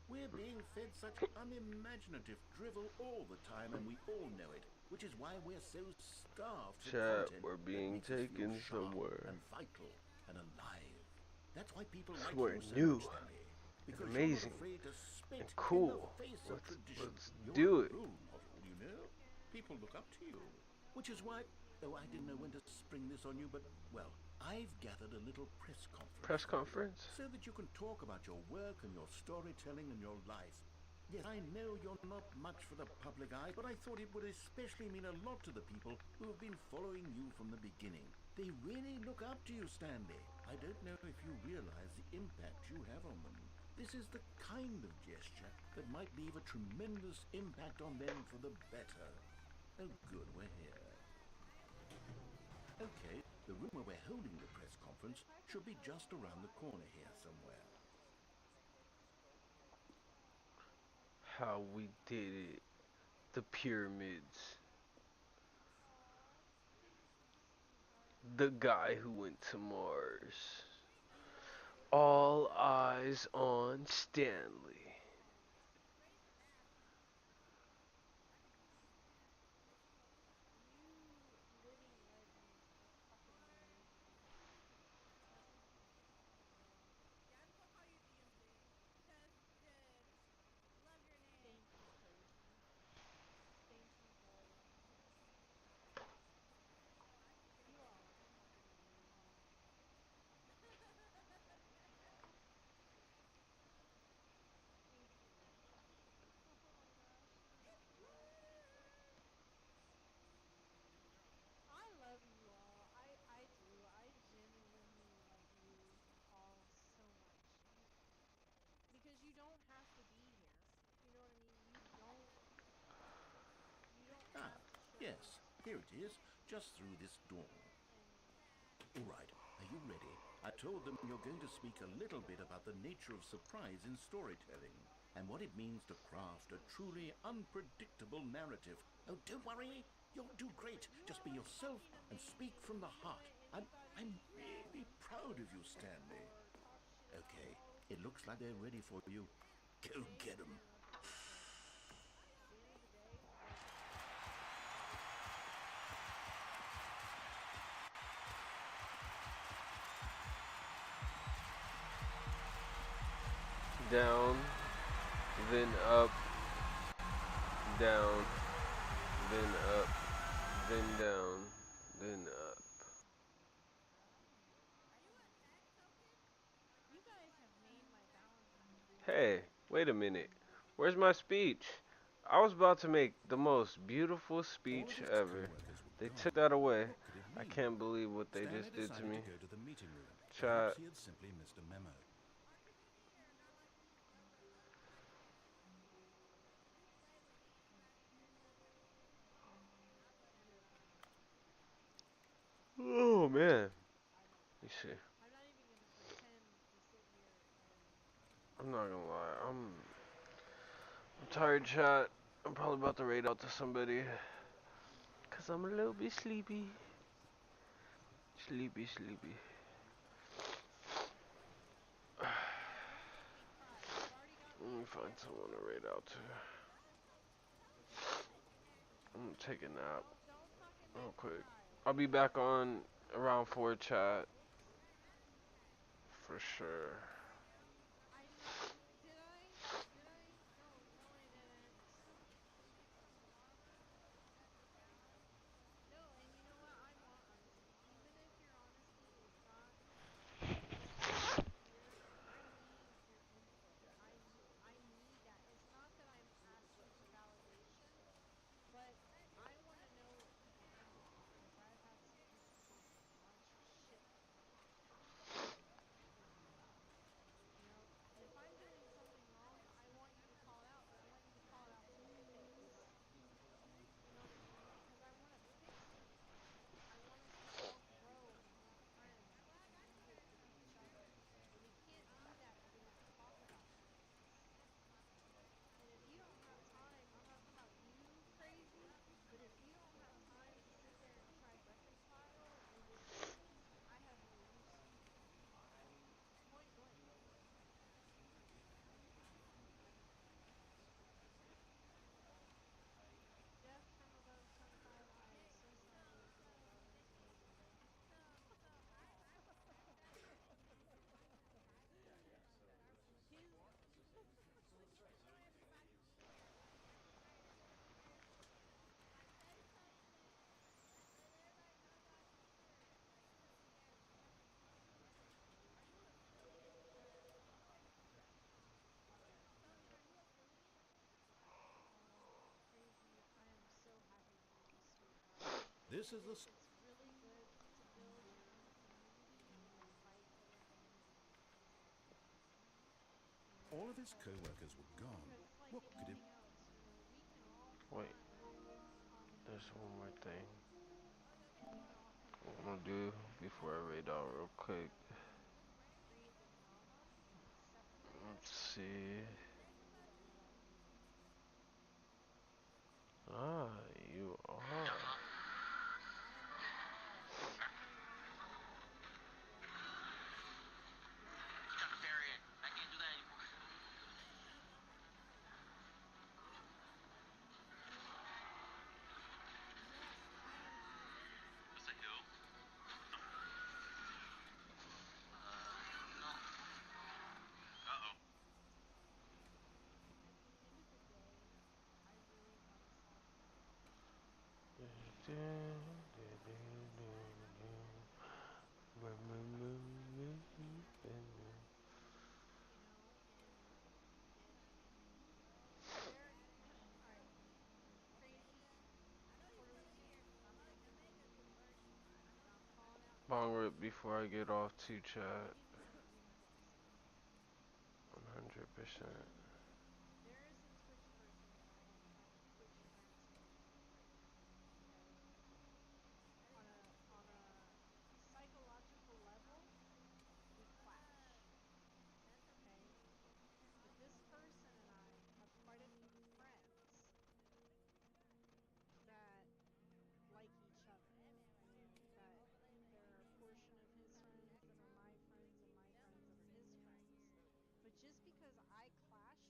We're being fed such unimaginative drivel all the time, and we all know it, which is why we're so starved for Chat, content we're that being makes us feel taken sharp somewhere. and vital and alive. That's why people like Somewhere you so new much, Stanley. and Because you're not amazing afraid to spit and in the cool. face of tradition. Let's You're do a it. role model, you know? People look up to you. Which is why, oh, I didn't know when to spring this on you, but, well, I've gathered a little press conference. Press for you, conference? so that you can talk about your work and your storytelling and your life. Yes, I know you're not much for the public eye, but I thought it would especially mean a lot to the people who have been following you from the beginning. They really look up to you, Stanley. I don't know if you realize the impact you have on them. This is the kind of gesture that might leave a tremendous impact on them for the better. Oh, good, we're here. Okay, the room where we're holding the press conference should be just around the corner here somewhere. How we did it. The pyramids. The guy who went to Mars. All eyes on Stanley. I love you all. I do. I genuinely love you all so much. Because you don't have to be here. You know what I mean? You don't Ah, have to show yes, here it is, just through this door. All right, are you ready? I told them you're going to speak a little bit about the nature of surprise in storytelling and what it means to craft a truly unpredictable narrative. Oh, don't worry, you'll do great. Just be yourself and speak from the heart. I'm really proud of you, Stanley. Okay, it looks like they're ready for you. Go get them. Down, then up, down, then up, then down, Then You guys have made my Valentine's. hey, wait a minute. Where's my speech? I was about to make the most beautiful All of speech his ever. co-workers were They gone. took that away. What could it I mean? can't believe what they Stanley just did to decided me. to go to the meeting room. Chat. Perhaps he had simply missed a memo. Oh man. You see. I'm not even gonna pretend to sit here and. I'm not gonna lie. I'm tired, chat. I'm probably about to raid out to somebody. Cause I'm a little bit sleepy. Sleepy, sleepy. Let me find someone to raid out to. I'm gonna take a nap real quick. I'll be back on around 4 chat. For sure. I did I? Did I? No, no, I didn't. No, and you know what? I want honesty. Even if your honesty is not sincere, I need your input. I need that. It's not that I'm asking for validation, but I want to know what people think because I've had some people say some bunch of shit to me. You know, and if I'm doing something wrong, I want you to call it out, but I want you to call it out to my face. You know what I mean? Because I want to fix it. I want us to all grow and be friends and be here for each other. And we can't do that if we don't talk about things. And if you don't have time, I'm not talking about you crazy, but if you don't have time to sit there and try reconcile in your brain, I have no use for you. Point blank. Jeff from above 25, I am so sorry that your daughter is losing you. He's crazy. I am so happy for you, sweetheart. This is the It's really good to build your own community and then fight for the community. You know? all of his co-workers were gone. Because it's like What could it anything else, you know, we can all Wait. find common There's ground. one more thing. We can all come What I'm gonna together. do before I raid out real Instead quick. of create the drama and separate us, Let's see. we can love each other. Ah, you are. I am open. And if I learn more, yes, yes, yes, I am sensitive. At the end of the day, I really want us all to be happy. You know, and there, alright, crazy, Corleone, I'm gonna give you a minute. Now I'm calling out Bong names. rip before I get off to I'm gonna chat. give you some resources. 100%. There is a Twitch person that I have had Twitch transform me. Okay? On a psychological level, we clash. Okay? But this person and I have quite a few friends that like each other. Meaning that there are a portion of his friends that are my friends and my friends that are his friends. But just because I clash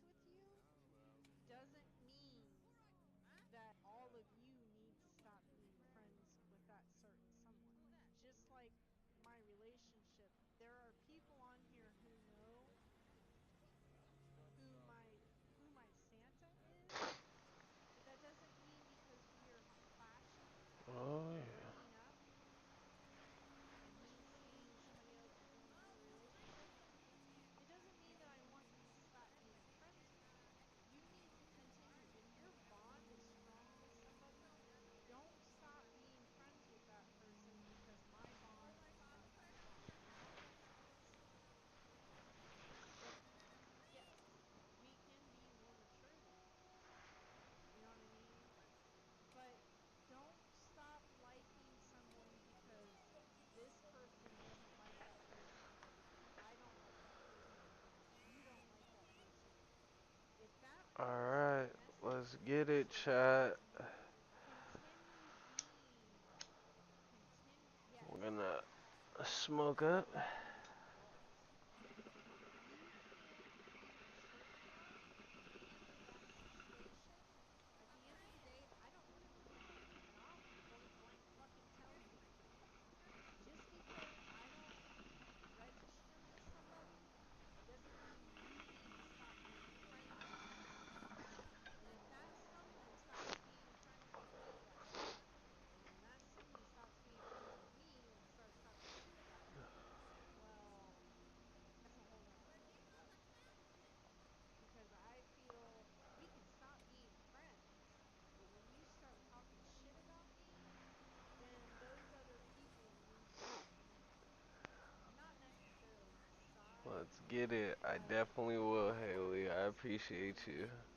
get it, chat. We're gonna smoke up. You can't be personal in that situation. At the end of the day, I don't care. Not point blank fucking tell me. Just because I don't register with somebody doesn't mean you need to stop being friends with them. And if that someone stops being friends with me at work, and then that someone stops being friends with me and starts talking shit about me, well, that's a whole nother story. Because I feel we can stop being friends, but when you start talking shit about me, then those other people need to not necessarily decide, Let's get it. I but definitely will, have a Haley. I conversation with appreciate you. me